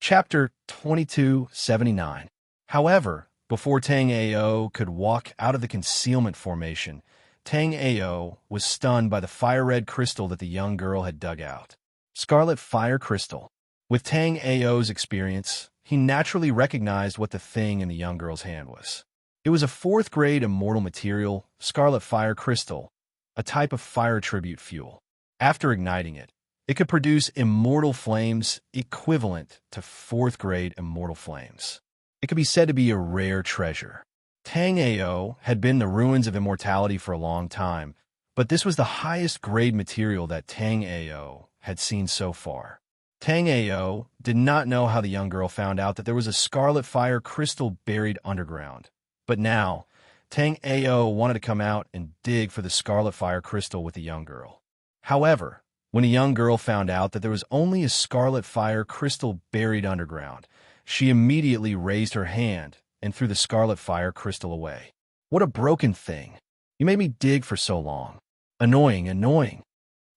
Chapter 2279. However, before Tang Ao could walk out of the concealment formation, Tang Ao was stunned by the fire-red crystal that the young girl had dug out. Scarlet Fire Crystal. With Tang Ao's experience, he naturally recognized what the thing in the young girl's hand was. It was a 4th grade immortal material, Scarlet Fire Crystal, a type of fire tribute fuel. After igniting it, It could produce immortal flames equivalent to fourth-grade immortal flames. It could be said to be a rare treasure. Tang Ao had been the ruins of immortality for a long time, but this was the highest grade material that Tang Ao had seen so far. Tang Ao did not know how the young girl found out that there was a scarlet fire crystal buried underground. But now, Tang Ao wanted to come out and dig for the scarlet fire crystal with the young girl. However, when a young girl found out that there was only a scarlet fire crystal buried underground, she immediately raised her hand and threw the scarlet fire crystal away. What a broken thing. You made me dig for so long. Annoying, annoying.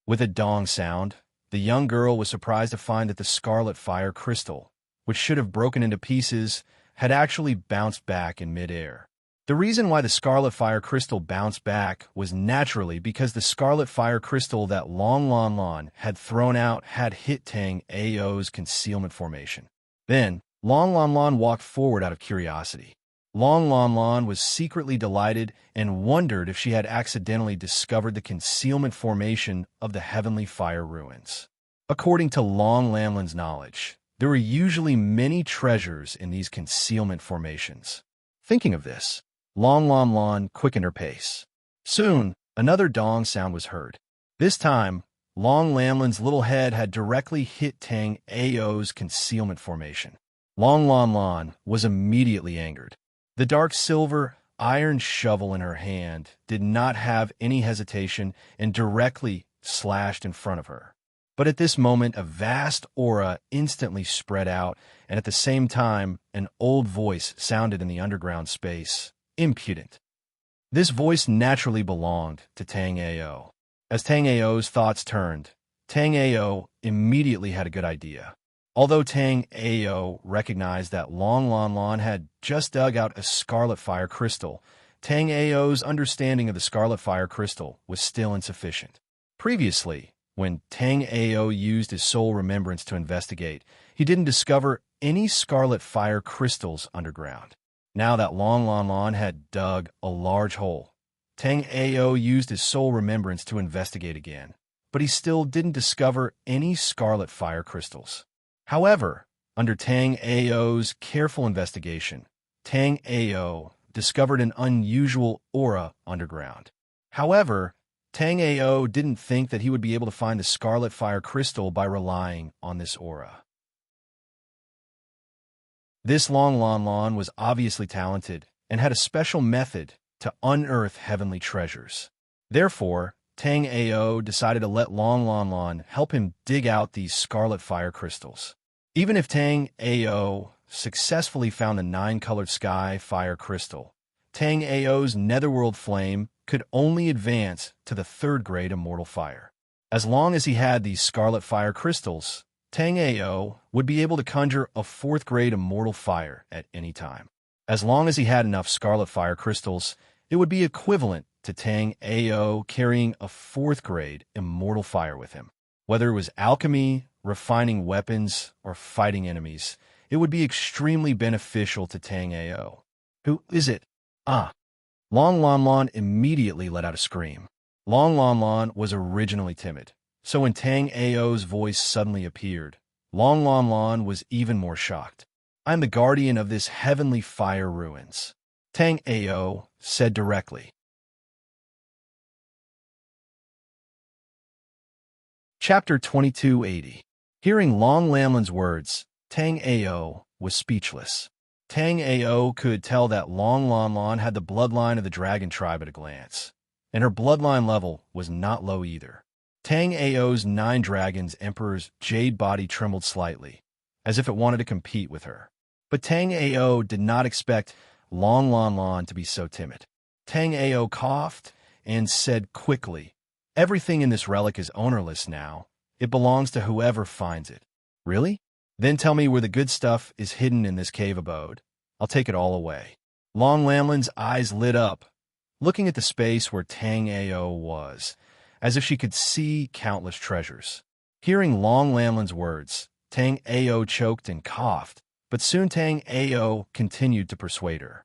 With a dong sound, the young girl was surprised to find that the scarlet fire crystal, which should have broken into pieces, had actually bounced back in midair. The reason why the scarlet fire crystal bounced back was naturally because the scarlet fire crystal that Long Lon Lon had thrown out had hit Tang Ao's concealment formation. Then, Long Lon Lon walked forward out of curiosity. Long Lon Lon was secretly delighted and wondered if she had accidentally discovered the concealment formation of the heavenly fire ruins. According to Long Lan Lan's knowledge, there were usually many treasures in these concealment formations. Thinking of this, Long Lon Lon quickened her pace. Soon, another dong sound was heard. This time, Long Lan Lan's little head had directly hit Tang Ao's concealment formation. Long Lon Lon was immediately angered. The dark silver iron shovel in her hand did not have any hesitation and directly slashed in front of her. But at this moment, a vast aura instantly spread out, and at the same time, an old voice sounded in the underground space. Impudent. This voice naturally belonged to Tang Ao. As Tang Ao's thoughts turned, Tang Ao immediately had a good idea. Although Tang Ao recognized that Long Lon Lon had just dug out a scarlet fire crystal, Tang Ao's understanding of the scarlet fire crystal was still insufficient. Previously, when Tang Ao used his soul remembrance to investigate, he didn't discover any scarlet fire crystals underground. Now that Long Lon Lon had dug a large hole, Tang Ao used his soul remembrance to investigate again, but he still didn't discover any scarlet fire crystals. However, under Tang Ao's careful investigation, Tang Ao discovered an unusual aura underground. However, Tang Ao didn't think that he would be able to find the scarlet fire crystal by relying on this aura. This Long Lon Lon was obviously talented and had a special method to unearth heavenly treasures. Therefore, Tang Ao decided to let Long Lon Lon help him dig out these scarlet fire crystals. Even if Tang Ao successfully found the 9-colored sky fire crystal, Tang Ao's netherworld flame could only advance to the 3rd grade immortal fire. As long as he had these scarlet fire crystals, Tang Ao would be able to conjure a 4th grade immortal fire at any time. As long as he had enough scarlet fire crystals, it would be equivalent to Tang Ao carrying a 4th grade immortal fire with him. Whether it was alchemy, refining weapons, or fighting enemies, it would be extremely beneficial to Tang Ao. Who is it? Ah! Long Lon Lon immediately let out a scream. Long Lon Lon was originally timid, so when Tang Ao's voice suddenly appeared, Long Lon Lon was even more shocked. "I am the guardian of this heavenly fire ruins," Tang Ao said directly. Chapter 2280. Hearing Long Lamlin's words, Tang Ao was speechless. Tang Ao could tell that Long Lon Lon had the bloodline of the dragon tribe at a glance, and her bloodline level was not low either. Tang Ao's 9 dragons Emperor's jade body trembled slightly, as if it wanted to compete with her. But Tang Ao did not expect Long Lon Lon to be so timid. Tang Ao coughed and said quickly, "Everything in this relic is ownerless now. It belongs to whoever finds it." "Really? Then tell me where the good stuff is hidden in this cave abode. I'll take it all away." Long Lamlin's eyes lit up, looking at the space where Tang Ao was, as if she could see countless treasures. Hearing Long Lamlin's words, Tang Ao choked and coughed, but soon Tang Ao continued to persuade her.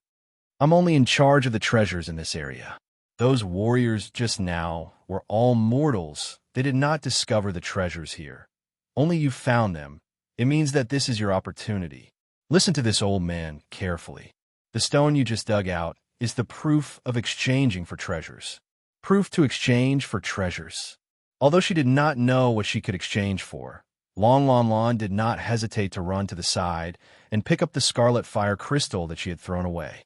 "I'm only in charge of the treasures in this area. Those warriors just now were all mortals. They did not discover the treasures here. Only you found them. It means that this is your opportunity. Listen to this old man carefully. The stone you just dug out is the proof of exchanging for treasures. Proof to exchange for treasures. Although she did not know what she could exchange for, Long Lon Lon did not hesitate to run to the side and pick up the scarlet fire crystal that she had thrown away.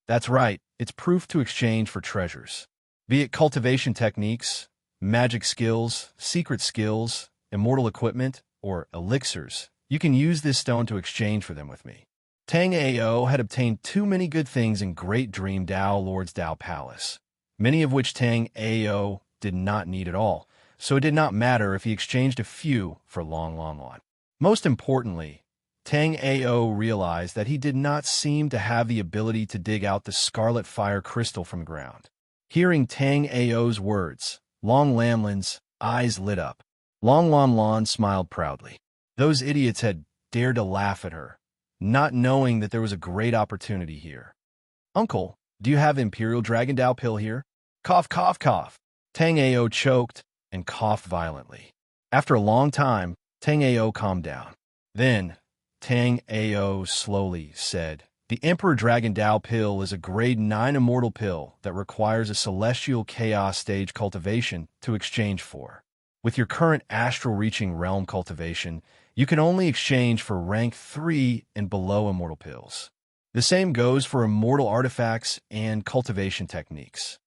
That's right, it's proof to exchange for treasures. Be it cultivation techniques, magic skills, secret skills, immortal equipment, or elixirs, you can use this stone to exchange for them with me. Tang Ao had obtained too many good things in Great Dream Dao Lord's Dao Palace, many of which Tang Ao did not need at all, so it did not matter if he exchanged a few for Long Lon Lon. Most importantly, Tang Ao realized that he did not seem to have the ability to dig out the scarlet fire crystal from the ground. Hearing Tang Ao's words, Long Lamlin's eyes lit up. Long Lon Lon smiled proudly. Those idiots had dared to laugh at her, not knowing that there was a great opportunity here. Uncle, do you have Imperial Dragon Dao pill here? Cough, cough, cough. Tang Ao choked and coughed violently. After a long time, Tang Ao calmed down. Then, Tang Ao slowly said, the Emperor Dragon Dao pill is a grade 9 immortal pill that requires a celestial chaos stage cultivation to exchange for. With your current astral reaching realm cultivation, you can only exchange for rank 3 and below immortal pills. The same goes for immortal artifacts and cultivation techniques.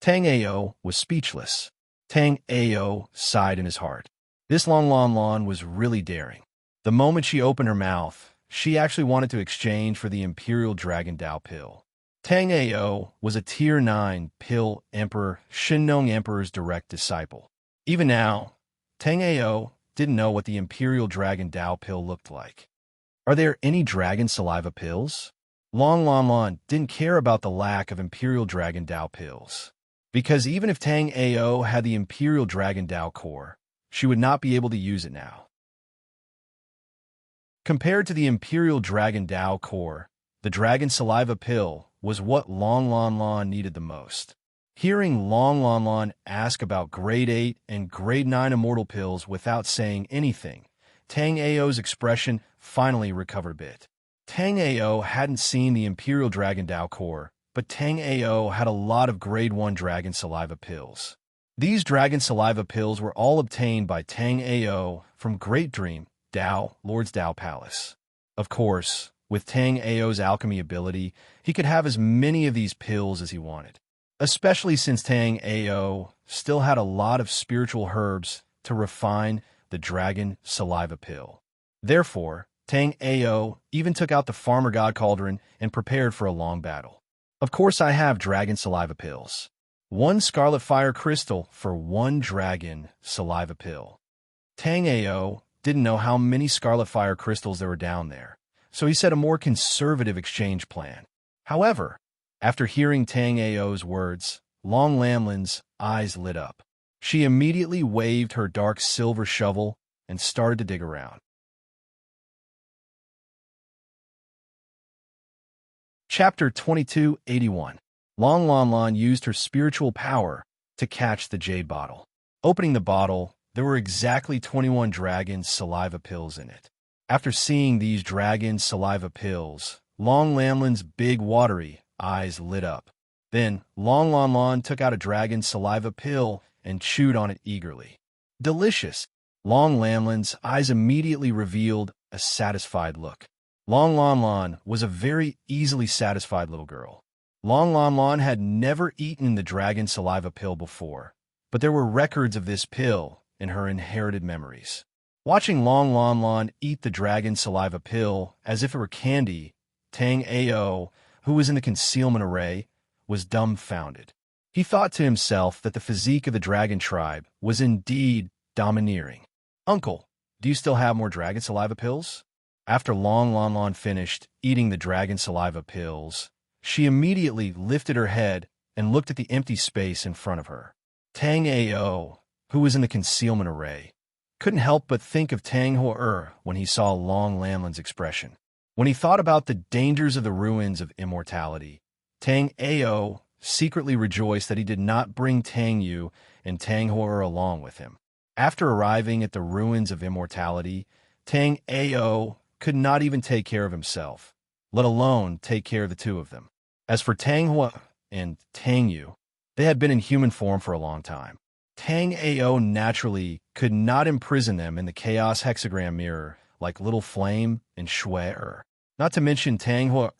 Tang Ao was speechless. Tang Ao sighed in his heart. This Long Lon Lon was really daring. The moment she opened her mouth, she actually wanted to exchange for the Imperial Dragon Dao pill. Tang Ao was a Tier 9 pill Emperor, Shinnong Emperor's direct disciple. Even now, Tang Ao didn't know what the Imperial Dragon Dao pill looked like. Are there any dragon saliva pills? Long Lon Lon didn't care about the lack of Imperial Dragon Dao pills, because even if Tang Ao had the Imperial Dragon Dao core, she would not be able to use it now. Compared to the Imperial Dragon Dao core, the Dragon Saliva pill was what Long Lon Lon needed the most. Hearing Long Lon Lon ask about Grade 8 and Grade 9 immortal pills without saying anything, Tang Ao's expression finally recovered a bit. Tang Ao hadn't seen the Imperial Dragon Dao core, but Tang Ao had a lot of Grade 1 Dragon Saliva pills. These Dragon Saliva pills were all obtained by Tang Ao from Great Dream Dao Lord's Dao Palace. Of course, with Tang Ao's alchemy ability, he could have as many of these pills as he wanted, especially since Tang Ao still had a lot of spiritual herbs to refine the Dragon Saliva pill. Therefore, Tang Ao even took out the Farmer God Cauldron and prepared for a long battle. Of course I have Dragon Saliva pills. 1 Scarlet Fire Crystal for 1 Dragon Saliva pill. Tang Ao didn't know how many Scarlet Fire Crystals there were down there, so he set a more conservative exchange plan. However, after hearing Tang Ao's words, Long Lamlin's eyes lit up. She immediately waved her dark silver shovel and started to dig around. Chapter 2281. Long Lon Lon used her spiritual power to catch the jade bottle. Opening the bottle, there were exactly 21 dragon saliva pills in it. After seeing these dragon saliva pills, Long Lamlin's big watery eyes lit up. Then, Long Lon Lon took out a dragon saliva pill and chewed on it eagerly. Delicious! Long Lamlin's eyes immediately revealed a satisfied look. Long Lon Lon was a very easily satisfied little girl. Long Lon Lon had never eaten the dragon saliva pill before, but there were records of this pill in her inherited memories. Watching Long Lon Lon eat the dragon saliva pill as if it were candy, Tang Ao, who was in the concealment array, was dumbfounded. He thought to himself that the physique of the dragon tribe was indeed domineering. Uncle, do you still have more dragon saliva pills? After Long Lon Lon finished eating the dragon saliva pills, she immediately lifted her head and looked at the empty space in front of her. Tang Ao, who was in the concealment array, couldn't help but think of Tang Ho when he saw Long Lamlin's expression. When he thought about the dangers of the ruins of immortality, Tang Ao secretly rejoiced that he did not bring Tang Yu and Tang Hor along with him. After arriving at the ruins of immortality, Tang Ao could not even take care of himself, let alone take care of the two of them. As for Tang Hua and Tang Yu, they had been in human form for a long time. Tang Ao naturally could not imprison them in the chaos hexagram mirror like Little Flame and Shui Er. Not to mention Tang Hua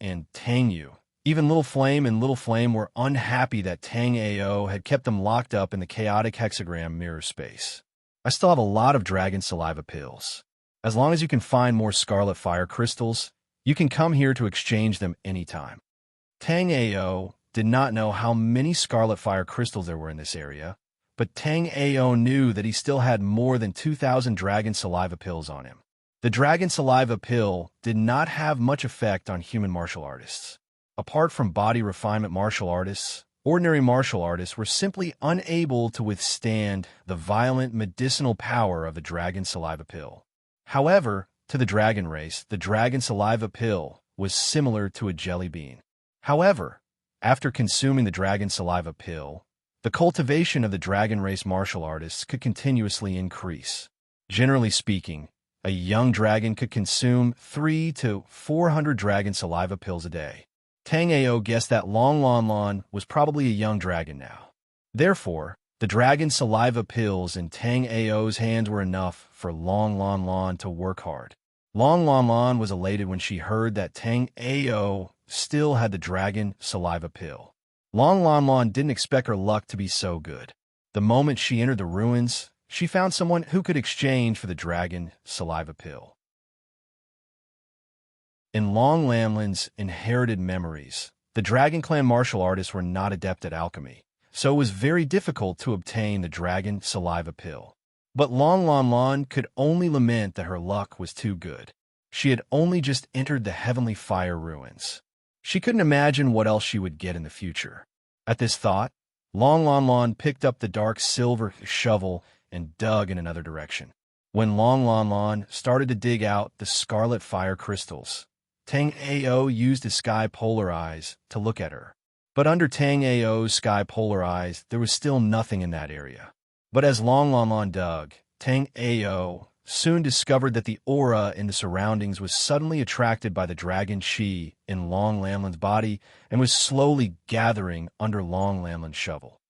and Tang Yu. Even Little Flame and Little Flame were unhappy that Tang Ao had kept them locked up in the chaotic hexagram mirror space. I still have a lot of dragon saliva pills. As long as you can find more scarlet fire crystals, you can come here to exchange them anytime. Tang Ao did not know how many scarlet fire crystals there were in this area, but Tang Ao knew that he still had more than 2,000 dragon saliva pills on him. The dragon saliva pill did not have much effect on human martial artists. Apart from body refinement martial artists, ordinary martial artists were simply unable to withstand the violent medicinal power of the dragon saliva pill. However, to the dragon race, the dragon saliva pill was similar to a jelly bean. However, after consuming the dragon saliva pill, the cultivation of the dragon race martial artists could continuously increase. Generally speaking, a young dragon could consume 300 to 400 dragon saliva pills a day. Tang Ao guessed that Long Lon Lon was probably a young dragon now. Therefore, the dragon saliva pills in Tang Ao's hands were enough for Long Lon Lon to work hard. Long Lon Lon was elated when she heard that Tang Ao still had the dragon saliva pill. Long Lon Lon didn't expect her luck to be so good. The moment she entered the ruins, she found someone who could exchange for the dragon saliva pill. In Long Lamlin's inherited memories, the Dragon Clan martial artists were not adept at alchemy, so it was very difficult to obtain the dragon saliva pill. But Long Lon Lon could only lament that her luck was too good. She had only just entered the heavenly fire ruins. She couldn't imagine what else she would get in the future. At this thought, Long Lon Lon picked up the dark silver shovel and dug in another direction. When Long Lon Lon started to dig out the scarlet fire crystals, Tang Ao used his sky polar eyes to look at her. But under Tang Ao's sky polar eyes, there was still nothing in that area. But as Long Lon Lon dug, Tang Ao soon discovered that the aura in the surroundings was suddenly attracted by the dragon chi in Long Lamlin's body and was slowly gathering under Long Lamlin's shovel.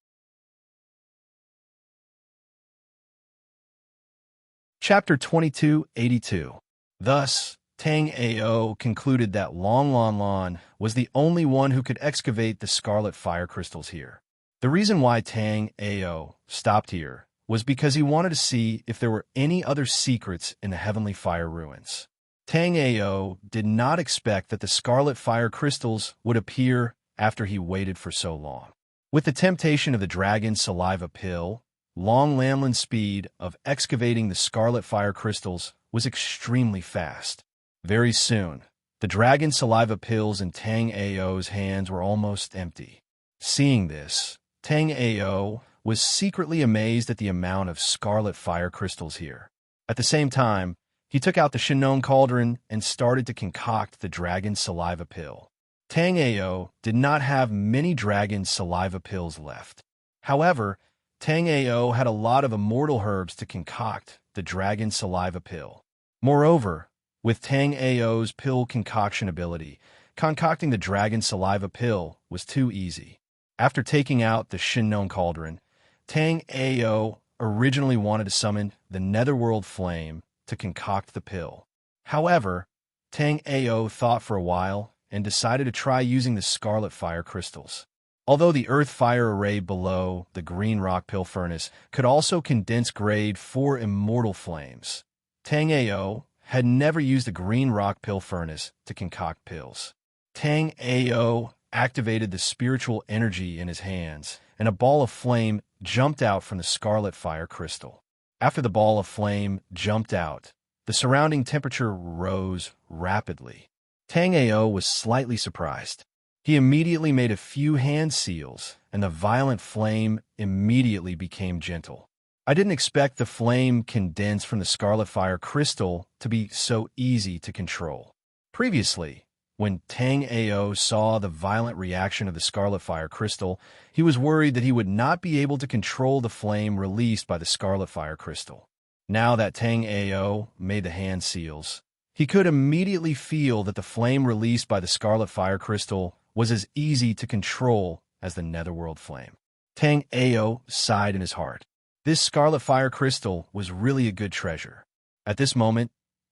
Chapter 2282. Thus, Tang Ao concluded that Long Lon Lon was the only one who could excavate the scarlet fire crystals here. The reason why Tang Ao stopped here was because he wanted to see if there were any other secrets in the heavenly fire ruins. Tang Ao did not expect that the scarlet fire crystals would appear after he waited for so long. With the temptation of the dragon saliva pill, Long Lamlin's speed of excavating the scarlet fire crystals was extremely fast. Very soon, the dragon saliva pills in Tang Ao's hands were almost empty. Seeing this, Tang Ao was secretly amazed at the amount of scarlet fire crystals here. At the same time, he took out the Shinon cauldron and started to concoct the dragon saliva pill. Tang Ao did not have many dragon saliva pills left. However, Tang Ao had a lot of immortal herbs to concoct the dragon saliva pill. Moreover, with Tang Ao's pill concoction ability, concocting the dragon saliva pill was too easy. After taking out the Shinon cauldron, Tang Ao originally wanted to summon the Netherworld Flame to concoct the pill. However, Tang Ao thought for a while and decided to try using the scarlet fire crystals. Although the earth fire array below the green rock pill furnace could also condense grade 4 immortal flames, Tang Ao had never used the green rock pill furnace to concoct pills. Tang Ao activated the spiritual energy in his hands, and a ball of flame jumped out from the scarlet fire crystal. After the ball of flame jumped out, the surrounding temperature rose rapidly. Tang Ao was slightly surprised. He immediately made a few hand seals, and the violent flame immediately became gentle. I didn't expect the flame condensed from the scarlet fire crystal to be so easy to control. Previously, When Tang Ao saw the violent reaction of the scarlet fire crystal, he was worried that he would not be able to control the flame released by the scarlet fire crystal. Now that Tang Ao made the hand seals, he could immediately feel that the flame released by the scarlet fire crystal was as easy to control as the netherworld flame. Tang Ao sighed in his heart. This scarlet fire crystal was really a good treasure. At this moment,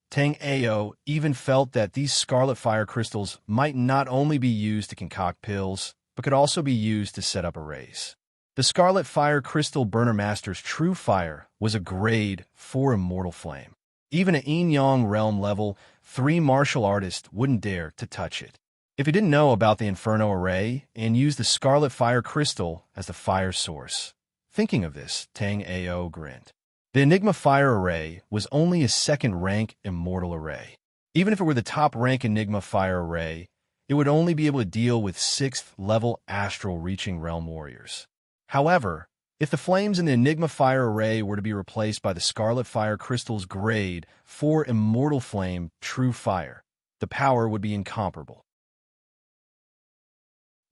Tang Ao even felt that these scarlet fire crystals might not only be used to concoct pills, but could also be used to set up arrays. The Scarlet Fire Crystal Burner Master's true fire was a grade 4 immortal flame. Even at Yin-Yang realm level, 3 martial artists wouldn't dare to touch it. If he didn't know about the Inferno Array and used the Scarlet Fire Crystal as the fire source. Thinking of this, Tang Ao grinned. The Enigma Fire Array was only a second-rank immortal array. Even if it were the top-rank Enigma Fire Array, it would only be able to deal with 6th-level astral-reaching realm warriors. However, if the flames in the Enigma Fire Array were to be replaced by the Scarlet Fire Crystal's grade 4 immortal flame True Fire, the power would be incomparable.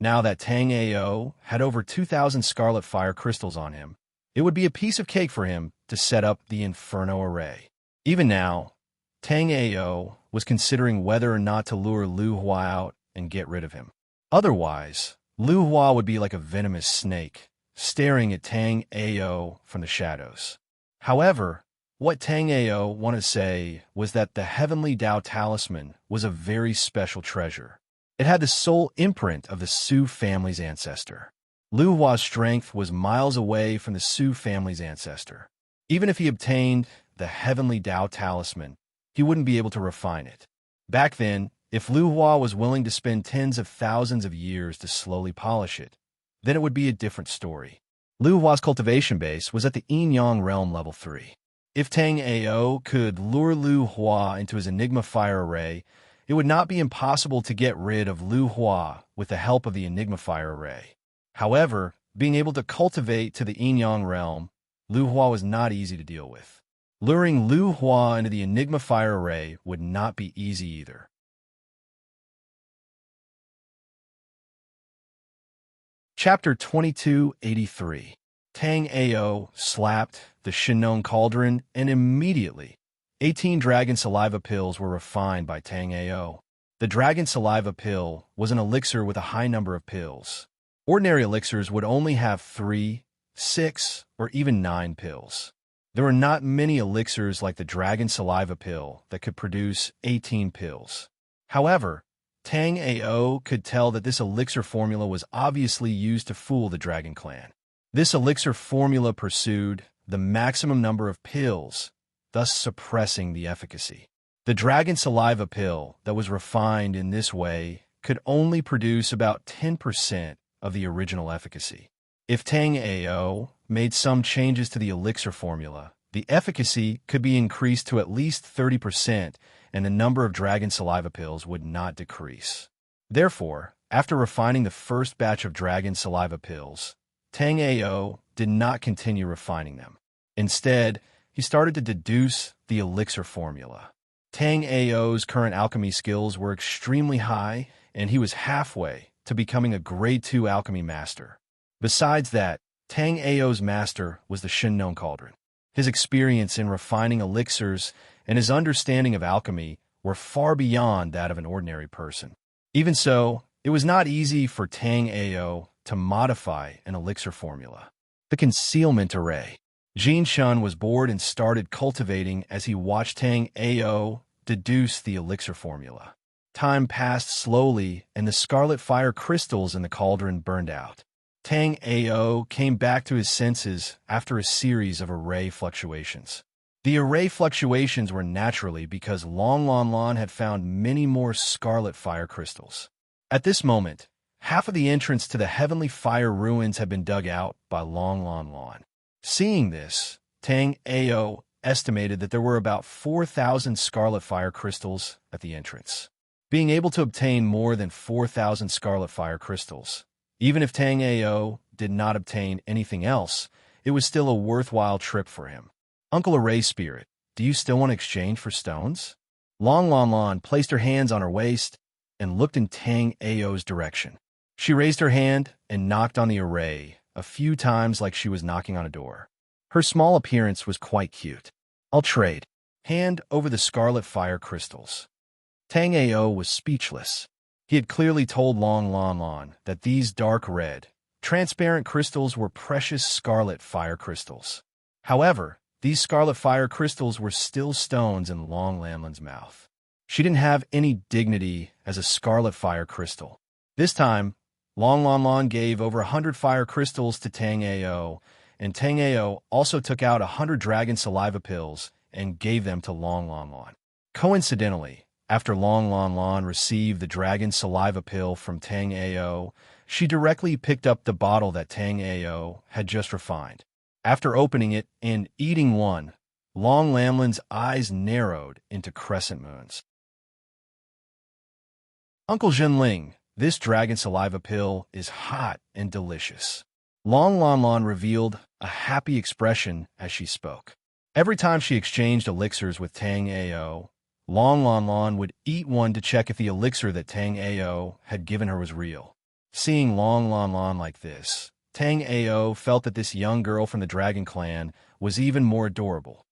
Now that Tang Ao had over 2,000 Scarlet Fire Crystals on him, it would be a piece of cake for him to set up the Inferno Array. Even now, Tang Ao was considering whether or not to lure Lu Hua out and get rid of him. Otherwise, Lu Hua would be like a venomous snake, staring at Tang Ao from the shadows. However, what Tang Ao wanted to say was that the Heavenly Tao Talisman was a very special treasure. It had the sole imprint of the Su family's ancestor. Lu Hua's strength was miles away from the Su family's ancestor. Even if he obtained the Heavenly Tao Talisman, he wouldn't be able to refine it. Back then, if Lu Hua was willing to spend tens of thousands of years to slowly polish it, then it would be a different story. Lu Hua's cultivation base was at the Yin-Yang realm level 3. If Tang Ao could lure Lu Hua into his Enigma Fire Array, it would not be impossible to get rid of Lu Hua with the help of the Enigma Fire Array. However, being able to cultivate to the Yin-Yang realm, Lu Hua was not easy to deal with. Luring Lu Hua into the Enigma Fire Array would not be easy either. Chapter 2283. Tang Ao slapped the Shinon cauldron, and immediately, 18 dragon saliva pills were refined by Tang Ao. The dragon saliva pill was an elixir with a high number of pills. Ordinary elixirs would only have 3, 6, or even 9 pills. There were not many elixirs like the dragon saliva pill that could produce 18 pills. However, Tang Ao could tell that this elixir formula was obviously used to fool the Dragon Clan. This elixir formula pursued the maximum number of pills, thus suppressing the efficacy. The dragon saliva pill that was refined in this way could only produce about 10% of the original efficacy. If Tang Ao made some changes to the elixir formula, the efficacy could be increased to at least 30%, and the number of dragon saliva pills would not decrease. Therefore, after refining the first batch of dragon saliva pills, Tang Ao did not continue refining them. Instead, he started to deduce the elixir formula. Tang Ao's current alchemy skills were extremely high, and he was halfway to becoming a grade 2 alchemy master. Besides that, Tang Ao's master was the Shinon Cauldron. His experience in refining elixirs and his understanding of alchemy were far beyond that of an ordinary person. Even so, it was not easy for Tang Ao to modify an elixir formula. The Concealment Array. Jin Shun was bored and started cultivating as he watched Tang Ao deduce the elixir formula. Time passed slowly, and the scarlet fire crystals in the cauldron burned out. Tang Ao came back to his senses after a series of array fluctuations. The array fluctuations were naturally because Long Lon Lon had found many more scarlet fire crystals. At this moment, half of the entrance to the Heavenly Fire Ruins had been dug out by Long Lon Lon. Seeing this, Tang Ao estimated that there were about 4,000 scarlet fire crystals at the entrance. Being able to obtain more than 4,000 scarlet fire crystals, even if Tang Ao did not obtain anything else, it was still a worthwhile trip for him. Uncle Array Spirit, do you still want to exchange for stones? Long Lon Lon placed her hands on her waist and looked in Tang Ao's direction. She raised her hand and knocked on the array a few times like she was knocking on a door. Her small appearance was quite cute. "I'll trade." Hand over the scarlet fire crystals. Tang Ao was speechless. He had clearly told Long Lon Lon that these dark red, transparent crystals were precious scarlet fire crystals. However, these scarlet fire crystals were still stones in Long Lamlin's mouth. She didn't have any dignity as a scarlet fire crystal. This time, Long Lon Lon gave over 100 fire crystals to Tang Ao, and Tang Ao also took out 100 dragon saliva pills and gave them to Long Lon Lon. Coincidentally, after Long Lon Lon received the dragon saliva pill from Tang Ao, she directly picked up the bottle that Tang Ao had just refined. After opening it and eating one, Long Lamlin's eyes narrowed into crescent moons. "Uncle Zhenling, this dragon saliva pill is hot and delicious." Long Lon Lon revealed a happy expression as she spoke. Every time she exchanged elixirs with Tang Ao, Long Lon Lon would eat one to check if the elixir that Tang Ao had given her was real. Seeing Long Lon Lon like this, Tang Ao felt that this young girl from the Dragon Clan was even more adorable.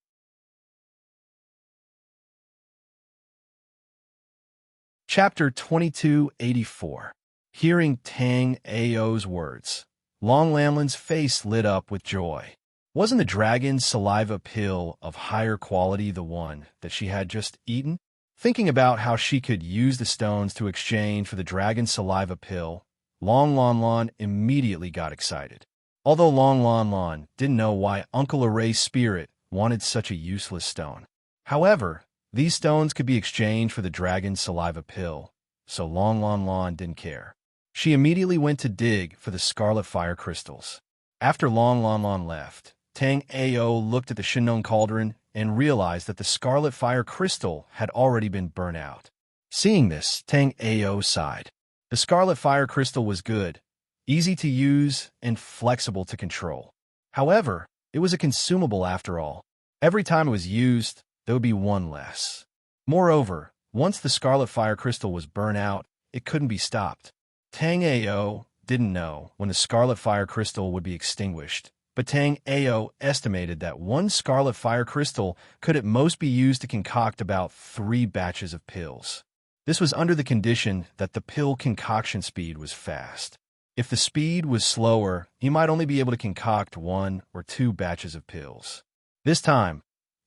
Chapter 2284. Hearing Tang Ao's words, Long Lamlin's face lit up with joy. Wasn't the dragon's saliva pill of higher quality the one that she had just eaten? Thinking about how she could use the stones to exchange for the dragon's saliva pill, Long Lon Lon immediately got excited. Although Long Lon Lon didn't know why Uncle Array's spirit wanted such a useless stone. However, these stones could be exchanged for the dragon's saliva pill, so Long Lon Lon didn't care. She immediately went to dig for the scarlet fire crystals. After Long Lon Lon left, Tang Ao looked at the Shinnon cauldron and realized that the scarlet fire crystal had already been burnt out. Seeing this, Tang Ao sighed. The scarlet fire crystal was good, easy to use, and flexible to control. However, it was a consumable after all. Every time it was used, there would be one less. Moreover, once the scarlet fire crystal was burnt out, it couldn't be stopped. Tang Ao didn't know when the scarlet fire crystal would be extinguished, but Tang Ao estimated that one scarlet fire crystal could at most be used to concoct about 3 batches of pills. This was under the condition that the pill concoction speed was fast. If the speed was slower, you might only be able to concoct 1 or 2 batches of pills. This time,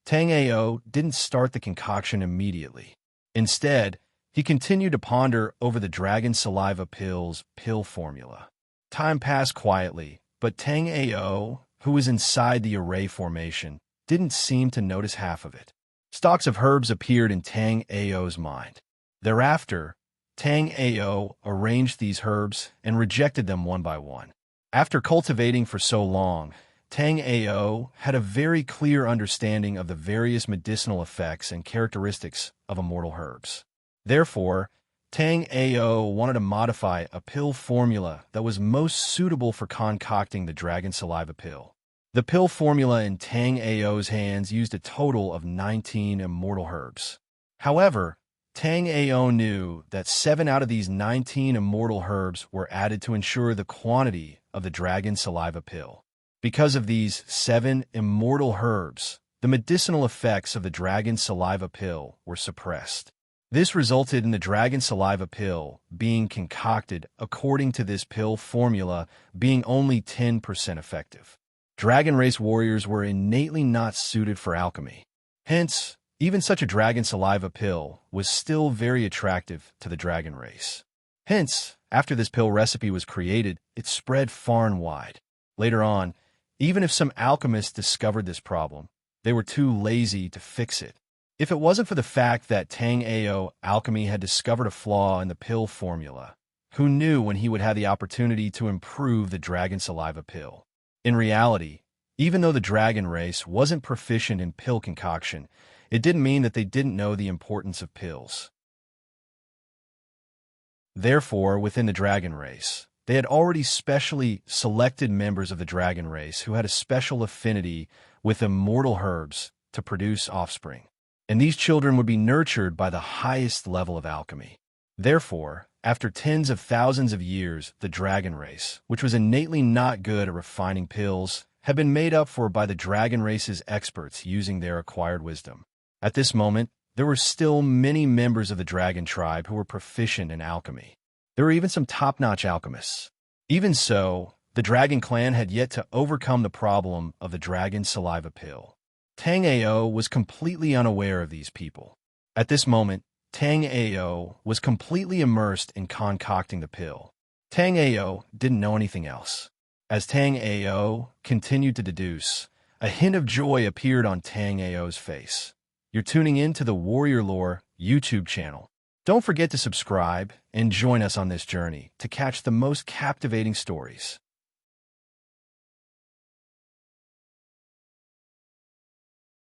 Tang Ao didn't start the concoction immediately. Instead, he continued to ponder over the dragon saliva pill's pill formula. Time passed quietly, but Tang Ao, who was inside the array formation, didn't seem to notice half of it. Stalks of herbs appeared in Tang Ao's mind. Thereafter, Tang Ao arranged these herbs and rejected them one by one. After cultivating for so long, Tang Ao had a very clear understanding of the various medicinal effects and characteristics of immortal herbs. Therefore, Tang Ao wanted to modify a pill formula that was most suitable for concocting the dragon saliva pill. The pill formula in Tang Ao's hands used a total of 19 immortal herbs. However, Tang Ao knew that 7 out of these 19 immortal herbs were added to ensure the quantity of the dragon saliva pill. Because of these 7 immortal herbs, the medicinal effects of the dragon saliva pill were suppressed. This resulted in the dragon saliva pill being concocted according to this pill formula being only 10% effective. Dragon race warriors were innately not suited for alchemy. Hence, even such a dragon saliva pill was still very attractive to the dragon race. Hence, after this pill recipe was created, it spread far and wide. Later on, even if some alchemists discovered this problem, they were too lazy to fix it. If it wasn't for the fact that Tang Ao Alchemy had discovered a flaw in the pill formula, who knew when he would have the opportunity to improve the dragon saliva pill? In reality, even though the dragon race wasn't proficient in pill concoction, it didn't mean that they didn't know the importance of pills. Therefore, within the dragon race, they had already specially selected members of the dragon race who had a special affinity with immortal herbs to produce offspring. And these children would be nurtured by the highest level of alchemy. Therefore, after tens of thousands of years, the dragon race, which was innately not good at refining pills, had been made up for by the dragon race's experts using their acquired wisdom. At this moment, there were still many members of the dragon tribe who were proficient in alchemy. There were even some top-notch alchemists. Even so, the dragon clan had yet to overcome the problem of the dragon saliva pill. Tang Ao was completely unaware of these people. At this moment, Tang Ao was completely immersed in concocting the pill. Tang Ao didn't know anything else. As Tang Ao continued to deduce, a hint of joy appeared on Tang Ao's face. You're tuning in to the Warrior Lore YouTube channel. Don't forget to subscribe and join us on this journey to catch the most captivating stories.